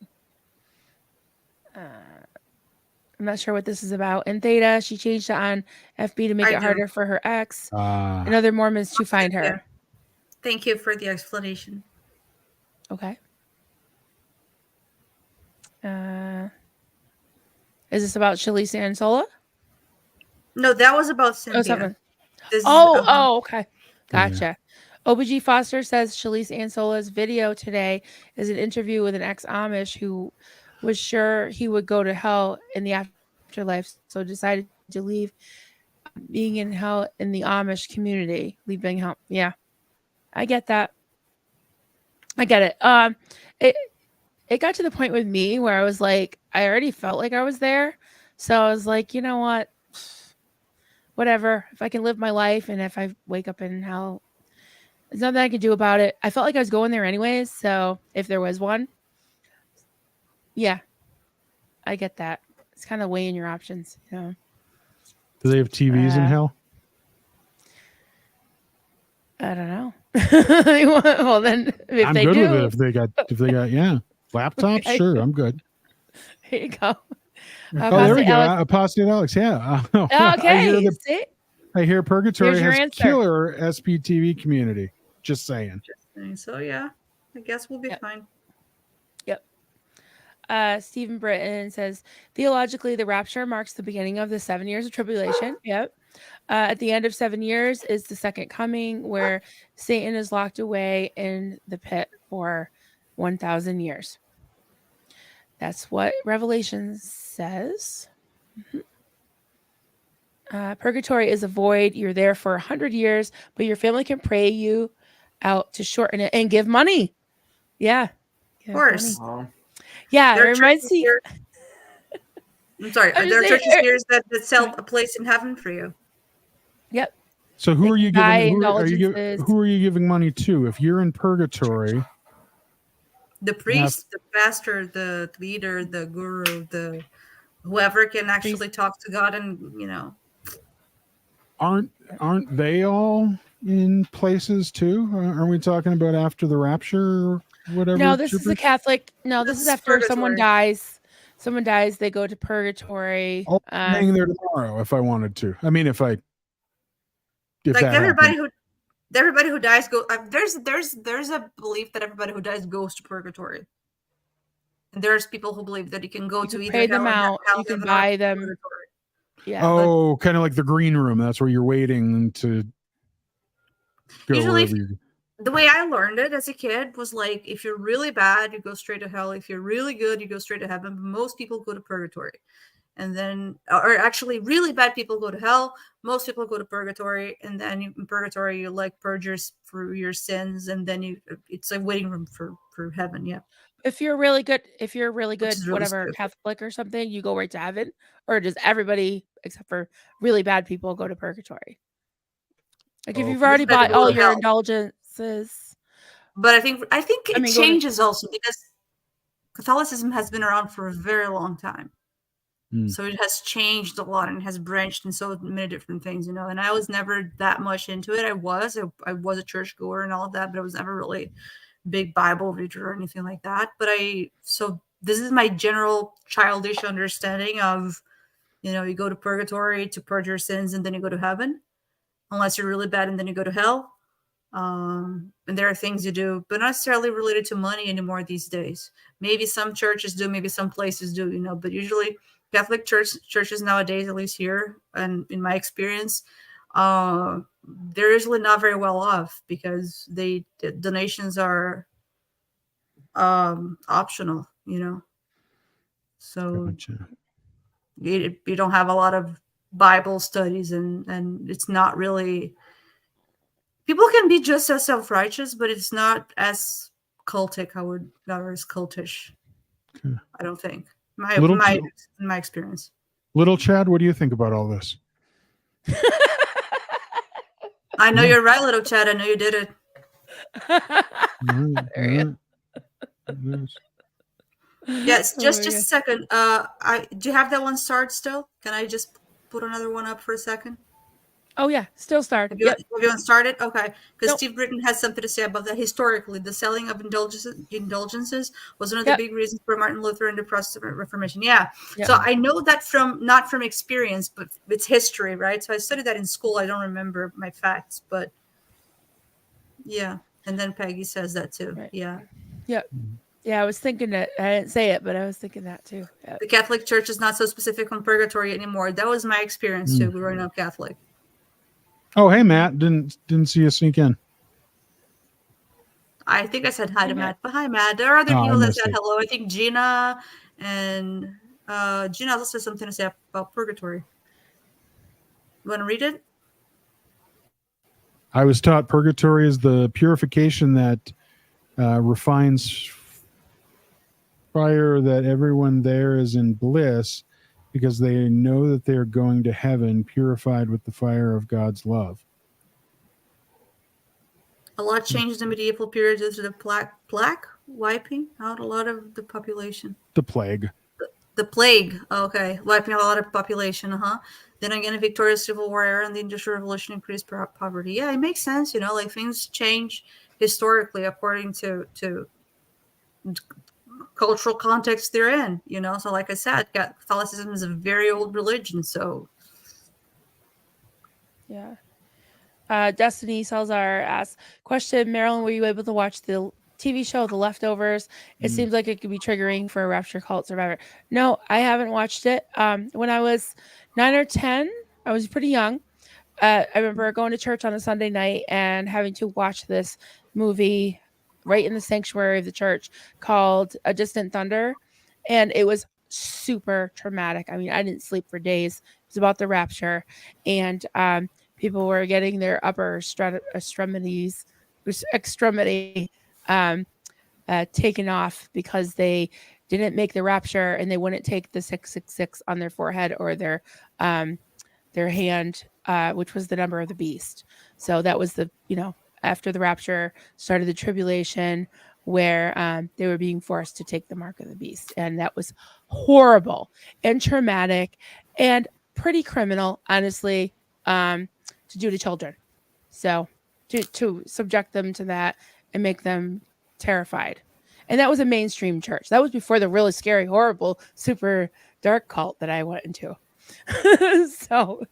Speaker 1: I'm not sure what this is about. In Theta, she changed it on FB to make it harder for her ex and other Mormons to find her.
Speaker 4: Thank you for the explanation.
Speaker 1: Okay. Is this about Shirley Sansola?
Speaker 4: No, that was about Cynthia.
Speaker 1: Okay. Gotcha. OBG Foster says Shalice Ansola's video today is an interview with an ex-Amish who was sure he would go to hell in the afterlife, so decided to leave being in hell in the Amish community. Leaving hell. Yeah. I get that. I get it. It got to the point with me where I was like, I already felt like I was there. So I was like, you know what? Whatever. If I can live my life and if I wake up in hell, there's nothing I can do about it. I felt like I was going there anyways. So if there was one, yeah, I get that. It's kind of weighing your options.
Speaker 3: Do they have TVs in hell?
Speaker 1: I don't know. Well, then if
Speaker 3: I'm
Speaker 1: they
Speaker 3: good
Speaker 1: do,
Speaker 3: with it. If they got laptops,
Speaker 1: Okay.
Speaker 3: sure, I'm good.
Speaker 1: Here you go.
Speaker 3: There we go. Apostate Alex. Yeah.
Speaker 1: Okay.
Speaker 3: I hear Purgatory has
Speaker 1: answer.
Speaker 3: killer SPTV community. Just saying.
Speaker 4: So yeah, I guess we'll be fine.
Speaker 1: Yep. Stephen Britton says, theologically, the rapture marks the beginning of the 7 years of tribulation. Yep. At the end of 7 years is the second coming, where Satan is locked away in the pit for 1,000 years. That's what Revelation says. Purgatory is a void. You're there for 100 years, but your family can pray you out to shorten it and give money. Yeah.
Speaker 4: Of course.
Speaker 1: Yeah, it reminds me.
Speaker 4: I'm sorry. There are churches here that sell a place in heaven for you.
Speaker 1: Yep.
Speaker 3: So who are you giving? Who are you giving money to? If you're in purgatory,
Speaker 4: the priest, the pastor, the leader, the guru, the whoever can actually talk to God, and
Speaker 3: aren't they all in places too? Are we talking about after the rapture or whatever?
Speaker 1: No, this is a Catholic. No, this is after someone dies. Someone dies, they go to purgatory.
Speaker 3: I'm staying there tomorrow if I wanted to. I mean, if
Speaker 4: everybody who dies go. There's a belief that everybody who dies goes to purgatory, and there's people who believe that you can go to either
Speaker 1: pay them out. You can buy them. Yeah.
Speaker 3: Oh, kind of like the green room. That's where you're waiting to go
Speaker 4: Usually,
Speaker 3: wherever you.
Speaker 4: the way I learned it as a kid was like, if you're really bad, you go straight to hell. If you're really good, you go straight to heaven. But most people go to purgatory. And then, or actually, really bad people go to hell. Most people go to purgatory. And then in purgatory, you like purge for your sins. And then it's a waiting room for heaven. Yeah.
Speaker 1: If you're really good,
Speaker 4: Which is really
Speaker 1: whatever,
Speaker 4: stupid.
Speaker 1: Catholic or something, you go right to heaven, or does everybody except for really bad people go to purgatory? Like if you've
Speaker 3: Okay.
Speaker 1: already
Speaker 4: Bad
Speaker 1: bought
Speaker 4: people
Speaker 1: all
Speaker 4: go to
Speaker 1: your
Speaker 4: hell.
Speaker 1: indulgences,
Speaker 4: But I think it
Speaker 1: mean, go to
Speaker 4: changes also because Catholicism has been around for a very long time. So it has changed a lot and has branched in so many different things, and I was never that much into it. I was a churchgoer and all of that, but I was never really big Bible reader or anything like that. So this is my general childish understanding of, you go to purgatory to purge your sins and then you go to heaven, unless you're really bad and then you go to hell. And there are things you do, but not necessarily related to money anymore these days. Maybe some churches do, maybe some places do, but usually Catholic churches nowadays, at least here and in my experience, they're usually not very well off because the donations are optional, so
Speaker 3: Gotcha.
Speaker 4: you don't have a lot of Bible studies, and it's not really. People can be just as self-righteous, but it's not as cultic. Or as cultish.
Speaker 3: Okay.
Speaker 4: I don't think.
Speaker 3: Little
Speaker 4: In my experience.
Speaker 3: Little Chad, what do you think about all this?
Speaker 4: I know you're right, little Chad. I know you did it.
Speaker 1: There you go.
Speaker 4: Yes,
Speaker 1: Oh
Speaker 4: just
Speaker 1: my
Speaker 4: a
Speaker 1: God.
Speaker 4: second. Do you have that one started still? Can I just put another one up for a second?
Speaker 1: Oh yeah, still starred.
Speaker 4: Have you
Speaker 1: Yep.
Speaker 4: started? Okay, because
Speaker 1: Nope.
Speaker 4: Steve Britton has something to say about that. Historically, the selling of indulgences was one of the
Speaker 1: Yep.
Speaker 4: big reasons for Martin Luther and the Protestant Reformation. Yeah,
Speaker 1: Yep.
Speaker 4: so I know that not from experience, but it's history, right? So I studied that in school. I don't remember my facts, but yeah. And then Peggy says that too.
Speaker 1: Right.
Speaker 4: Yeah.
Speaker 1: Yep. Yeah, I was thinking that. I didn't say it, but I was thinking that too. Yep.
Speaker 4: The Catholic Church is not so specific on purgatory anymore. That was my experience too, growing up Catholic.
Speaker 3: Oh, hey, Matt. Didn't see you sneak in.
Speaker 4: I think I said hi to Matt, but hi, Matt. There are other people that said hello. I think Gina and Gina also said something to say about purgatory. You want to read it?
Speaker 3: I was taught purgatory is the purification that refines fire, that everyone there is in bliss because they know that they're going to heaven purified with the fire of God's love.
Speaker 4: A lot changed in the medieval period due to the plague wiping out a lot of the population.
Speaker 3: The plague.
Speaker 4: The plague, okay, wiping out a lot of population, Then again, the Victoria's Civil War era and the Industrial Revolution increased poverty. Yeah, it makes sense, like things change historically according to cultural context they're in, So like I said, Catholicism is a very old religion, so.
Speaker 1: Yeah. Destiny Salzar asks, question, Marilyn, were you able to watch the TV show The Leftovers? It seems like it could be triggering for a rapture cult survivor. No, I haven't watched it. When I was 9 or 10, I was pretty young. I remember going to church on a Sunday night and having to watch this movie right in the sanctuary of the church called A Distant Thunder. And it was super traumatic. I mean, I didn't sleep for days. It was about the rapture. And people were getting their upper extremity taken off because they didn't make the rapture and they wouldn't take the 666 on their forehead or their hand, which was the number of the beast. So that was after the rapture started the tribulation where they were being forced to take the mark of the beast. And that was horrible and traumatic and pretty criminal, honestly, to do to children. So to subject them to that and make them terrified. And that was a mainstream church. That was before the really scary, horrible, super dark cult that I went into. So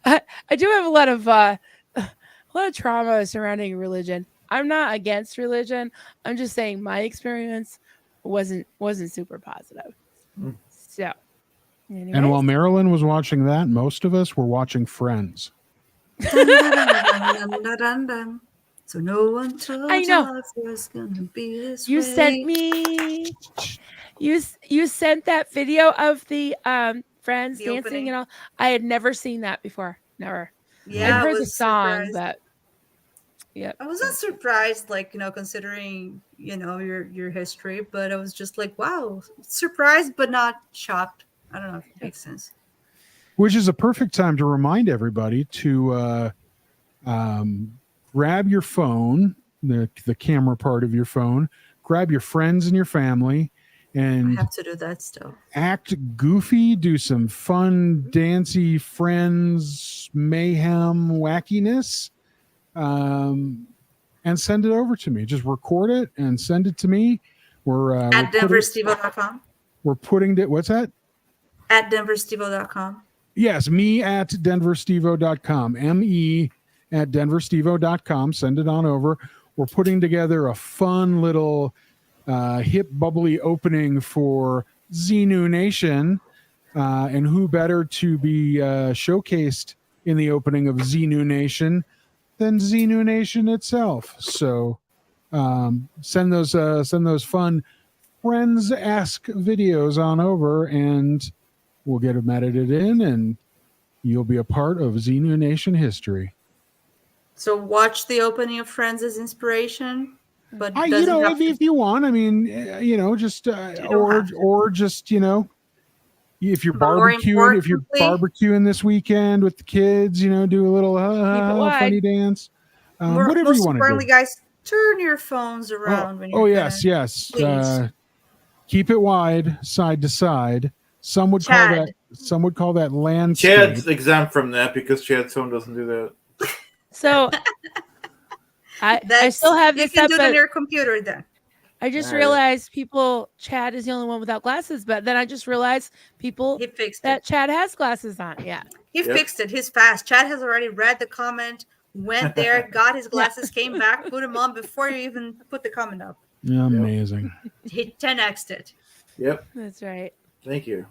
Speaker 1: I do have a lot of trauma surrounding religion. I'm not against religion. I'm just saying my experience wasn't super positive. So
Speaker 3: And while Marilyn was watching that, most of us were watching Friends.
Speaker 4: Dun, dun, dun, dun, dun, dun, dun, dun. So no one told
Speaker 1: I know.
Speaker 4: you life was gonna be this
Speaker 1: You
Speaker 4: way.
Speaker 1: sent me. You sent that video of the friends
Speaker 4: The
Speaker 1: dancing
Speaker 4: opening.
Speaker 1: and all. I had never seen that before. Never.
Speaker 4: Yeah,
Speaker 1: I've
Speaker 4: I
Speaker 1: heard the
Speaker 4: was
Speaker 1: song,
Speaker 4: surprised.
Speaker 1: but yeah.
Speaker 4: I wasn't surprised, like, considering, your history, but I was just like, wow, surprised but not shocked. I don't know if it makes sense.
Speaker 3: Which is a perfect time to remind everybody to grab your phone, the camera part of your phone, grab your friends and your family,
Speaker 4: I
Speaker 3: and
Speaker 4: have to do that still.
Speaker 3: act goofy, do some fun, dancey Friends mayhem wackiness, and send it over to me. Just record it and send it to me.
Speaker 4: At denverstevo.com.
Speaker 3: We're putting it. What's that?
Speaker 4: At denverstevo.com.
Speaker 3: Yes, me at denverstevo.com. me at denverstevo.com. Send it on over. We're putting together a fun little hip bubbly opening for Xenu Nation. And who better to be showcased in the opening of Xenu Nation than Xenu Nation itself? So send those fun Friends-esque videos on over, and we'll get them edited in, and you'll be a part of Xenu Nation history.
Speaker 4: So watch the opening of Friends as inspiration, but
Speaker 3: if you want, I mean, just or just if you're barbecuing this weekend with the kids, do a little funny dance, whatever you want to do.
Speaker 4: Guys, turn your phones around when you're
Speaker 3: yes. Keep it wide, side to side. Some would call that landscape.
Speaker 2: Chad's exempt from that because Chad's phone doesn't do that.
Speaker 1: So I still have this
Speaker 4: you can
Speaker 1: up
Speaker 4: do it on your computer then.
Speaker 1: I just realized Chad is the only one without glasses, but then I just realized Chad has glasses on. Yeah.
Speaker 4: He fixed it. He's fast. Chad has already read the comment, went there, got his glasses, came back, put them on before you even put the comment up.
Speaker 3: Amazing.
Speaker 4: He 10x'd it.
Speaker 2: Yep.
Speaker 1: That's right.
Speaker 2: Thank you.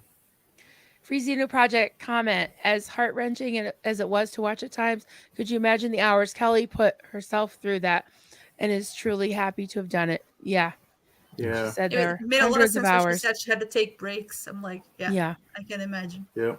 Speaker 1: Free Xenu Project comment: as heart-wrenching as it was to watch at times, could you imagine the hours Kelly put herself through that, and is truly happy to have done it? Yeah. She said there
Speaker 4: made
Speaker 1: hundreds
Speaker 4: a
Speaker 1: of
Speaker 4: lot of sense when
Speaker 1: hours.
Speaker 4: she said she had to take breaks. I'm like, yeah. I can imagine.
Speaker 2: Yeah.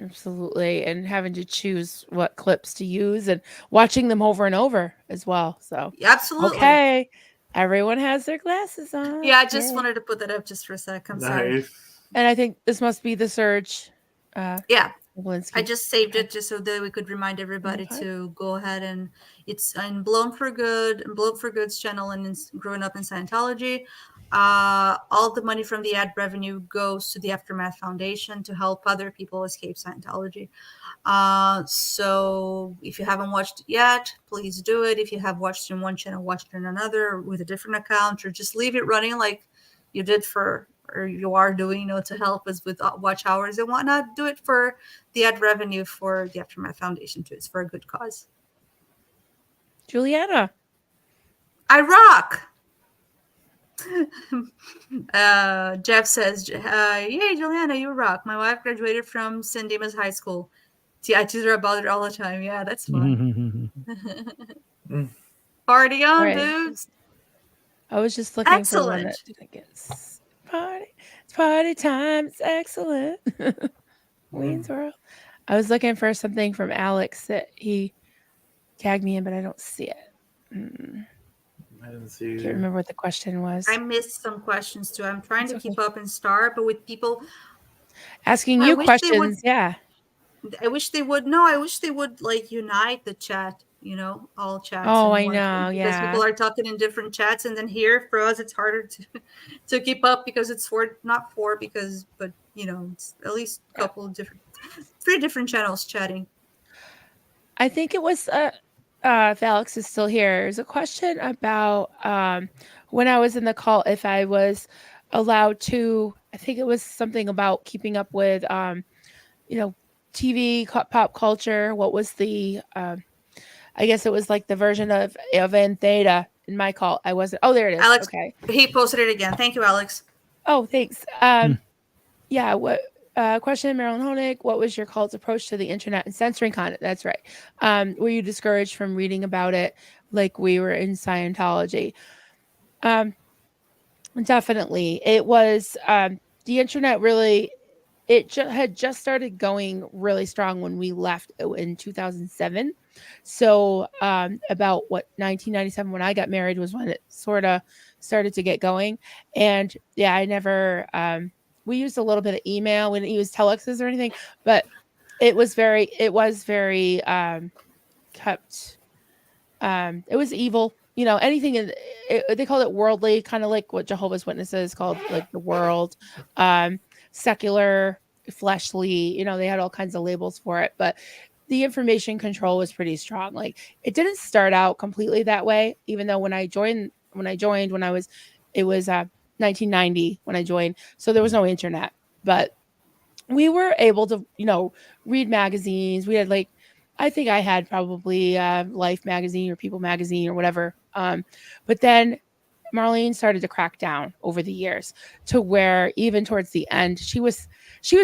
Speaker 1: Absolutely. And having to choose what clips to use and watching them over and over as well. So
Speaker 4: absolutely.
Speaker 1: Okay. Everyone has their glasses on.
Speaker 4: Yeah, I just wanted to put that up just for a sec. I'm sorry.
Speaker 1: And I think this must be the Surge.
Speaker 4: Walensky. I just saved it just so that we could remind everybody to go ahead, and it's in Blown for Good's channel and Growing Up in Scientology. All the money from the ad revenue goes to the Aftermath Foundation to help other people escape Scientology. So if you haven't watched it yet, please do it. If you have watched it in one channel, watch it in another with a different account, or just leave it running like you did or you are doing, to help us with watch hours and whatnot. Do it for the ad revenue for the Aftermath Foundation too. It's for a good cause.
Speaker 1: Juliana.
Speaker 4: I rock. Jeff says, yay, Juliana, you rock. My wife graduated from San Dimas High School. I tease her about it all the time. Yeah, that's fun. Party on, dudes.
Speaker 1: I was just looking for one that gets it's party time. It's excellent. Wayne's World. I was looking for something from Alex that he tagged me in, but I don't see it.
Speaker 2: I didn't see it.
Speaker 1: Can't remember what the question was.
Speaker 4: I missed some questions too. I'm trying to keep up in Star, but with people
Speaker 1: asking you questions,
Speaker 4: I wish they would. No, I wish they would unite the chat. All chats.
Speaker 1: Oh, I know.
Speaker 4: Because people are talking in different chats, and then here for us, it's harder to keep up because it's it's at least a couple of three different channels chatting.
Speaker 1: I think it was if Alex is still here. There's a question about when I was in the call, if I was allowed to. I think it was something about keeping up with TV pop culture. What was the I guess it was like the version of N Theta in my call. I wasn't. Oh, there it is.
Speaker 4: Alex,
Speaker 1: okay.
Speaker 4: He posted it again. Thank you, Alex.
Speaker 1: Oh, thanks. Yeah. What Question, Marilyn Honig, what was your cult's approach to the internet and censoring content? That's right. Were you discouraged from reading about it like we were in Scientology? Definitely. It was the internet really, had just started going really strong when we left in 2007. So about 1997 when I got married was when it sort of started to get going. And yeah, I never we used a little bit of email. We didn't use telexes or anything, but it was very kept it was evil, anything they called it worldly, kind of like what Jehovah's Witnesses called like the world, secular, fleshly, they had all kinds of labels for it, but the information control was pretty strong. Like it didn't start out completely that way, even though when I joined it was 1990 when I joined, so there was no internet, but we were able to, read magazines. We had I think I had probably Life magazine or People magazine or whatever. But then Marlene started to crack down over the years to where even towards the end, she was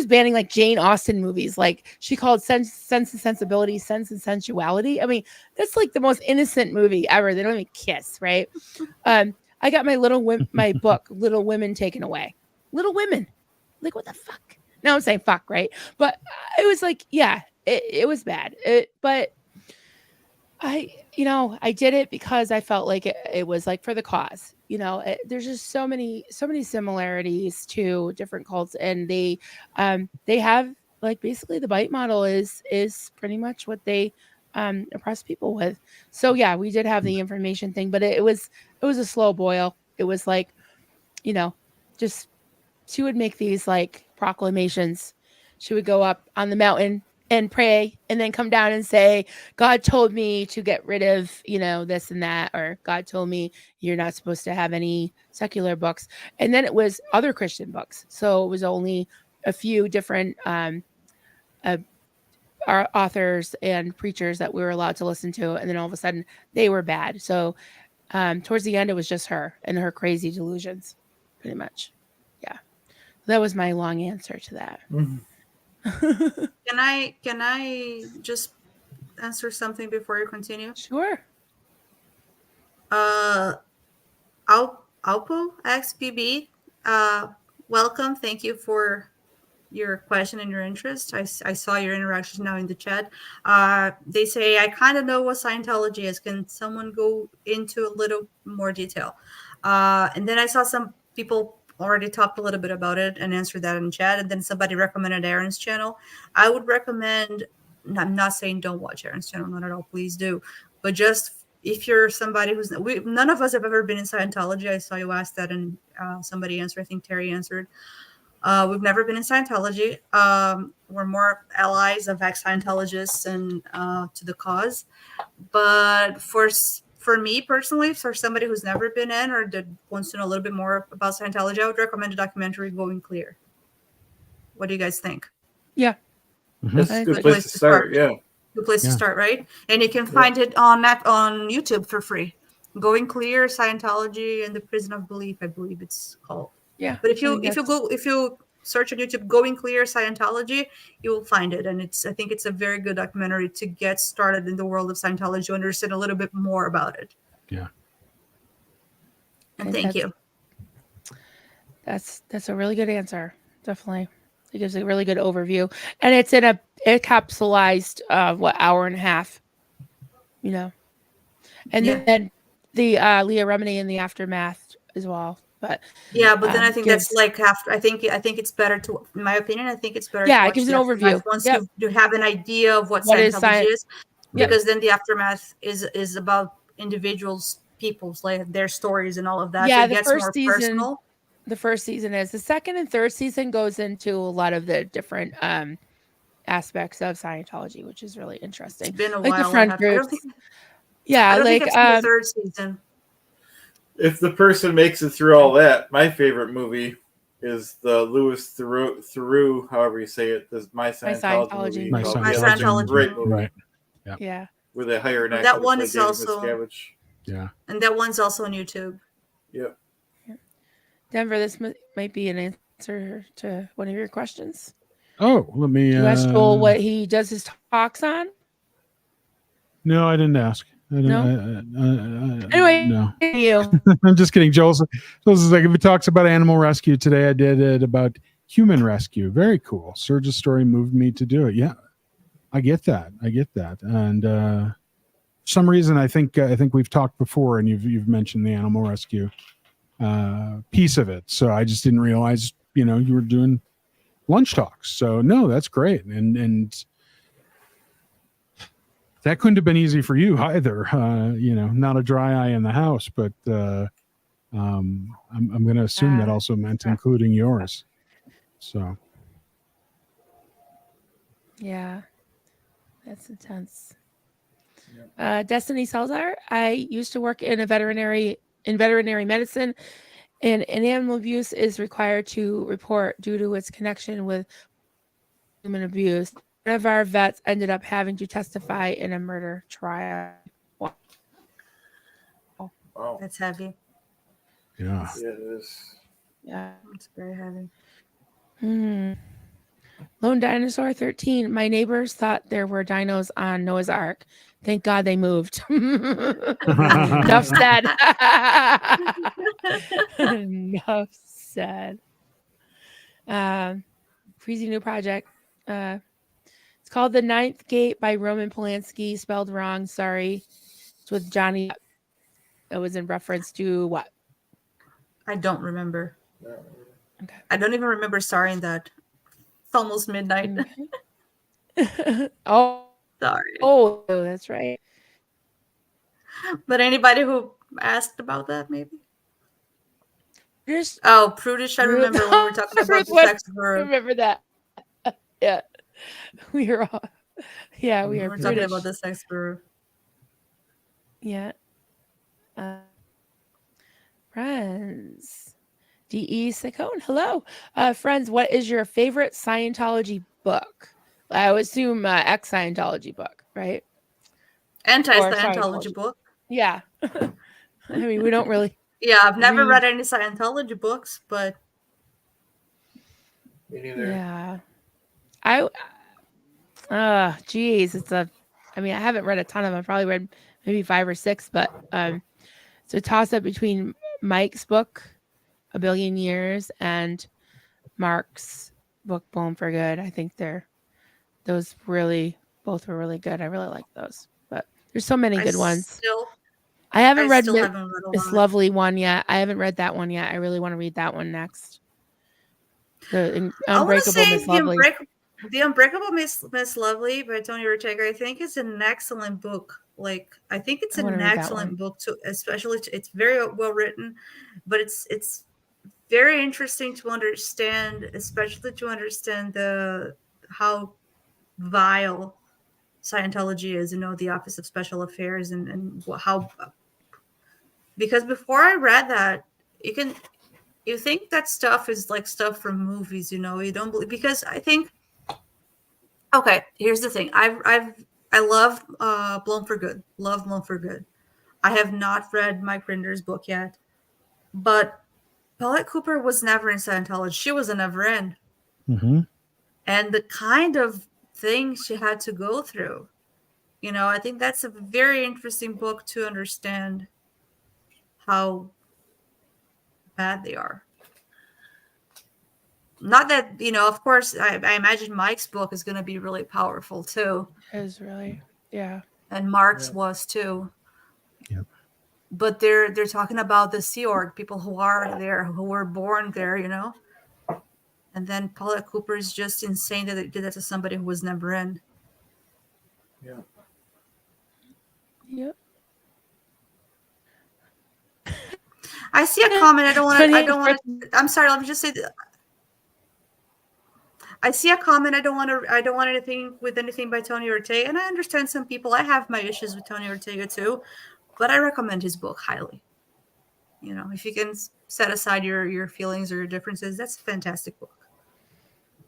Speaker 1: banning like Jane Austen movies. Like she called Sense and Sensibility, Sense and Sensuality. I mean, that's like the most innocent movie ever. They don't even kiss, right? I got my book, Little Women, taken away. Little Women. Like what the fuck? No, I'm saying fuck, right? But it was like, yeah, it was bad. But I did it because I felt like it was like for the cause. There's just so many similarities to different cults, and they have like basically the bite model is pretty much what they oppress people with. So yeah, we did have the information thing, but it was a slow boil. It was like, just she would make these like proclamations. She would go up on the mountain and pray and then come down and say, God told me to get rid of, this and that, or God told me you're not supposed to have any secular books. And then it was other Christian books. So it was only a few different authors and preachers that we were allowed to listen to. And then all of a sudden they were bad. So towards the end, it was just her and her crazy delusions, pretty much. Yeah. That was my long answer to that.
Speaker 2: Mhm.
Speaker 4: Can I just answer something before you continue?
Speaker 1: Sure.
Speaker 4: Alpo XPB, welcome. Thank you for your question and your interest. I saw your interaction now in the chat. They say, I kind of know what Scientology is. Can someone go into a little more detail? And then I saw some people already talked a little bit about it and answered that in chat. And then somebody recommended Aaron's channel. I would recommend, I'm not saying don't watch Aaron's channel, not at all, please do. But just if you're somebody none of us have ever been in Scientology. I saw you ask that and somebody answered, I think Terry answered. We've never been in Scientology. We're more allies of ex-Scientologists and to the cause. But for me personally, for somebody who's never been in or that wants to know a little bit more about Scientology, I would recommend the documentary Going Clear. What do you guys think?
Speaker 1: Yeah.
Speaker 2: That's a good place to start. Yeah.
Speaker 4: Good place to start, right? And you can find it on YouTube for free. Going Clear, Scientology and the Prison of Belief, I believe it's called.
Speaker 1: Yeah.
Speaker 4: But if you search on YouTube Going Clear Scientology, you will find it. And I think it's a very good documentary to get started in the world of Scientology, to understand a little bit more about it.
Speaker 3: Yeah.
Speaker 4: And thank you.
Speaker 1: That's a really good answer. Definitely. It gives a really good overview. And it's in a capsulized hour and a half. And then the Leah Remini in the aftermath as well. But
Speaker 4: then I think that's like half. I think it's better to, in my opinion, I think it's better.
Speaker 1: Yeah, it gives an overview
Speaker 4: once you have an idea of what Scientology is, because then the aftermath is about individuals, people's like their stories and all of that.
Speaker 1: Yeah,
Speaker 4: so it gets more personal.
Speaker 1: The first season is. The second and third season goes into a lot of the different aspects of Scientology, which is really interesting.
Speaker 4: It's been a
Speaker 1: like
Speaker 4: while.
Speaker 1: The friend groups.
Speaker 4: I don't think I've seen the third season.
Speaker 2: If the person makes it through all that, my favorite movie is the Louis Theroux, however you say it, this My Scientology movie.
Speaker 3: My
Speaker 4: Scientology.
Speaker 2: Great movie.
Speaker 3: Right.
Speaker 1: Yeah.
Speaker 2: Where they hire an actor
Speaker 4: That one
Speaker 2: to play
Speaker 4: is
Speaker 2: David
Speaker 4: also
Speaker 2: Miscavige.
Speaker 3: Yeah.
Speaker 4: And that one's also on YouTube.
Speaker 2: Yep.
Speaker 1: Denver, this might be an answer to one of your questions.
Speaker 3: Oh, let me.
Speaker 1: You asked Joel what he does his talks on.
Speaker 3: No, I didn't ask.
Speaker 1: No. Anyway,
Speaker 3: no.
Speaker 1: you.
Speaker 3: I'm just kidding. Joel's is like, if it talks about animal rescue today, I did it about human rescue. Very cool. Serge's story moved me to do it. Yeah, I get that. And for some reason, I think we've talked before, and you've mentioned the animal rescue piece of it. So I just didn't realize, you were doing lunch talks. So no, that's great. And that couldn't have been easy for you either. Not a dry eye in the house, but I'm going to assume that also meant including yours. So.
Speaker 1: Yeah, that's intense. Destiny Salazar, I used to work in veterinary medicine, and animal abuse is required to report due to its connection with human abuse. One of our vets ended up having to testify in a murder trial.
Speaker 2: Wow.
Speaker 4: That's heavy.
Speaker 3: Yeah.
Speaker 2: Yeah, it is.
Speaker 1: Yeah.
Speaker 4: It's very heavy.
Speaker 1: Lone Dinosaur 13. My neighbors thought there were dinos on Noah's Ark. Thank God they moved. Enough said. Enough said. Crazy new project. It's called The Ninth Gate by Roman Polanski. Spelled wrong. Sorry. It's with Johnny. It was in reference to what?
Speaker 4: I don't remember.
Speaker 1: Okay.
Speaker 4: I don't even remember starring that. It's almost midnight.
Speaker 1: Okay. Oh, that's right.
Speaker 4: But anybody who asked about that, maybe?
Speaker 1: Just
Speaker 4: Prudish, I remember when we were talking about the sex guru.
Speaker 1: Remember that. Yeah. We were all, we
Speaker 4: were talking about the sex guru.
Speaker 1: Yeah. Friends. D.E. Saccone. Hello. Friends, what is your favorite Scientology book? I would assume ex-Scientology book, right?
Speaker 4: Anti-Scientology book.
Speaker 1: Yeah. I mean, we don't really.
Speaker 4: Yeah, I've never read any Scientology books, but.
Speaker 2: Me neither.
Speaker 1: Yeah. Geez, I haven't read a ton of them. I probably read maybe 5 or 6, but it's a toss-up between Mike's book, A Billion Years, and Mark's book, Bone for Good. I think both were really good. I really like those, but there's so many good ones. I haven't read Miss Lovely one yet. I haven't read that one yet. I really want to read that one next. The Unbreakable Miss Lovely.
Speaker 4: The Unbreakable Miss Lovely by Tony Ortega, I think, is an excellent book. Like, I think it's an excellent book too, especially it's very well written, but it's very interesting to understand, especially to understand how vile Scientology is, the Office of Special Affairs and how, because before I read that, you think that stuff is like stuff from movies, you don't believe, because I think, okay, here's the thing. I love Blown for Good. Love Blown for Good. I have not read Mike Rinder's book yet, but Paulette Cooper was never in Scientology. She was a never in.
Speaker 3: Mm-hmm.
Speaker 4: And the kind of things she had to go through, I think that's a very interesting book to understand how bad they are. Not that, of course, I imagine Mike's book is going to be really powerful too.
Speaker 1: It is really, yeah.
Speaker 4: And Mark's was too.
Speaker 3: Yep.
Speaker 4: But they're talking about the Sea Org, people who are there, who were born there, And then Paulette Cooper is just insane that they did that to somebody who was never in.
Speaker 2: Yeah.
Speaker 1: Yep.
Speaker 4: I see a comment. I don't want to. I'm sorry. Let me just say that. I see a comment. I don't want anything with anything by Tony Ortega, and I understand some people. I have my issues with Tony Ortega too, but I recommend his book highly. If you can set aside your feelings or your differences, that's a fantastic book.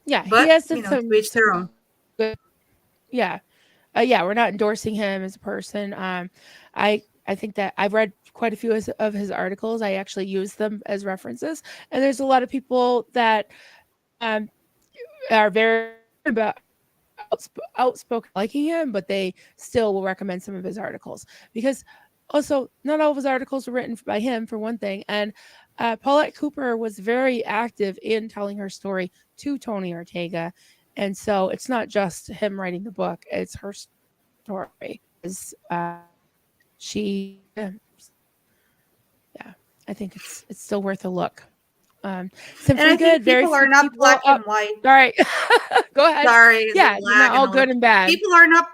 Speaker 1: Yeah,
Speaker 4: but
Speaker 1: he has
Speaker 4: to each their own.
Speaker 1: Good. Yeah, we're not endorsing him as a person. I think that I've read quite a few of his articles. I actually use them as references, and there's a lot of people that are very about outspoken liking him, but they still will recommend some of his articles because also not all of his articles were written by him for one thing. And Paulette Cooper was very active in telling her story to Tony Ortega. And so it's not just him writing the book, it's her story. She, yeah, I think it's still worth a look. Simply good. Very
Speaker 4: people are
Speaker 1: few
Speaker 4: not
Speaker 1: people
Speaker 4: black and white.
Speaker 1: All right. Go ahead.
Speaker 4: Sorry.
Speaker 1: Yeah, you're not all good and bad.
Speaker 4: People are not,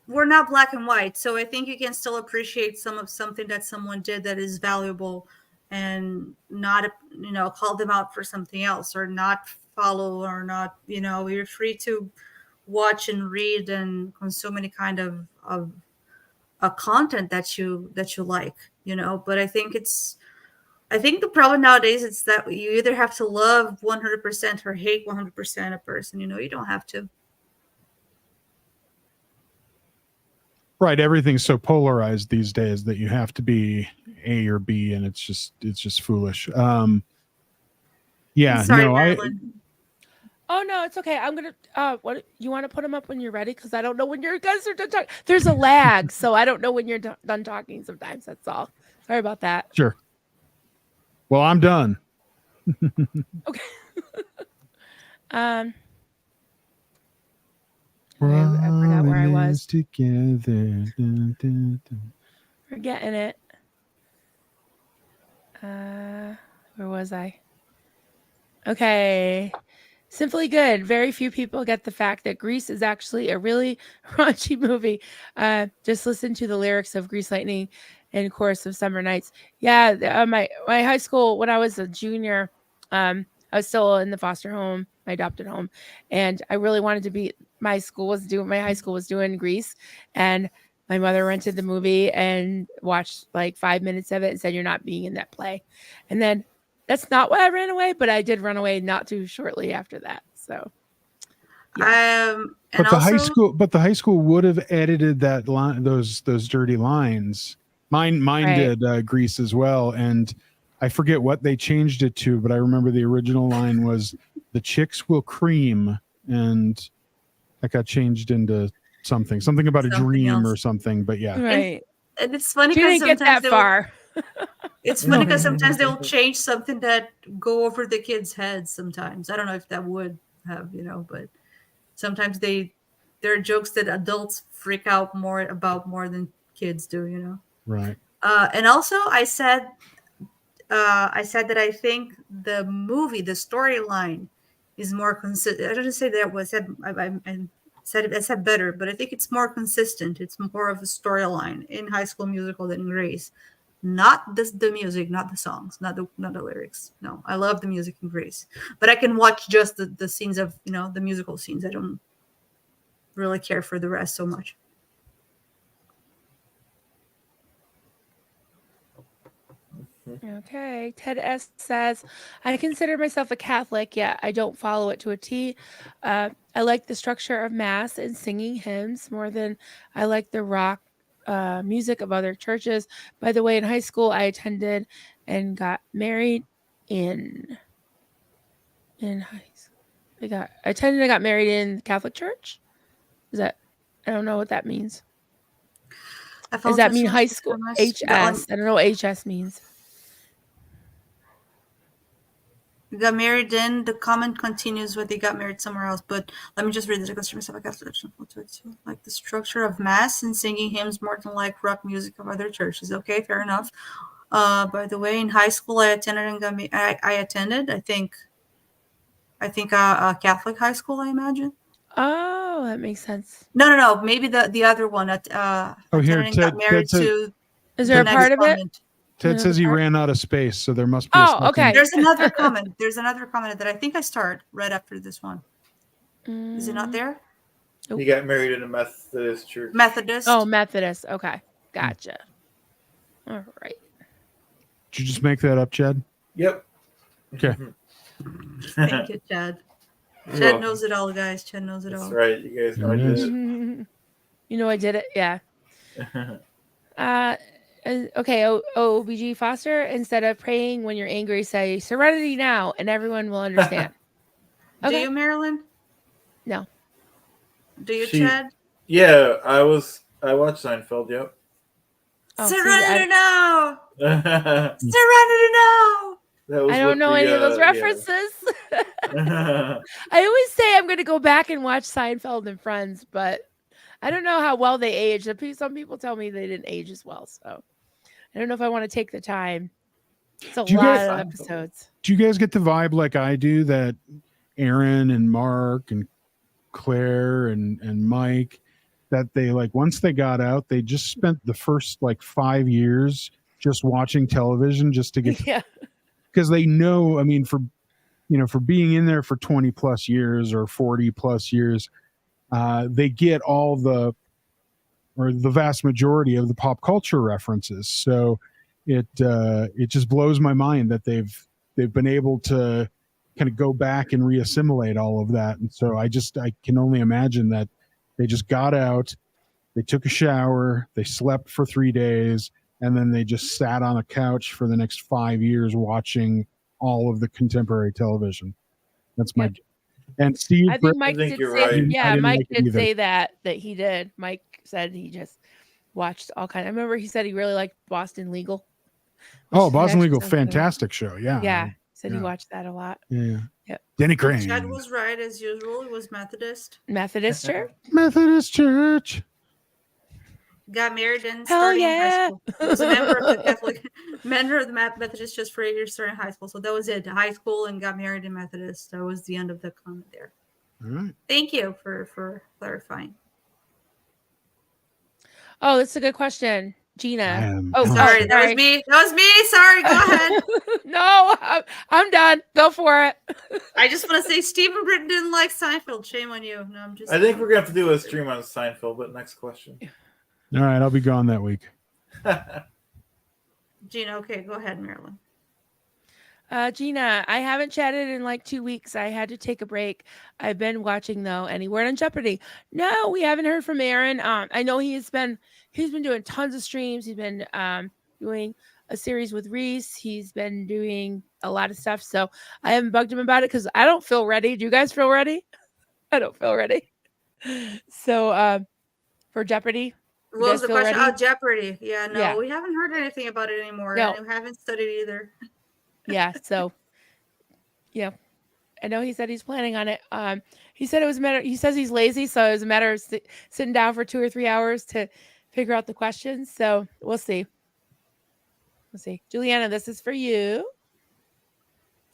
Speaker 4: we're not black and white. So I think you can still appreciate something that someone did that is valuable and not, call them out for something else or not follow or not, you're free to watch and read and consume any kind of a content that you like, but I think the problem nowadays is that you either have to love 100% or hate 100% a person. You don't have to.
Speaker 3: Right. Everything's so polarized these days that you have to be A or B, and it's just foolish. Yeah.
Speaker 4: Sorry,
Speaker 3: no,
Speaker 4: Marilyn.
Speaker 1: Oh no, it's okay. I'm gonna. What you want to put them up when you're ready? Because I don't know when you guys are done talking. There's a lag, so I don't know when you're done talking. Sometimes that's all. Sorry about that.
Speaker 3: Sure. Well, I'm done.
Speaker 1: Okay. I forgot where I was.
Speaker 3: Together. Dun, dun, dun.
Speaker 1: We're getting it. Where was I? Okay. Simply good. Very few people get the fact that Grease is actually a really raunchy movie. Just listen to the lyrics of Grease Lightning and Chorus of Summer Nights. Yeah, my high school, when I was a junior, I was still in the foster home, my adopted home, and I really wanted to be. My high school was doing Grease, and my mother rented the movie and watched like 5 minutes of it and said, "You're not being in that play," and then. That's not why I ran away, but I did run away not too shortly after that. So,
Speaker 4: yeah.
Speaker 3: But the high school would have edited that line, those dirty lines. Mine
Speaker 1: right.
Speaker 3: did Grease as well, and I forget what they changed it to, but I remember the original line was "the chicks will cream," and that got changed into something about a dream
Speaker 4: else.
Speaker 3: or something. But yeah,
Speaker 1: Right.
Speaker 4: And it's funny
Speaker 1: She
Speaker 4: because
Speaker 1: didn't get that far.
Speaker 4: It's funny because sometimes they will change something that go over the kids' heads. Sometimes I don't know if that would have, but sometimes there are jokes that adults freak out more than kids do,
Speaker 3: right.
Speaker 4: And also, I said that I think the storyline is more consistent. I didn't say that was said. I said better, but I think it's more consistent. It's more of a storyline in High School Musical than Grace. Not the music, not the songs, not the lyrics. No, I love the music in Grace, but I can watch just the scenes of the musical scenes. I don't really care for the rest so much.
Speaker 1: Okay. Ted S says, I consider myself a Catholic, yet I don't follow it to a T. I like the structure of Mass and singing hymns more than I like the rock music of other churches. By the way, in high school, I attended and got married in high school. I attended and got married in the Catholic Church. I don't know what that means. Does that mean high school? HS. I don't know what HS means.
Speaker 4: We got married in. The comment continues where they got married somewhere else. But let me just read this. I consider myself a Catholic. Like the structure of Mass and singing hymns more than like rock music of other churches. Okay, fair enough. By the way, in high school, I attended and I attended. I think a Catholic high school. I imagine.
Speaker 1: Oh, that makes sense.
Speaker 4: No. Maybe the other one at
Speaker 3: here
Speaker 4: and got married to.
Speaker 1: Is there a part of it?
Speaker 3: Ted says he ran out of space, so there must be.
Speaker 1: Okay.
Speaker 4: There's another comment. There's another comment that I think I start right after this one. Is it not there?
Speaker 2: He got married in a Methodist church.
Speaker 4: Methodist.
Speaker 1: Oh, Methodist. Okay, gotcha. All right.
Speaker 3: Did you just make that up, Chad?
Speaker 2: Yep.
Speaker 3: Okay.
Speaker 4: Thank you, Chad. Chad knows it all, guys. Chad knows it all.
Speaker 2: That's right. You guys know I did it.
Speaker 1: You know I did it. Yeah. Okay. OBG Foster. Instead of praying when you're angry, say "Serenity now," and everyone will understand.
Speaker 4: Okay. Do you, Marilyn?
Speaker 1: No.
Speaker 4: Do you,
Speaker 2: She-
Speaker 4: Chad?
Speaker 2: Yeah, I watched Seinfeld. Yep.
Speaker 1: Oh, see,
Speaker 4: Surrender now!
Speaker 2: that
Speaker 4: Surrender now!
Speaker 2: was
Speaker 1: I don't
Speaker 2: with
Speaker 1: know
Speaker 2: the,
Speaker 1: any of those
Speaker 2: yeah.
Speaker 1: references. I always say I'm going to go back and watch Seinfeld and Friends, but I don't know how well they aged. Some people tell me they didn't age as well, so I don't know if I want to take the time. It's a
Speaker 3: Do you
Speaker 1: lot
Speaker 3: guys-
Speaker 1: of episodes.
Speaker 3: Do you guys get the vibe like I do that Aaron and Mark and Claire and Mike, that they like once they got out, they just spent the first like 5 years just watching television just to get
Speaker 1: Yeah.
Speaker 3: because they know, I mean, for being in there for 20 plus years or 40 plus years, they get all the vast majority of the pop culture references. So it just blows my mind that they've been able to kind of go back and reassimilate all of that. And so I can only imagine that they just got out, they took a shower, they slept for 3 days, and then they just sat on a couch for the next 5 years watching all of the contemporary television. That's my
Speaker 1: Yep.
Speaker 3: and Steve.
Speaker 1: I think Mike
Speaker 2: think
Speaker 1: did
Speaker 2: you're
Speaker 1: say,
Speaker 2: right.
Speaker 1: yeah,
Speaker 3: I didn't
Speaker 1: Mike
Speaker 3: like it
Speaker 1: did
Speaker 3: either.
Speaker 1: say that he did. Mike said he just watched all kinds. I remember he said he really liked Boston Legal.
Speaker 3: Oh, Boston Legal,
Speaker 1: sounds good.
Speaker 3: fantastic show. Yeah.
Speaker 1: Yeah, said he
Speaker 3: Yeah.
Speaker 1: watched that a lot.
Speaker 3: Yeah.
Speaker 1: Yep.
Speaker 3: Denny Crane.
Speaker 4: Chad was right as usual. It was Methodist.
Speaker 1: Methodist church.
Speaker 3: Methodist Church.
Speaker 4: Got married and
Speaker 1: Hell
Speaker 4: starting in
Speaker 1: yeah.
Speaker 4: high school. Was a member of the member of the Methodist Church for 8 years starting high school. So that was it. High school and got married in Methodist. That was the end of the comment there.
Speaker 3: All right.
Speaker 4: Thank you for clarifying.
Speaker 1: Oh, that's a good question, Gina. Oh,
Speaker 4: Sorry, that was me. That was me. Sorry, go ahead.
Speaker 1: No, I'm done. Go for it.
Speaker 4: I just want to say Stephen Britton didn't like Seinfeld. Shame on you. No, I'm just.
Speaker 2: I think we're gonna have to do a stream on Seinfeld. But next question.
Speaker 3: All right, I'll be gone that week.
Speaker 4: Gina, okay, go ahead, Marilyn.
Speaker 1: Gina, I haven't chatted in like 2 weeks. I had to take a break. I've been watching though. Any word on Jeopardy? No, we haven't heard from Aaron. I know he's been doing tons of streams. He's been doing a series with Reese. He's been doing a lot of stuff. So I haven't bugged him about it because I don't feel ready. Do you guys feel ready? I don't feel ready. So for Jeopardy.
Speaker 4: What was the question?
Speaker 1: Ready?
Speaker 4: Oh, Jeopardy. Yeah, no,
Speaker 1: Yeah.
Speaker 4: we haven't heard anything about it anymore.
Speaker 1: No.
Speaker 4: And we haven't studied either.
Speaker 1: Yeah, so yeah. I know he said he's planning on it. He said it was a matter. He says he's lazy, so it was a matter of sitting down for 2 or 3 hours to figure out the questions. So we'll see. We'll see. Juliana, this is for you.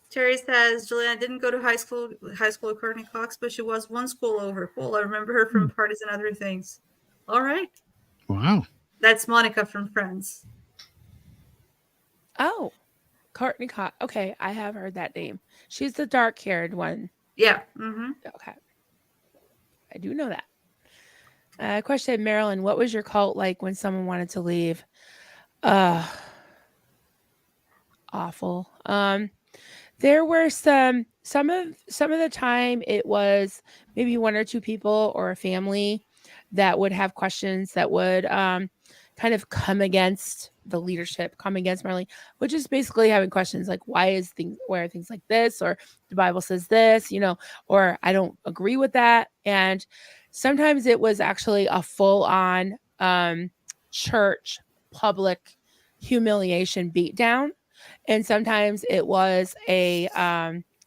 Speaker 4: Terry says Juliana didn't go to high school at Courtney Cox, but she was one school over. Cool. I remember her from parties and other things. All right.
Speaker 3: Wow.
Speaker 4: That's Monica from Friends.
Speaker 1: Oh, Courtney Cox. Okay, I have heard that name. She's the dark-haired one.
Speaker 4: Yeah. Mm-hmm.
Speaker 1: Okay, I do know that. Question, Marilyn, what was your cult like when someone wanted to leave? Awful. There were some of the time it was maybe 1 or 2 people or a family that would have questions that would kind of come against the leadership, come against Marlene, which is basically having questions like why are things like this, or the Bible says this, or I don't agree with that. And sometimes it was actually a full-on church public humiliation beatdown. And sometimes it was a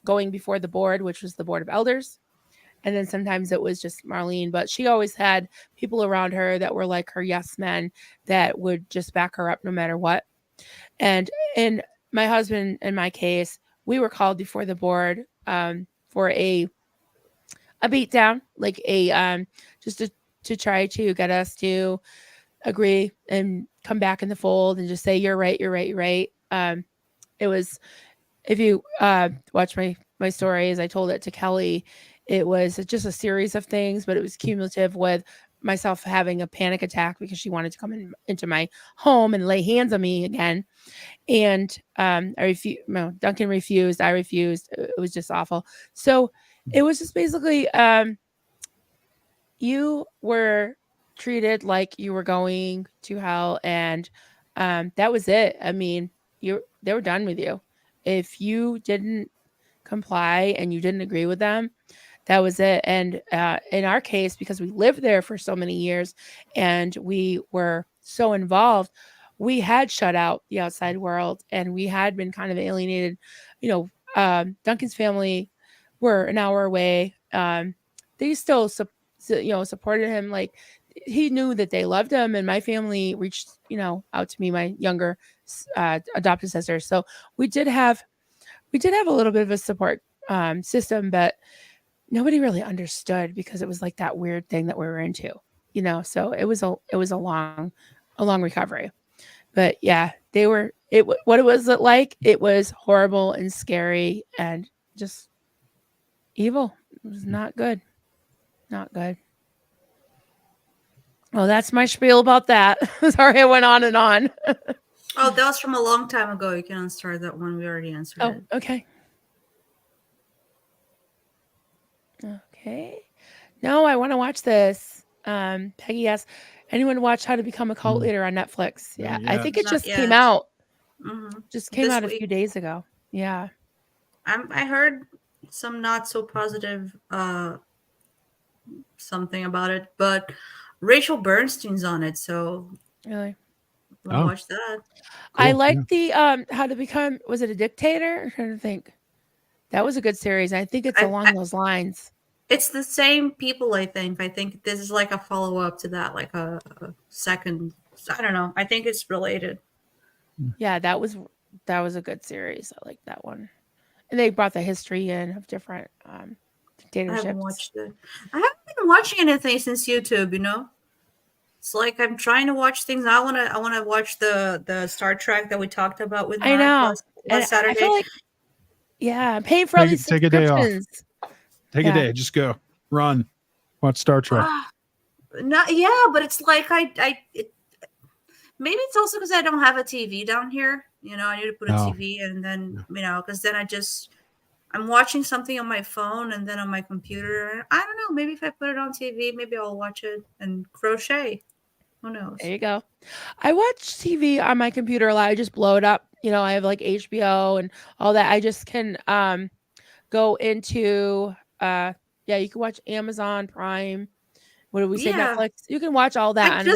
Speaker 1: going before the board, which was the board of elders. And then sometimes it was just Marlene, but she always had people around her that were like her yes men that would just back her up no matter what. And in my husband, in my case, we were called before the board for a beatdown, like a just to try to get us to agree and come back in the fold and just say, you're right. It was, if you watch my story as I told it to Kelly, it was just a series of things, but it was cumulative with myself having a panic attack because she wanted to come into my home and lay hands on me again. And Duncan refused. I refused. It was just awful. So it was just basically you were treated like you were going to hell, and that was it. I mean, they were done with you. If you didn't comply and you didn't agree with them, that was it. And in our case, because we lived there for so many years and we were so involved, we had shut out the outside world and we had been kind of alienated. You know, Duncan's family were an hour away. They still, supported him. Like, he knew that they loved him, and my family reached, out to me, my younger adopted sister. So we did have a little bit of a support system, but nobody really understood because it was like that weird thing that we were into, So it was a long recovery. But yeah, what it was like. It was horrible and scary and just evil. It was not good. Not good. Well, that's my spiel about that. Sorry, I went on and on.
Speaker 4: Oh, that was from a long time ago. You can answer that one. We already answered it.
Speaker 1: Okay. Okay. No, I want to watch this. Peggy asked, anyone watch How to Become a Cult Leader on Netflix? Yeah, I think it
Speaker 4: Not
Speaker 1: just
Speaker 4: yet.
Speaker 1: came out.
Speaker 4: Mm-hmm.
Speaker 1: Just came
Speaker 4: This
Speaker 1: out a
Speaker 4: week.
Speaker 1: few days ago. Yeah.
Speaker 4: I heard some not so positive something about it, but Rachel Bernstein's on it, so
Speaker 1: Really.
Speaker 4: we'll watch that.
Speaker 1: I like the How to Become, was it a Dictator? I'm trying to think. That was a good series. I think it's along those lines.
Speaker 4: It's the same people, I think. I think this is like a follow-up to that, like a second. I don't know. I think it's related.
Speaker 1: Yeah, that was a good series. I like that one. And they brought the history in of different dictatorships.
Speaker 4: I haven't watched it. I haven't been watching anything since YouTube, It's like I'm trying to watch things. I wanna watch the Star Trek that we talked about with Mark
Speaker 1: I know.
Speaker 4: last Saturday.
Speaker 1: I feel like, I'm paying for all these
Speaker 3: Take a day off.
Speaker 1: subscriptions.
Speaker 3: Take a day. Just go. Run. Watch Star Trek.
Speaker 4: But it's like maybe it's also because I don't have a TV down here. I need to put a TV, and then because then I'm watching something on my phone and then on my computer. I don't know. Maybe if I put it on TV, maybe I'll watch it and crochet. Who knows?
Speaker 1: There you go. I watch TV on my computer a lot. I just blow it up. I have like HBO and all that. I just can go into you can watch Amazon Prime. What do we say? Netflix. You can watch all that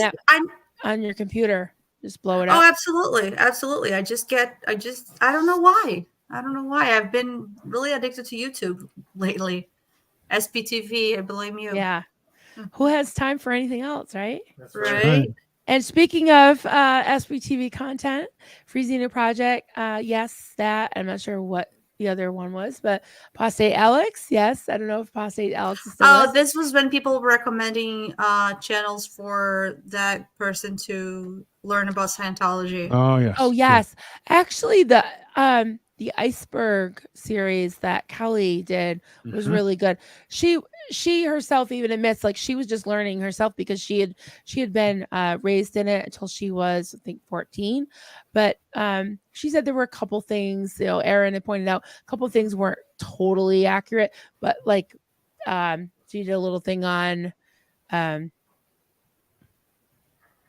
Speaker 1: on your computer. Just blow it up.
Speaker 4: Oh, absolutely. Absolutely. I don't know why. I've been really addicted to YouTube lately. SPTV, I blame you.
Speaker 1: Yeah. Who has time for anything else, right?
Speaker 2: That's
Speaker 4: right.
Speaker 1: And speaking of SPTV content, Freezing New Project, yes, that. I'm not sure what the other one was, but Apostate Alex, yes. I don't know if Apostate Alex is still
Speaker 4: this was when people were recommending channels for that person to learn about Scientology.
Speaker 3: Oh, yes.
Speaker 1: Oh, yes. Actually, the Iceberg series that Kelly did was really good. She herself even admits, like, she was just learning herself because she had been raised in it until she was, I think, 14. But she said there were a couple things, Aaron had pointed out a couple things weren't totally accurate, but like she did a little thing on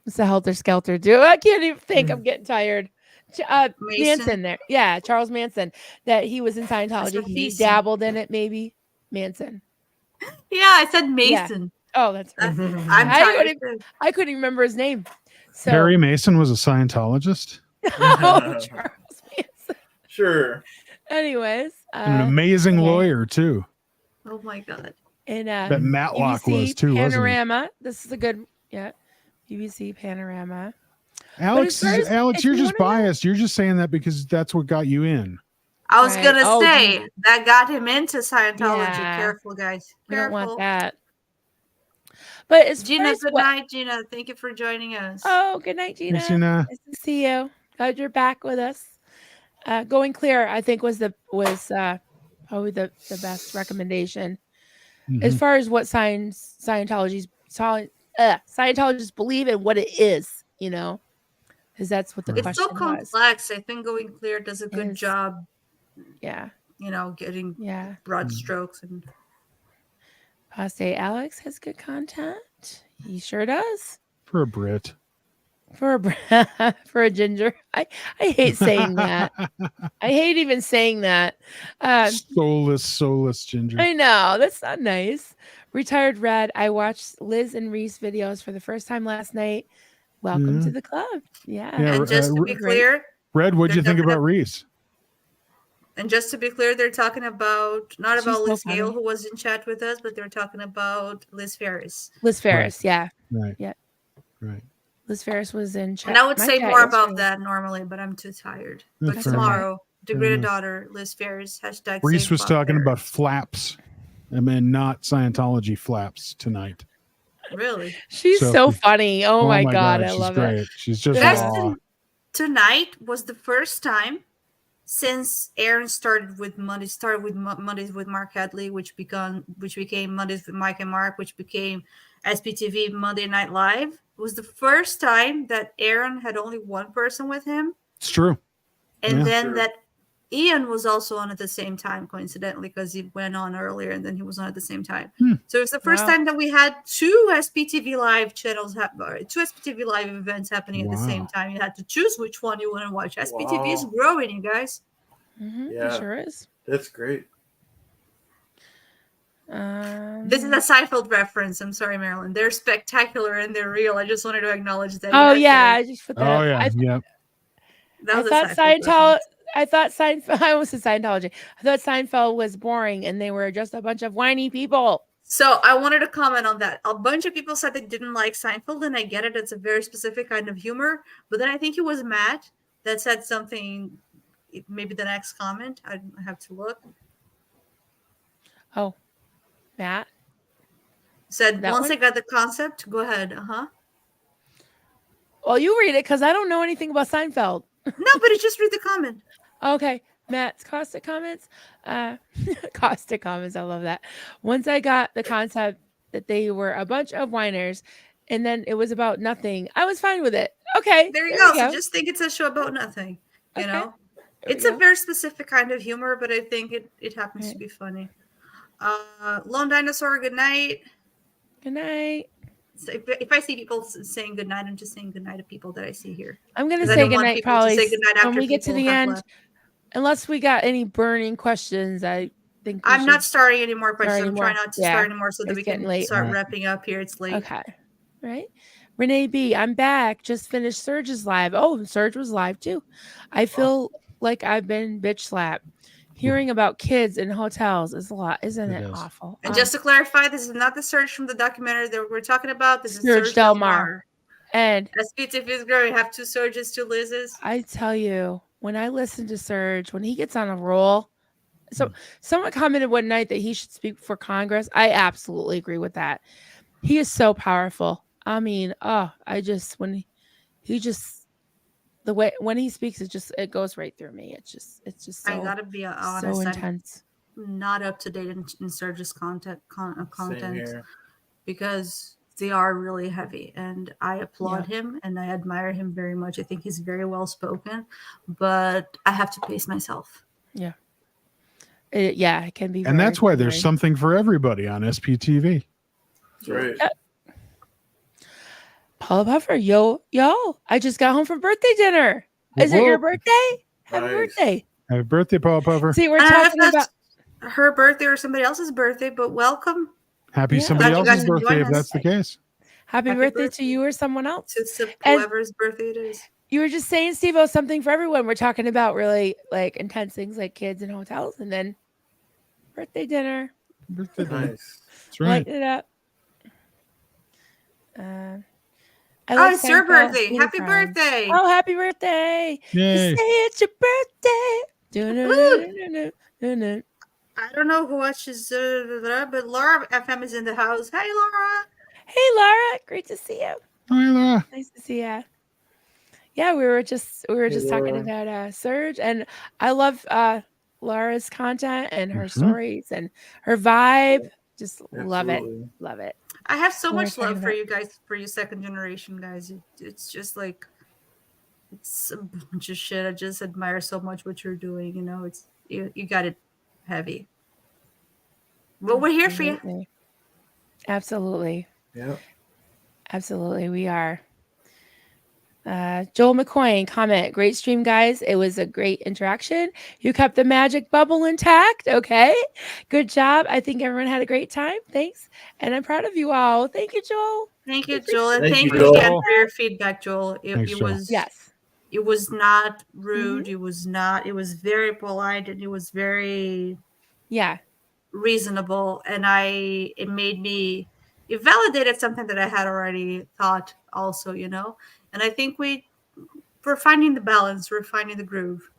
Speaker 1: what's the Helter Skelter do? I can't even think. I'm getting tired. Manson there. Yeah, Charles Manson. That he was in Scientology. He dabbled in it, maybe. Manson.
Speaker 4: Yeah, I said Mason.
Speaker 1: Yeah. Oh, that's right.
Speaker 4: I'm tired.
Speaker 1: I couldn't even remember his name. So,
Speaker 3: Perry Mason was a Scientologist.
Speaker 1: Oh, Charles Manson.
Speaker 2: Sure.
Speaker 1: Anyways.
Speaker 3: An amazing lawyer, too.
Speaker 4: Oh, my God.
Speaker 1: And
Speaker 3: that Matlock
Speaker 1: BBC
Speaker 3: was, too,
Speaker 1: Panorama.
Speaker 3: wasn't he?
Speaker 1: This is a good, BBC Panorama.
Speaker 3: Alex, you're just biased. You're just saying that because that's what got you in.
Speaker 4: I was going to say that got him into Scientology. Yeah. Careful, guys.
Speaker 1: We don't want that. But as
Speaker 4: Gina, good night, Gina. Thank you for joining us.
Speaker 1: Oh, good night, Gina.
Speaker 3: Hey, Gina.
Speaker 1: Nice to see you. Glad you're back with us. Going Clear, I think, was probably the best recommendation as far as what Scientologists believe and what it is, because that's what the question was.
Speaker 4: It's so complex. I think Going Clear does a good job.
Speaker 1: Yeah.
Speaker 4: Getting broad strokes. And
Speaker 1: Apostate Alex has good content. He sure does.
Speaker 3: For a Brit.
Speaker 1: for a for a ginger. I hate saying that. I hate even saying that.
Speaker 3: Soulless ginger.
Speaker 1: I know that's not nice. Retired Red. I watched Liz and Reese videos for the first time last night. Welcome to the club. Yeah.
Speaker 4: And just to be clear,
Speaker 3: Red, what'd
Speaker 4: they're
Speaker 3: you think
Speaker 4: talking
Speaker 3: about Reese?
Speaker 4: And just to be clear, they're talking about not
Speaker 1: She's
Speaker 4: about
Speaker 1: so
Speaker 4: Liz Gale,
Speaker 1: funny.
Speaker 4: who was in chat with us, but they're talking about Liz Ferris.
Speaker 1: Liz Ferris. Yeah.
Speaker 3: Right.
Speaker 1: Yeah.
Speaker 3: Right.
Speaker 1: Liz Ferris was in chat.
Speaker 4: And I would
Speaker 1: my
Speaker 4: say
Speaker 1: chat
Speaker 4: more about
Speaker 1: yesterday.
Speaker 4: that normally, but I'm too tired.
Speaker 3: Yeah,
Speaker 4: But
Speaker 3: fair
Speaker 4: tomorrow,
Speaker 3: Fair
Speaker 4: degraded
Speaker 3: enough.
Speaker 4: daughter, Liz Ferris, hashtag
Speaker 3: Reese
Speaker 4: save
Speaker 3: was
Speaker 4: Bob
Speaker 3: talking
Speaker 4: Ferris.
Speaker 3: about flaps. I mean, not Scientology flaps tonight.
Speaker 4: Really?
Speaker 1: She's so funny. Oh my God. I
Speaker 3: she's
Speaker 1: love
Speaker 3: great.
Speaker 1: it.
Speaker 3: She's just
Speaker 4: Guys,
Speaker 3: raw.
Speaker 4: tonight was the first time since Aaron started with Mondays with Mark Hadley, which became Mondays with Mike and Mark, which became SPTV Monday Night Live. It was the first time that Aaron had only one person with him.
Speaker 3: It's true.
Speaker 4: And
Speaker 3: Yeah.
Speaker 4: then that Ian was also on at the same time, coincidentally, because he went on earlier and then he was on at the same time. So it's the first time that we had two SPTV Live channels, two SPTV Live events happening at the same time. You had to choose which one you want to watch. SPTV is growing, you guys.
Speaker 1: It sure is.
Speaker 2: That's great.
Speaker 4: This is a Seinfeld reference. I'm sorry, Marilyn. They're spectacular and they're real. I just wanted to acknowledge that.
Speaker 1: Oh yeah, I just put that.
Speaker 3: Oh yeah, yeah.
Speaker 1: I thought Seinfeld. I thought Seinfeld. I almost said Scientology. I thought Seinfeld was boring, and they were just a bunch of whiny people.
Speaker 4: So I wanted to comment on that. A bunch of people said they didn't like Seinfeld, and I get it. It's a very specific kind of humor. But then I think it was Matt that said something. Maybe the next comment. I have to look.
Speaker 1: Oh, Matt
Speaker 4: said that once I got the concept. Go ahead.
Speaker 1: Well, you read it because I don't know anything about Seinfeld.
Speaker 4: No, but just read the comment.
Speaker 1: Okay. Matt's caustic comments. Caustic comments. I love that. Once I got the concept that they were a bunch of whiners and then it was about nothing, I was fine with it. Okay.
Speaker 4: There you go. So just think it's a show about nothing. You know? It's a very specific kind of humor, but I think it happens to be funny. Lone Dinosaur, good night.
Speaker 1: Good night.
Speaker 4: So if I see people saying good night, I'm just saying good night to people that I see here.
Speaker 1: I'm going to say good night probably when we get to the end.
Speaker 4: Left.
Speaker 1: Unless we got any burning questions, I think
Speaker 4: I'm not starting any more questions. I'm trying not to start anymore so that
Speaker 1: it's
Speaker 4: we can start wrapping up here. It's late.
Speaker 1: Okay. Right. Renee B, I'm back. Just finished Surge's live. Oh, Surge was live too. I feel like I've been bitch slapped. Hearing about kids in hotels is a lot, isn't it awful?
Speaker 4: And just to clarify, this is not the Surge from the documentary that we're talking about. This is
Speaker 1: Surge Del Mar. And
Speaker 4: SPTV is growing. We have two Surges, two Liz's.
Speaker 1: I tell you, when I listen to Surge, when he gets on a roll, so someone commented one night that he should speak for Congress. I absolutely agree with that. He is so powerful. I mean, when he speaks, it goes right through me. It's just so,
Speaker 4: I gotta be honest,
Speaker 1: so intense.
Speaker 4: I'm not up to date in Surge's content because they are really heavy, and I applaud him and I admire him very much. I think he's very well spoken, but I have to pace myself.
Speaker 1: Yeah. It can be.
Speaker 3: And that's why there's something for everybody on SPTV.
Speaker 2: That's right.
Speaker 1: Paula Puffer, yo, I just got home from birthday dinner. Is it your birthday? Happy birthday.
Speaker 3: Happy birthday, Paula Puffer.
Speaker 1: See, we're talking about
Speaker 4: her birthday or somebody else's birthday, but welcome.
Speaker 3: Happy somebody else's birthday if that's the case.
Speaker 1: Happy birthday to you or someone else.
Speaker 4: To whoever's birthday it is.
Speaker 1: You were just saying, Steve-O, something for everyone. We're talking about really like intense things like kids in hotels and then birthday dinner.
Speaker 3: Birthday dinner.
Speaker 2: Nice.
Speaker 3: That's right.
Speaker 1: Lighten it up.
Speaker 4: It's your birthday. Happy birthday.
Speaker 1: Oh, happy birthday.
Speaker 3: Yay.
Speaker 1: Say it's your birthday.
Speaker 4: I don't know who watches, but Laura FM is in the house. Hey, Laura.
Speaker 1: Hey, Laura. Great to see you.
Speaker 3: Hi, Laura.
Speaker 1: Nice to see you. Yeah, we were just talking about Surge, and I love Laura's content and her stories and her vibe. Just love it.
Speaker 4: I have so much love for you guys, for you second generation guys. It's just like, it's a bunch of shit. I just admire so much what you're doing. You know, it's you got it heavy. But we're here for you.
Speaker 1: Absolutely.
Speaker 2: Yeah.
Speaker 1: Absolutely, we are. Joel McCoy comment, great stream, guys. It was a great interaction. You kept the magic bubble intact. Okay. Good job. I think everyone had a great time. Thanks. And I'm proud of you all. Thank you, Joel.
Speaker 4: Thank you,
Speaker 1: I
Speaker 4: Joel, and
Speaker 2: Thank
Speaker 4: thank
Speaker 2: you,
Speaker 4: you
Speaker 2: Joel.
Speaker 4: again for your feedback, Joel.
Speaker 3: Thanks, Joel.
Speaker 1: Yes.
Speaker 4: It was not rude. It was not. It was very polite, and it was very
Speaker 1: Yeah.
Speaker 4: reasonable. And it validated something that I had already thought. Also, and I think we're finding the balance. We're finding the groove.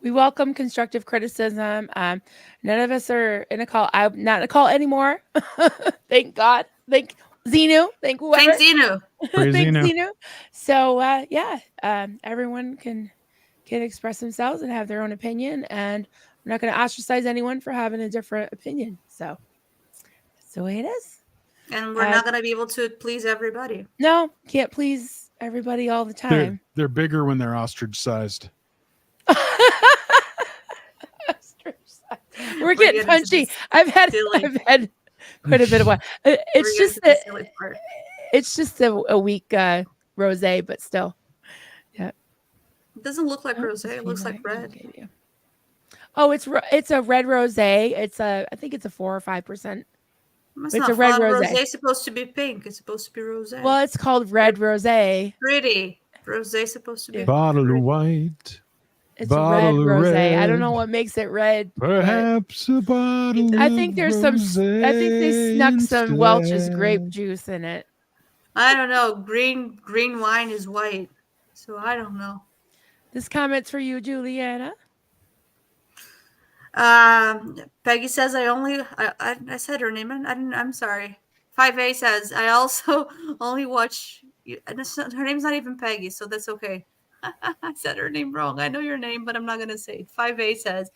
Speaker 1: We welcome constructive criticism. None of us are in a call. I'm not in a call anymore. Thank God. Thank Xenu. Thank whoever.
Speaker 4: Thanks, Xenu.
Speaker 3: Praise
Speaker 1: Thanks,
Speaker 3: Xenu.
Speaker 1: Xenu. So everyone can express themselves and have their own opinion, and we're not going to ostracize anyone for having a different opinion. So that's the way it is.
Speaker 4: And we're not going to be able to please everybody.
Speaker 1: No, can't please everybody all the time.
Speaker 3: They're bigger when they're ostracized.
Speaker 1: We're getting punchy. I've had quite a bit of one. It's just a weak rosé, but still. Yeah.
Speaker 4: It doesn't look like rosé. It looks like red.
Speaker 1: Oh, it's a red rosé. I think it's a 4 or 5%.
Speaker 4: It's a red rosé. Rosé is supposed to be pink. It's supposed to be rosé.
Speaker 1: Well, it's called red rosé.
Speaker 4: Pretty. Rosé is supposed to be
Speaker 3: bottle of white.
Speaker 1: It's red rosé. I don't know what makes it red.
Speaker 3: Perhaps a bottle.
Speaker 1: I think there's some. I think they snuck some Welch's grape juice in it.
Speaker 4: I don't know. Green wine is white, so I don't know.
Speaker 1: This comment's for you, Juliana.
Speaker 4: Peggy says I said her name. I'm sorry. 5A says I also only watch. Her name's not even Peggy, so that's okay. I said her name wrong. I know your name, but I'm not going to say it. 5A says,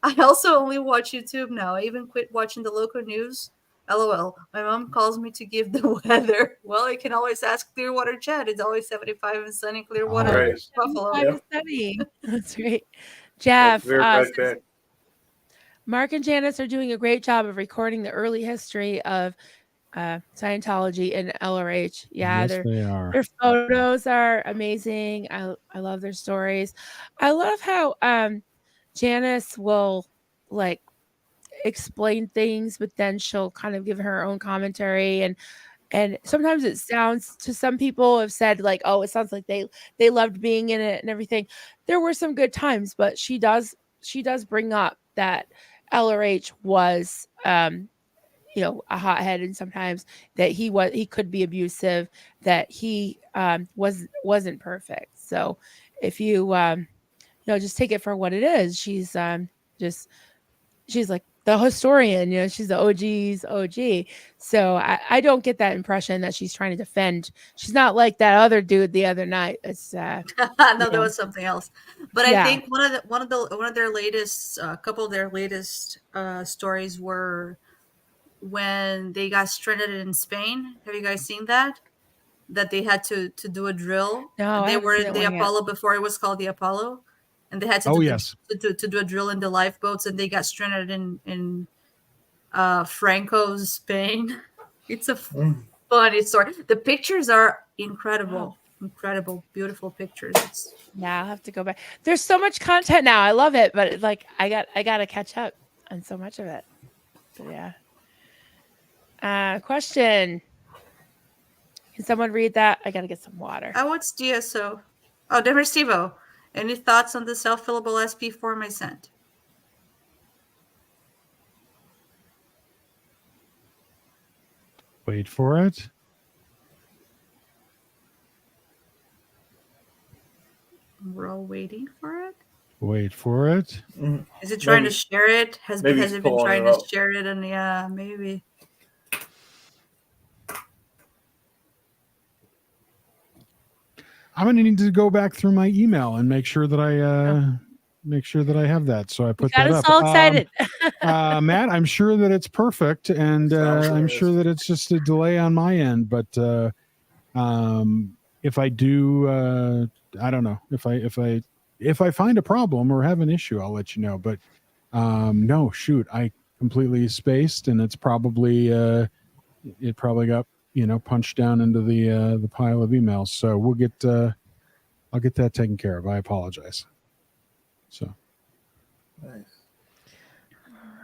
Speaker 4: I also only watch YouTube now. I even quit watching the local news. LOL. My mom calls me to give the weather. Well, I can always ask Clearwater Chat. It's always 75 and sunny Clearwater, Buffalo.
Speaker 1: Yep. That's great. Jeff, Mark and Janice are doing a great job of recording the early history of Scientology and LRH. Yeah,
Speaker 3: yes, they are.
Speaker 1: Their photos are amazing. I love their stories. I love how Janice will like explain things, but then she'll kind of give her own commentary, and sometimes it sounds, to some people have said like, oh, it sounds like they loved being in it and everything. There were some good times, but she does bring up that LRH was a hothead, and sometimes that he could be abusive, that he wasn't perfect. So if you just take it for what it is, she's like the historian, she's the OG's OG. So I don't get that impression that she's trying to defend. She's not like that other dude the other night. It's
Speaker 4: no, there was something else. But I think one of their latest couple of their latest stories were when they got stranded in Spain. Have you guys seen that? That they had to do a drill.
Speaker 1: No,
Speaker 4: they were in the Apollo before it was called the Apollo, and they had to to do a drill in the lifeboats, and they got stranded in Franco's Spain. It's a funny story. The pictures are incredible. Incredible, beautiful pictures.
Speaker 1: I'll have to go back. There's so much content now. I love it, but like I got to catch up on so much of it. But yeah. Question. Can someone read that? I got to get some water.
Speaker 4: Oh, it's DSO. Oh, Demer Stevo. Any thoughts on the self-fillable SP form I sent?
Speaker 3: Wait for it.
Speaker 4: We're all waiting for it.
Speaker 3: Wait for it.
Speaker 4: Is it trying to share it? Has it been trying to share it? And yeah, maybe.
Speaker 3: I'm gonna need to go back through my email and make sure that I have that. So I put that up.
Speaker 1: Got us all excited.
Speaker 3: Matt, I'm sure that it's perfect, and I'm sure that it's just a delay on my end. But if I do, I don't know. If I find a problem or have an issue, I'll let you know. But no, shoot, I completely spaced, and it's probably it probably got punched down into the pile of emails. So we'll get I'll get that taken care of. I apologize. So
Speaker 2: Nice.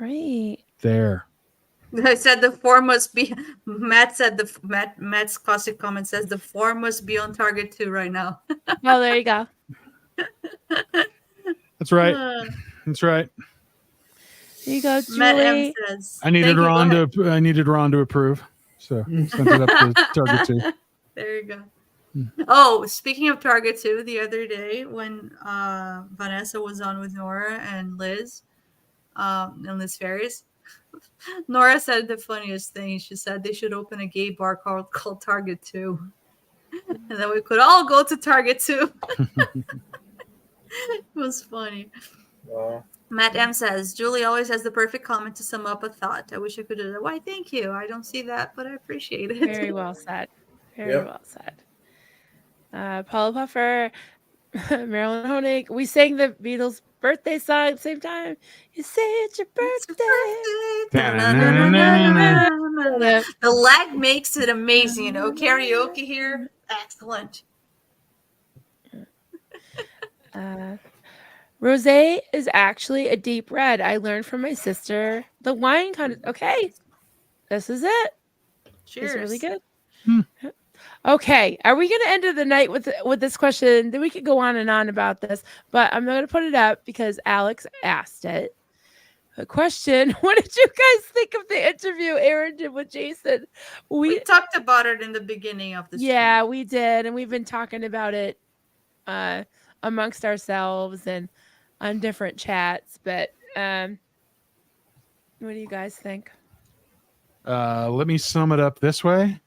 Speaker 1: Right.
Speaker 3: there.
Speaker 4: I said the form must be. Matt said Matt's caustic comment says the form must be on target 2 right now.
Speaker 1: Oh, there you go.
Speaker 3: That's right.
Speaker 4: Uh,
Speaker 3: That's right.
Speaker 1: There you go,
Speaker 4: Matt M
Speaker 1: Julie.
Speaker 4: says.
Speaker 3: I needed
Speaker 4: Thank you, go
Speaker 3: Ron
Speaker 4: ahead.
Speaker 3: to. I needed Ron to approve. So sent it up to target 2.
Speaker 4: There you go. Oh, speaking of Target 2, the other day when Vanessa was on with Nora and Liz, and Liz Ferris, Nora said the funniest thing. She said they should open a gay bar called Target 2. And then we could all go to Target 2. It was funny.
Speaker 2: Wow.
Speaker 4: Matt M says, Julie always has the perfect comment to sum up a thought. I wish I could do that. Why, thank you. I don't see that, but I appreciate it.
Speaker 1: Very well said. Very
Speaker 2: Yep.
Speaker 1: well said. Paula Puffer, Marilyn Honig. We sang the Beatles' birthday song at the same time. You say it's your birthday.
Speaker 4: The lag makes it amazing, you know. Karaoke here, excellent.
Speaker 1: Rosé is actually a deep red. I learned from my sister. The wine kind of okay. This is it.
Speaker 4: Cheers.
Speaker 1: It's really good. Okay, are we going to end the night with this question? Then we could go on and on about this, but I'm not going to put it up because Alex asked it. A question: what did you guys think of the interview Aaron did with Jason?
Speaker 4: We talked about it in the beginning of the stream.
Speaker 1: Yeah, we did, and we've been talking about it amongst ourselves and on different chats. But what do you guys think?
Speaker 3: Let me sum it up this way.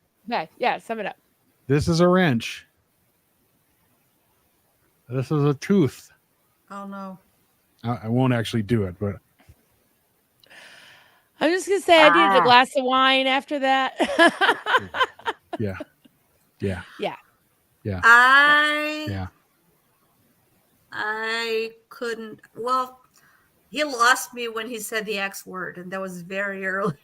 Speaker 1: Yeah, sum it up.
Speaker 3: This is a wrench. This is a tooth.
Speaker 4: Oh no.
Speaker 3: I won't actually do it, but
Speaker 1: I'm just gonna say I needed a glass of wine after that.
Speaker 3: yeah.
Speaker 4: I couldn't. Well, he lost me when he said the X word, and that was very early.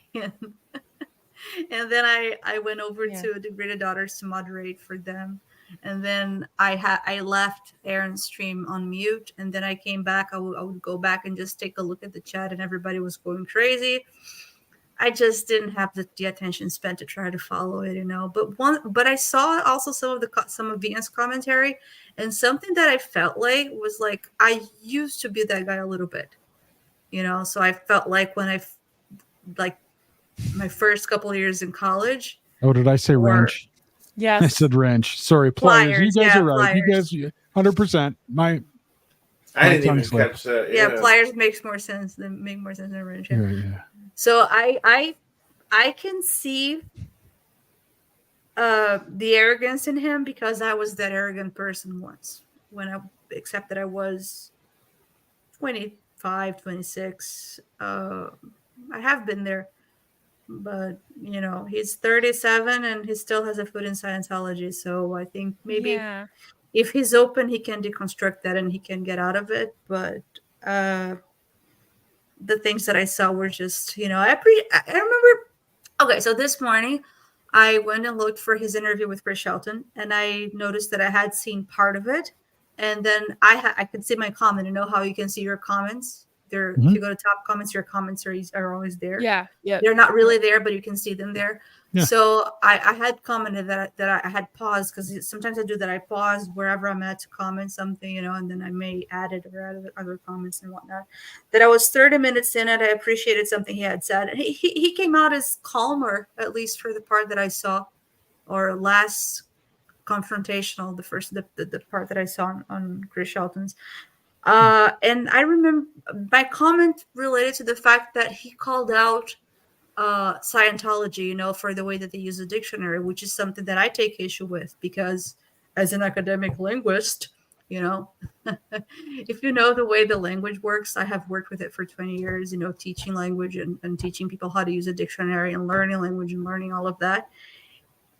Speaker 4: And then I went over to the Greater Daughters to moderate for them, and then I left Aaron's stream on mute, and then I came back. I would go back and just take a look at the chat, and everybody was going crazy. I just didn't have the attention spent to try to follow it, you know. But I saw also some of Venus commentary, and something that I felt like was like I used to be that guy a little bit, you know. So I felt like when my first couple of years in college.
Speaker 3: Oh, did I say wrench?
Speaker 1: Yes,
Speaker 3: I said wrench. Sorry, pliers. You guys are right.
Speaker 4: Pliers.
Speaker 3: You guys, 100%.
Speaker 2: I didn't even catch that.
Speaker 4: Yeah, pliers make more sense than wrench.
Speaker 3: Yeah.
Speaker 4: So I can see the arrogance in him because I was that arrogant person once except that I was 25, 26. I have been there, but you know, he's 37 and he still has a foot in Scientology. So I think maybe if he's open, he can deconstruct that and he can get out of it. But the things that I saw were just, you know, I remember. Okay, so this morning I went and looked for his interview with Chris Shelton, and I noticed that I had seen part of it, and then I could see my comment. You know how you can see your comments? If you go to top comments, your comments are always there.
Speaker 1: Yeah.
Speaker 4: They're not really there, but you can see them there.
Speaker 3: Yeah.
Speaker 4: So I had commented that I had paused because sometimes I do that. I pause wherever I'm at to comment something, you know, and then I may add it or add other comments and whatnot. That I was 30 minutes in and I appreciated something he had said. And he came out as calmer, at least for the part that I saw, or less confrontational, the part that I saw on Chris Shelton's. And I remember my comment related to the fact that he called out Scientology, you know, for the way that they use the dictionary, which is something that I take issue with because as an academic linguist, you know, if you know the way the language works, I have worked with it for 20 years, you know, teaching language and teaching people how to use a dictionary and learning language and learning all of that.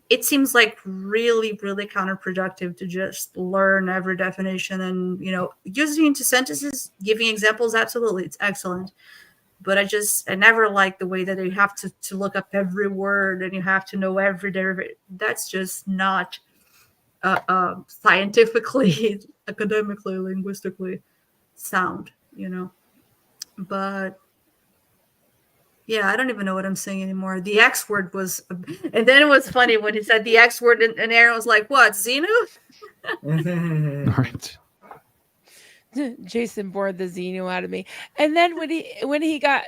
Speaker 4: It seems like really, really counterproductive to just learn every definition and, you know, using it into sentences, giving examples. Absolutely. It's excellent. But I never liked the way that you have to look up every word and you have to know every derivative. That's just not scientifically, academically, linguistically sound, but yeah, I don't even know what I'm saying anymore. The X word was, and then it was funny when he said the X word, and Aaron was like, "What, Xenu?"
Speaker 3: All right.
Speaker 1: Jason bored the Xenu out of me. And then when he got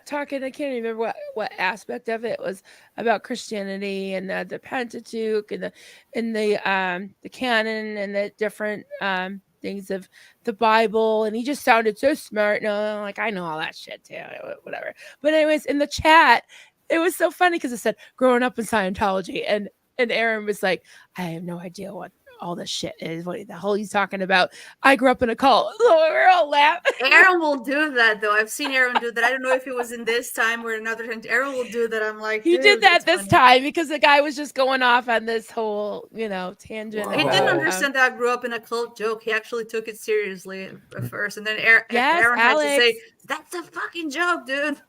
Speaker 1: talking, I can't remember what aspect of it was about Christianity and the Pentateuch and the canon and the different things of the Bible, and he just sounded so smart. And I'm like, I know all that shit too, whatever. But anyways, in the chat, it was so funny because it said growing up in Scientology, and Aaron was like, I have no idea what all this shit is, what the hell he's talking about. I grew up in a cult. So we're all laughing.
Speaker 4: Aaron will do that, though. I've seen Aaron do that. I don't know if it was in this time or another time. Aaron will do that. I'm like,
Speaker 1: he did that this time because the guy was just going off on this whole, tangent.
Speaker 4: He didn't understand that I grew up in a cult joke. He actually took it seriously at first. And then Aaron had to say, that's a fucking joke, dude.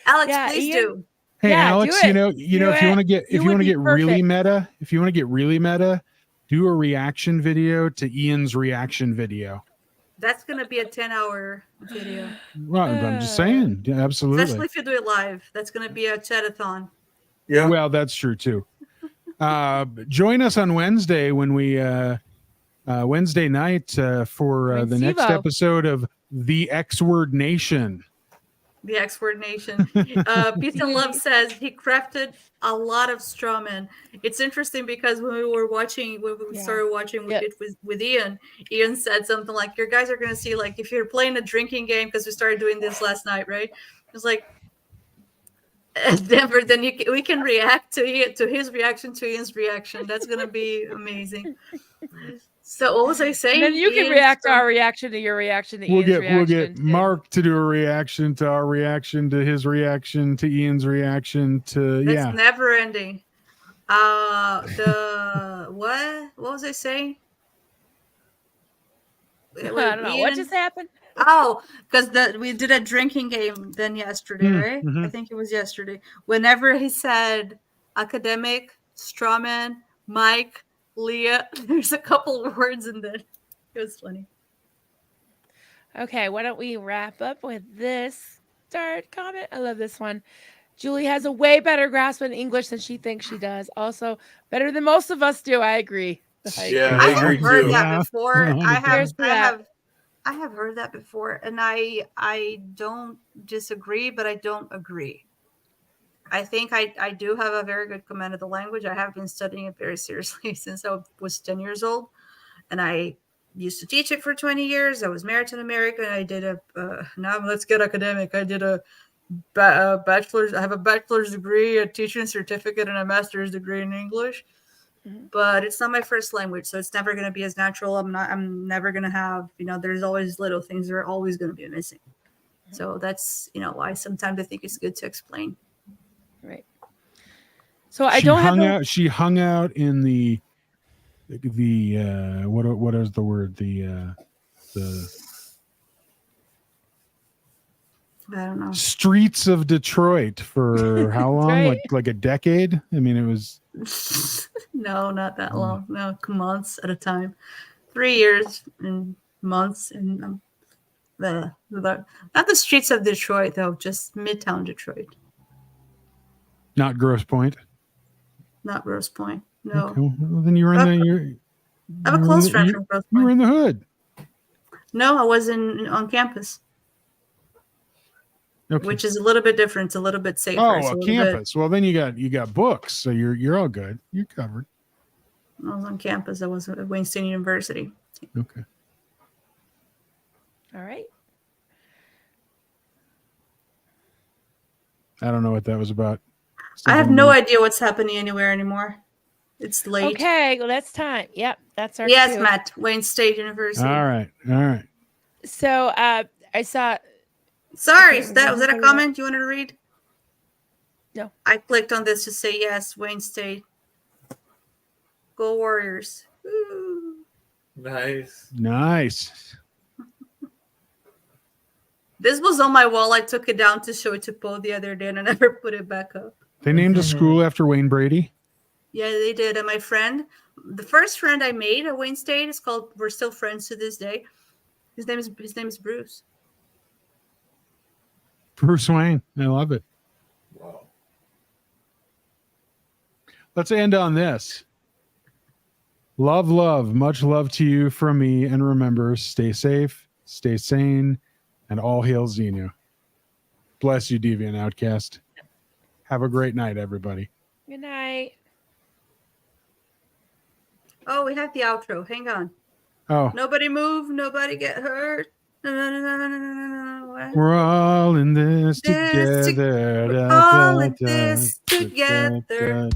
Speaker 4: Alex, please do.
Speaker 3: Hey, Alex,
Speaker 1: if
Speaker 3: you want to get really meta, do a reaction video to Ian's reaction video.
Speaker 4: That's going to be a 10-hour video.
Speaker 3: Well, I'm just saying. Yeah, absolutely.
Speaker 4: Especially if you do it live. That's going to be a chat-a-thon.
Speaker 2: Yeah.
Speaker 3: Well, that's true, too. Join us on Wednesday when we Wednesday night for the next episode of The X Word Nation.
Speaker 4: The X Word Nation. Peace and Love says he crafted a lot of straw men. It's interesting because when we started watching with Ian said something like, "Your guys are going to see, like, if you're playing a drinking game," because we started doing this last night, right? It was like, Denver, then we can react to his reaction to Ian's reaction. That's going to be amazing. So what was I saying?
Speaker 1: And then you can react to our reaction to your reaction to Ian's reaction.
Speaker 3: We'll get Mark to do a reaction to our reaction to his reaction to Ian's reaction to
Speaker 4: That's never ending. What was I saying?
Speaker 1: I don't know. What just happened?
Speaker 4: Oh, because we did a drinking game then yesterday, right?
Speaker 3: Mm-hmm.
Speaker 4: I think it was yesterday. Whenever he said academic, strawman, Mike, Leah, there's a couple of words in there. It was funny.
Speaker 1: Okay, why don't we wrap up with this third comment? I love this one. Julie has a way better grasp on English than she thinks she does. Also, better than most of us do. I agree.
Speaker 2: I agree
Speaker 4: have heard
Speaker 2: too.
Speaker 4: that before. I have heard that before, and I don't disagree, but I don't agree. I think I do have a very good command of the language. I have been studying it very seriously since I was 10 years old. And I used to teach it for 20 years. I was married to an American. I did now let's get academic. I did a bachelor's. I have a bachelor's degree, a teaching certificate, and a master's degree in English. Mm-hmm. But it's not my first language. So it's never going to be as natural. I'm never going to have, there's always little things that are always going to be missing. Mm-hmm. So that's, why sometimes I think it's good to explain.
Speaker 1: Right. So I don't have.
Speaker 3: She hung out in the what is the word? The
Speaker 4: I don't know.
Speaker 3: Streets of Detroit for how long?
Speaker 1: Right.
Speaker 3: Like a decade? I mean, it was.
Speaker 4: No, not that long. No, months at a time. 3 years and months and not the streets of Detroit though, just Midtown Detroit.
Speaker 3: Not Grosse Pointe.
Speaker 4: Not Grosse Pointe. No.
Speaker 3: Okay. Well, then you were in
Speaker 4: I have a close friend from Grosse Pointe.
Speaker 3: You were in the hood.
Speaker 4: No, I was on campus.
Speaker 3: Okay.
Speaker 4: Which is a little bit different. It's a little bit safer.
Speaker 3: Oh, a campus. Well, then you got books, so you're all good. You're covered.
Speaker 4: I was on campus. I was at Wayne State University.
Speaker 3: Okay.
Speaker 1: All right.
Speaker 3: I don't know what that was about.
Speaker 4: I have no idea what's happening anywhere anymore. It's late.
Speaker 1: Okay, well, that's time. Yep, that's our
Speaker 4: Yes,
Speaker 1: cue.
Speaker 4: Matt. Wayne State University.
Speaker 3: All right.
Speaker 1: So I saw.
Speaker 4: Sorry, was that a comment you wanted to read?
Speaker 1: No.
Speaker 4: I clicked on this to say yes, Wayne State. Go Warriors. Woo.
Speaker 2: Nice.
Speaker 4: This was on my wall. I took it down to show it to Poe the other day, and I never put it back up.
Speaker 3: They named a school after Wayne Brady.
Speaker 4: Yeah, they did. And my friend, the first friend I made at Wayne State is called. We're still friends to this day. His name is Bruce.
Speaker 3: Bruce Wayne. I love it.
Speaker 2: Wow.
Speaker 3: Let's end on this. Love, love, much love to you from me. And remember, stay safe, stay sane, and all hail Xenu. Bless you, Deviant Outcast. Have a great night, everybody.
Speaker 1: Good night.
Speaker 4: Oh, we have the outro. Hang on.
Speaker 3: Oh,
Speaker 4: Nobody move. Nobody get hurt.
Speaker 3: we're all in this
Speaker 4: This
Speaker 3: together.
Speaker 4: we're all in this together.